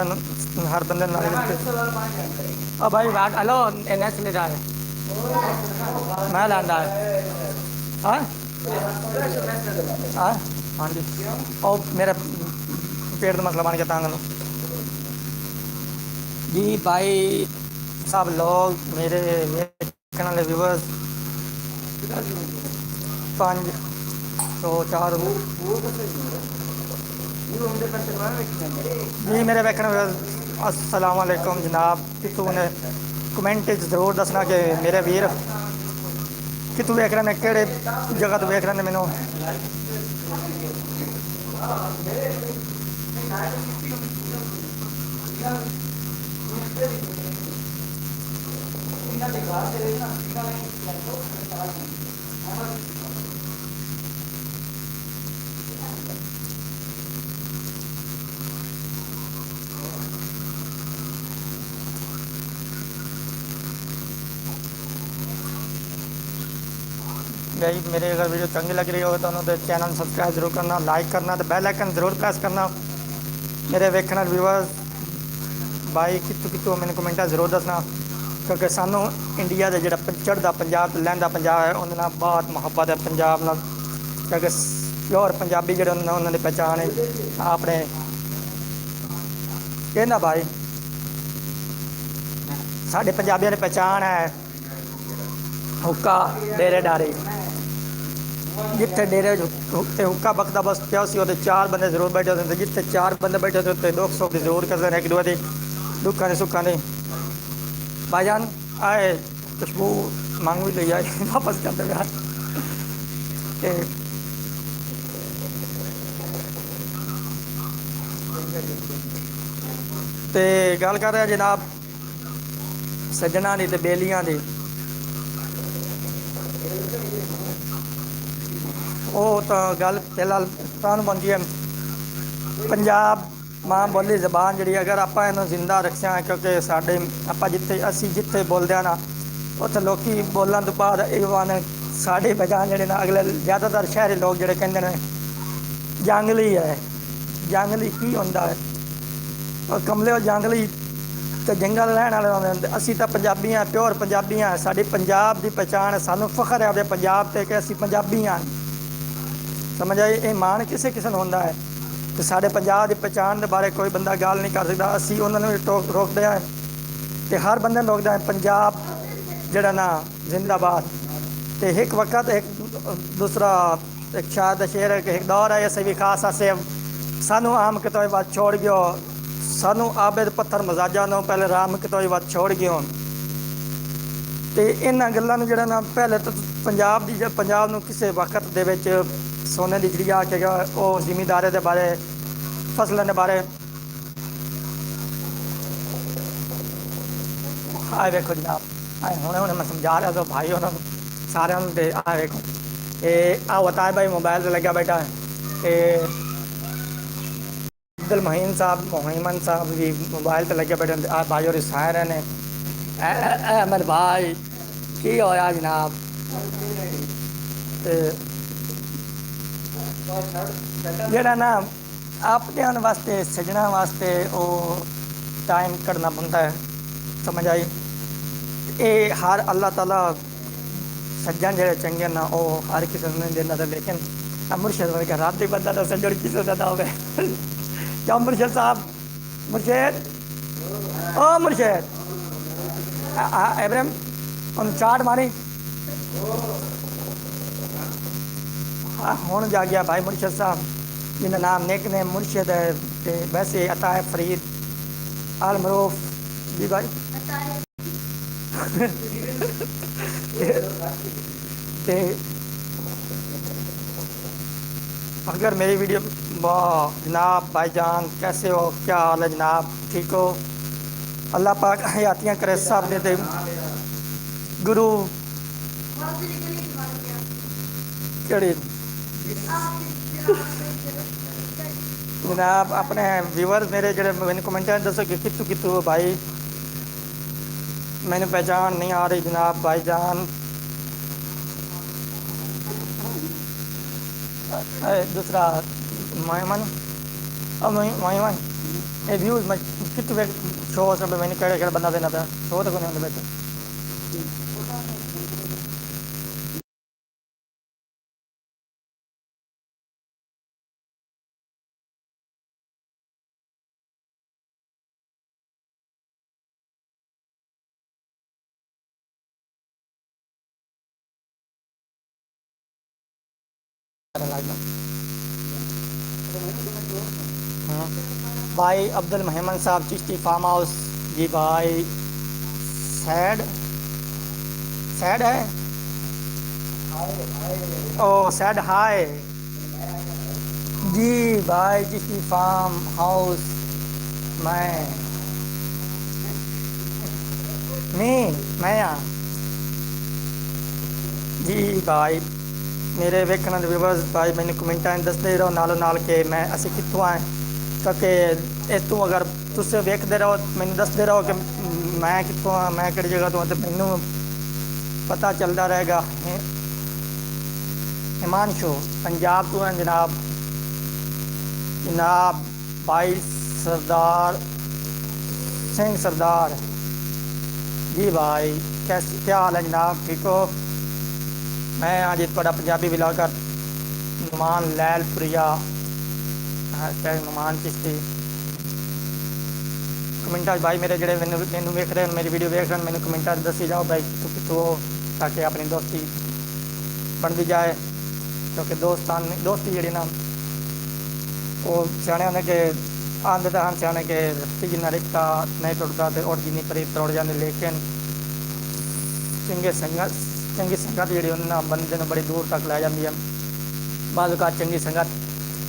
हर बंदे अब भाई बात हेलो एनएस ले रहा है मैं लाना है हाँ हाँ हाँ जी और मेरा पेट का मसला बन गया तांग जी भाई सब लोग मेरे देखने वाले व्यूवर्स 5 तो 4 जी मेरे वेखने अस्सलाम वालेकुम जनाब कितों ने कमेंट जरूर दसना कि मेरे वीर कितों वेख रहे हैं केड़े जगह तो वेख रहे हैं मैनू भाई मेरे अगर वीडियो चंगी लग रही हो तो चैनल सब्सक्राइब जरूर करना लाइक करना तो बेल आइकन जरूर प्रेस करना मेरे वेखने व्यूअर्स भाई कितों मैंने कमेंटा जरूर दसना क्योंकि सानू इंडिया के जो चढ़ता पंजाब लहंदा पंजाब है उन्होंने बहुत मुहब्बत है पंजाब नाल क्योंकि प्योर पंजाबी जो उन्होंने पहचान है अपने कहना भाई साढ़े पंजाबियों की पहचान है हुक्का डेरे डारे जिथे डेरे उत्ते हुक्का बकदा बस क्या सी 4 बंदे जरूर बैठे होते जिथे 4 बंदे बैठे होते उत्ते 200 की जरूर करते हैं एक दूसरे की दुखा ने सुखा ने भाईजान आए खुशबू मांग भी ले आए वापस करते यार ते गल कर रहे जनाब सज्जना की ते बेलियां की वो तो गल फिलहाल तुहानूं बनती है पंजाब माँ बोली जबान जी अगर आप जिंदा रखिया है क्योंकि साढ़े आप जिथे असी जिथे बोलते हैं ना उत्थे लोग बोलने तो बाद ये साढ़े बजान जोड़े ना अगले ज़्यादातर शहरी लोग जोड़े कहते हैं जंगली है जंगली की होंदा है और कमले जंगली तो जंगल रहने वाले होंगे असी तो पंजाबी हैं प्योर पंजाबी हैं साड़ी पंजाब की पहचान है सानू फखर है अपने पंजाब से कि असी पंजाबी हैं समझ आए ये मान किसे किसे होंदा है तो साढ़े पंजाब की पहचान के बारे कोई बंदा गल नहीं कर सकता असी उन्होंने रोकते हैं तो हर बंदे रोकते हैं पंजाब जड़ा ना जिंदाबाद तो एक वक्त एक दूसरा एक शायद शेर है कि एक दौर है ऐसे भी खास आसे सानू आम कितों बात छोड़ गयो सानू आबेद पत्थर मजाजा नो पहले राम कितों बात छोड़ गयो तो इन्होंने गलों जड़ा ना पहले तो पंजाब की पंजाब नू किसी वक्त दे विच सोने की चिड़िया के वो जिमीदारे के बारे फसलों के बारे आए वेखो जनाब आए हुणे मैं समझा रहा था भाई उन्होंने ਸਾਰਿਆਂ ਨੂੰ ਤੇ ਆ ਵੇਖੋ ਇਹ ਆ ਵਤਾਏ ਭਾਈ ਮੋਬਾਈਲ ਤੇ ਲੱਗਿਆ ਬੈਠਾ ਤੇ ਅਬਦੁਲ ਮਹੀਨ ਸਾਹਿਬ मोहम्मद साहब भी मोबाइल ਤੇ ਲੱਗੇ ਬੈਠੇ ਆ ਭਾਈ और सारे ने अहमद भाई की होया जनाब ਤੇ ਜਿਹੜਾ ਨਾ ਆਪਣਿਆਂ ਵਾਸਤੇ ਸੱਜਣਾ ਵਾਸਤੇ ਉਹ ਟਾਈਮ ਕੱਢਣਾ ਪੈਂਦਾ ਹੈ ਸਮਝ ਆਈ ਇਹ ਹਰ ਅੱਲਾਹ ਤਾਲਾ ਸੱਜਣ ਜਿਹੜੇ ਚੰਗੇ ਨਾ ਉਹ ਹਰ ਕਿਸੇ ਨੂੰ ਨਹੀਂ ਦਿੰਦਾ ਤੇ ਲੇਕਿਨ ਮੁਰਸ਼ਦ ਵਰਗਾ ਰਾਤੀ ਬੰਦਾ ਤਾਂ ਸੱਜਣ ਕਿਸੇ ਦਾ ਨਾ ਹੋਵੇ क्या मुर्शद साहब मुर्शद ओ मुर्शद इब्राहिम उन चाट मारी हाँ हुण जागिया भाई मुर्शद साहब जिनका नाम निक ने मुर्शद है ते वैसे अता है फरीद आल मरूफ जी भाई ते अगर मेरी वीडियो वाह जनाब भाईजान कैसे हो क्या हाल है जनाब ठीक हो अल्लाह पाक हयातियाँ करे सब ने ते गुरु केड़ी जनाब अपने व्यूअर्स मेरे जड़े मैंने कमेंट दसो कि कितों कितों भाई मैंने पहचान नहीं आ रही जनाब भाईजान दूसरा मोहम्मद अब मोहम्मद ये व्यूज़ मैं कितने शो सब मैंने कह बंदा देना था शो तो नहीं बेहतर भाई अब्दुल मोहम्मद साहब चिश्ती फार्म हाउस जी भाई सैड सैड है ओ सैड हाय जी भाई चिश्ती फार्म हाउस मैं जी भाई मेरे वेखण दे व्यूअर्स भाई मैंने कमेंटा दसते रहो नालों नाल के मैं असी कितों आए क्योंकि इस तू अगर तुम वेखते रहो मैंने दसते रहो कि मैं कितों हाँ मैं कि जगह तो मैनू पता चलता रहेगा हिमांशु पंजाब तो हैं जनाब जनाब भाई सरदार सिंह सरदार जी भाई कैसे क्या हाल है जनाब ठीक हो मैं आज थोड़ा पंजाबी ब्लॉगर नुमान लैलपुरिया नुमान चिश्ती कमेंटा भाई मेरे जड़े मैनू वेख रहे हैं मेरी वीडियो वेख रहे हैं मैंने कमेंटा दसी जाओ भाई कितों कितों हो ताकि अपनी दोस्ती बनती जाए क्योंकि दोस्ती जी ना वो सियाने होने के आंदे तो हम सियाने के रस्ती जिन्ना रिश्ता नहीं टुटता तो और जिन्नी परी तोड़ जाते लेकिन चंगी संगत जी उन्होंने बंदे ने बड़ी दूर तक लै जाती है बाद चंगी संगत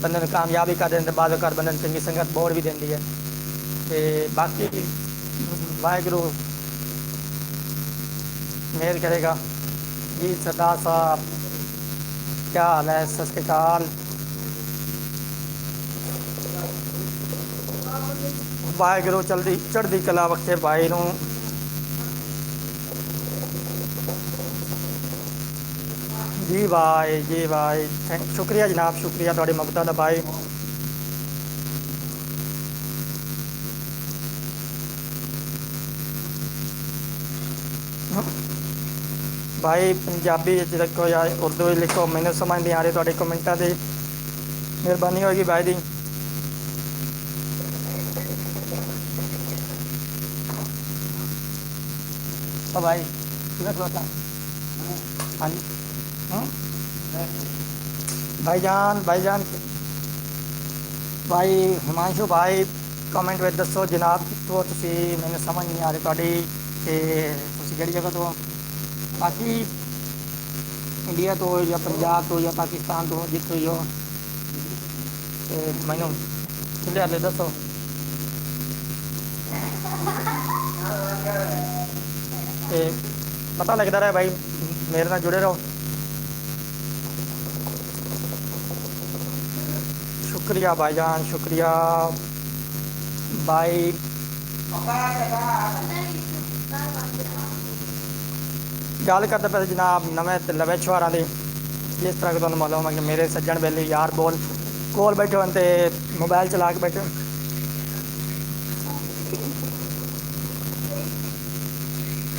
बंदे ने कामयाबी कर देते बाद बंदे चंगी संगत बोड़ भी देती है तो बाकी वाहगुरू मेहर करेगा जी सरदार साहब क्या हाल है सत श्री अकाल वाहगुरू चढ़ती कला बख्शे भाई नूं जी भाई शुक्रिया जनाब शुक्रिया थोड़ी मुक्ता दा भाई भाई पंजाबी लिखो या उर्दू लिखो मैंने समझ नहीं आ रही थोड़ी कमेंटा की मेहरबानी होगी भाई दी ओ भाई खलोता हाँ जी भाईजान भाई हिमांशु भाई कमेंट में दसो जनाब कितों तुसी मैंने समझ नहीं आ रही थोड़ी कि तुसी किहड़ी जगह तो बाकी इंडिया तो या पंजाब तो या पाकिस्तान तो जितों ही हो मैनू खुले हाले दसो पता लगता रहा भाई मेरे नाल जुड़े रहो। शुक्रिया भाईजान, शुक्रिया भाई। गल करते पे जनाब नवे लवे छुहारां दी, जिस तरह कि तुहानूं मालूम है कि मेरे सज्जन बेली यार बोल कोल बैठे होन ते मोबाइल चला के बैठे।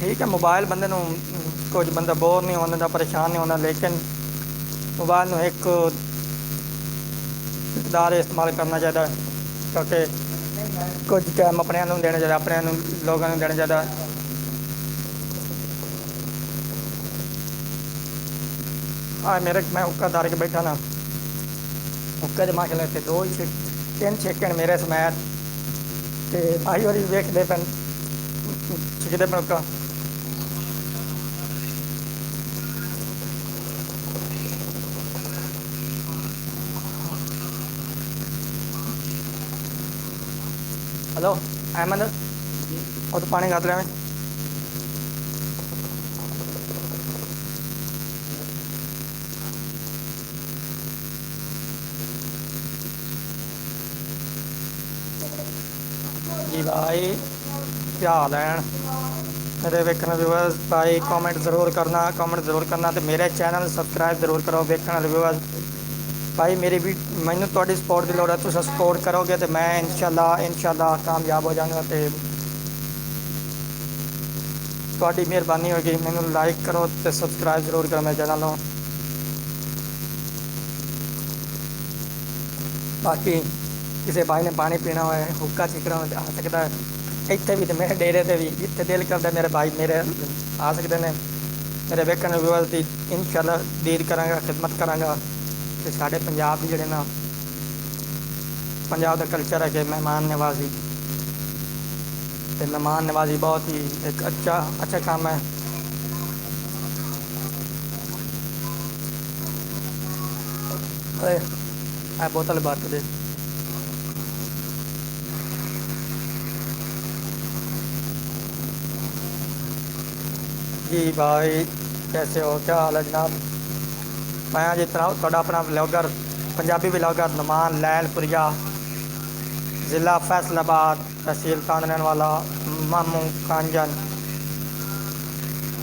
ठीक है, मोबाइल बंदे नूं कुछ बंदा बोर नहीं होने दा, परेशान नहीं होना, लेकिन मोबाइल नूं एक इकदार इस्तेमाल करना चाहिए, क्योंकि कुछ टाइम अपने नूं देना चाहिए, अपने लोगों नूं देना चाहिए। मेरे मैं हुक्का धार के बैठा ना, हुक्का तो माशाल्लाह इत्थे 2 ही 3 छेकण मेरे समेत ते भाई होरी वेखदे पन छिकदे पन हुक्का। हेलो अहमद, और तो पानी खाते रहे। जी भाई क्या हाल है मेरे वेखने व्यूअर्स भाई, कमेंट ज़रूर करना तो मेरे चैनल सबसक्राइब ज़रूर करो। वेखने व्यूअर्स भाई मेरी भी मैनू थोड़ी सपोर्ट की लोड़ है, तुम सपोर्ट करोगे तो मैं इंशाल्लाह कामयाब हो जाऊँगा। तो थोड़ी मेहरबानी होगी, मैनू लाइक करो तो सबसक्राइब ज़रूर करो मेरे चैनल को। बाकी किसी भाई ने पानी पीना हो, हुक्का छिकना हो आ सकता है, इतने भी तो मेरे डेरे से भी जितने दिल करता मेरे भाई मेरे आ सकते हैं। मेरे वेखने व्यूअर्स की इंशाल्लाह दीद करांगा, खिदमत करांगा। तो साढ़े पंजाब की जोड़े ना पंजाब का कल्चर है कि मेहमान नवाजी, तो मेहमान नवाजी बहुत ही एक अच्छा काम है। बोतल बात दे जी भाई, कैसे हो, क्या हाल है जनाब। मैं जिस तरह थोड़ा अपना व्लॉगर पंजाबी व्लॉगर नुमान लैलपुरिया, ज़िला फैसलाबाद, तहसील कांदने वाला, मामू कांजन।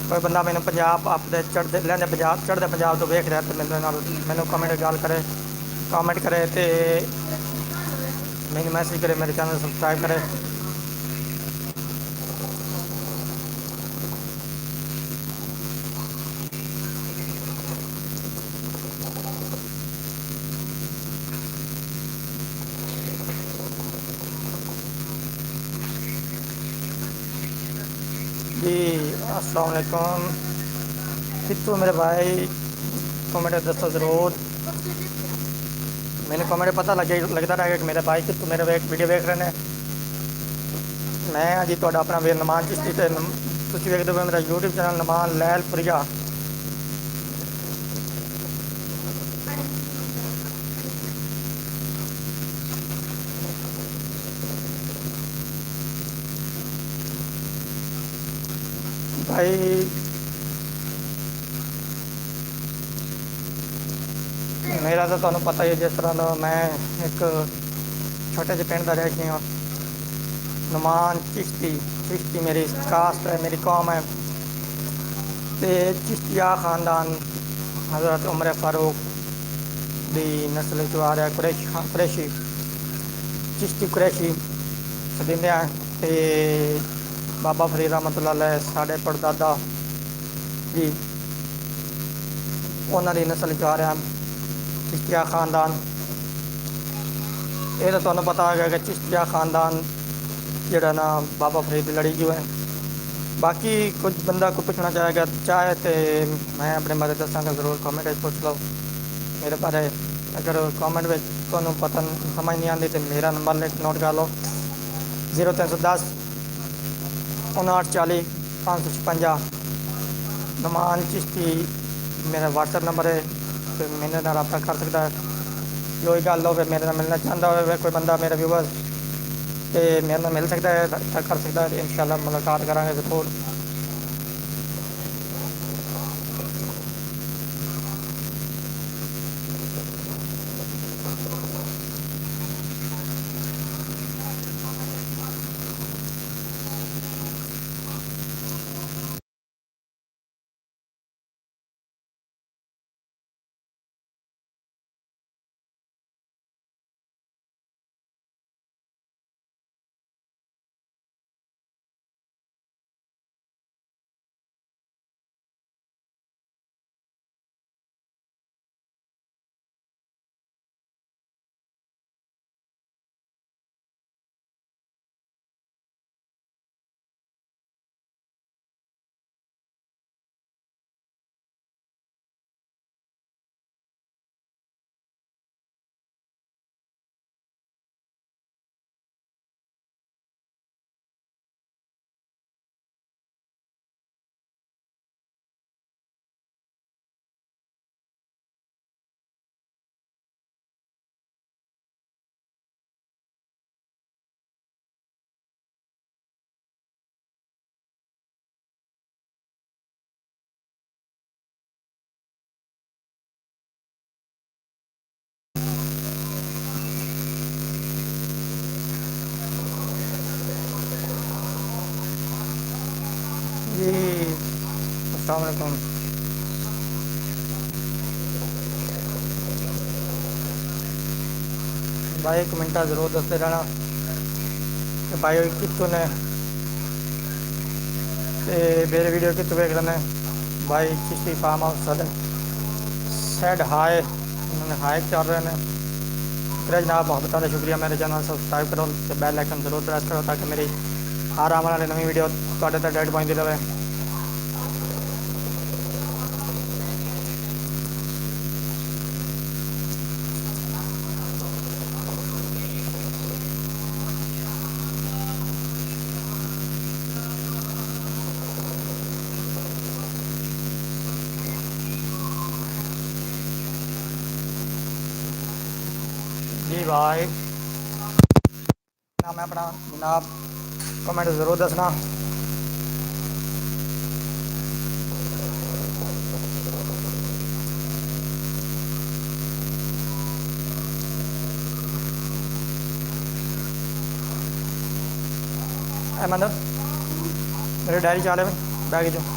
कोई बंदा मैंने पंजाब अपने लैंदे पंजाब चढ़ते पंजाब तो वेख रहा, तो मैंने कमेंट गल करे, कमेंट करे तो मैंने मैसेज करे, मेरे चैनल सब्सक्राइब करे। जी अस्सलाम वालेकुम, कितों मेरे भाई कमेंट दसो ज़रूर। मैंने कमेंट पता लगता रहेगा कि मेरे भाई कितों मेरे वीडियो देख रहे हैं। मैं जी थोड़ा अपना वीर नुमान चिश्ती, तुम वेखते हो मेरा यूट्यूब चैनल नुमान लैलपुरिया। भाई मेरा तो तुहानू पता ही है, जिस तरह का मैं एक छोटे से पिंड का रही हूँ, नुमान चिश्ती मेरी कास्ट है, मेरी कौम है। तो चिश्तिया ख़ानदान हज़रत उमर फारूक दी नस्ल चो आ रहा है, कुरैशी चिश्ती कुरैशी सदिंदे हैं। तो बाबा फरीद रहमतुल्लाह अलैह साढ़े परदादा जी उन्होंने नस्ल चो आ रहा है चिश्तिया ख़ानदान। ये तो तुहानू पता है कि चिश्तिया ख़ानदान जोड़ा ना बाबा फरीद की लड़ी जो है। बाकी कुछ बंदा को पूछना चाहेगा चाहे तो मैं अपने बारे दसांगा ज़रूर, कमेंट में पूछ लो मेरे बारे। अगर कमेंट में तुहानू पता समझ नहीं आती तो मेरा नंबर नोट कर लो 0310 5940 556। नुमान चिश्ती मेरा व्हाट्सएप नंबर है, तो मेरे नाल रब्ता कर सकता है। जो गल हो मेरे नाल मिलना चाहता हो कोई बंदा मेरा व्यूअर तो मेरे नाल मिल सकता है, रब्ता कर सकता है। इंशाल्लाह मुलाकात करांगे ज़रूर। अस्सलाम वालेकुम। भाई कमेंटा ज़रूर दसते रहना कि भाई कितों ने मेरे वीडियो कितों देख रहे हैं। भाई चिश्ती फार्म हाउस सैड हाय उन्होंने हाय चल रहे हैं। फिर जनाब मोहब्बत का शुक्रिया। मेरे चैनल सब्सक्राइब करो तो बैल आइकन जरूर प्रेस करो ताकि मेरी हर आने वाली नवी वीडियो तुहाडे तक डायरेक्ट पहुंचती रहे। जी भाई नाम है अपना जनाब कमेंट ज़रूर दसना। अहमद मेरी डायरी चाले बैग जो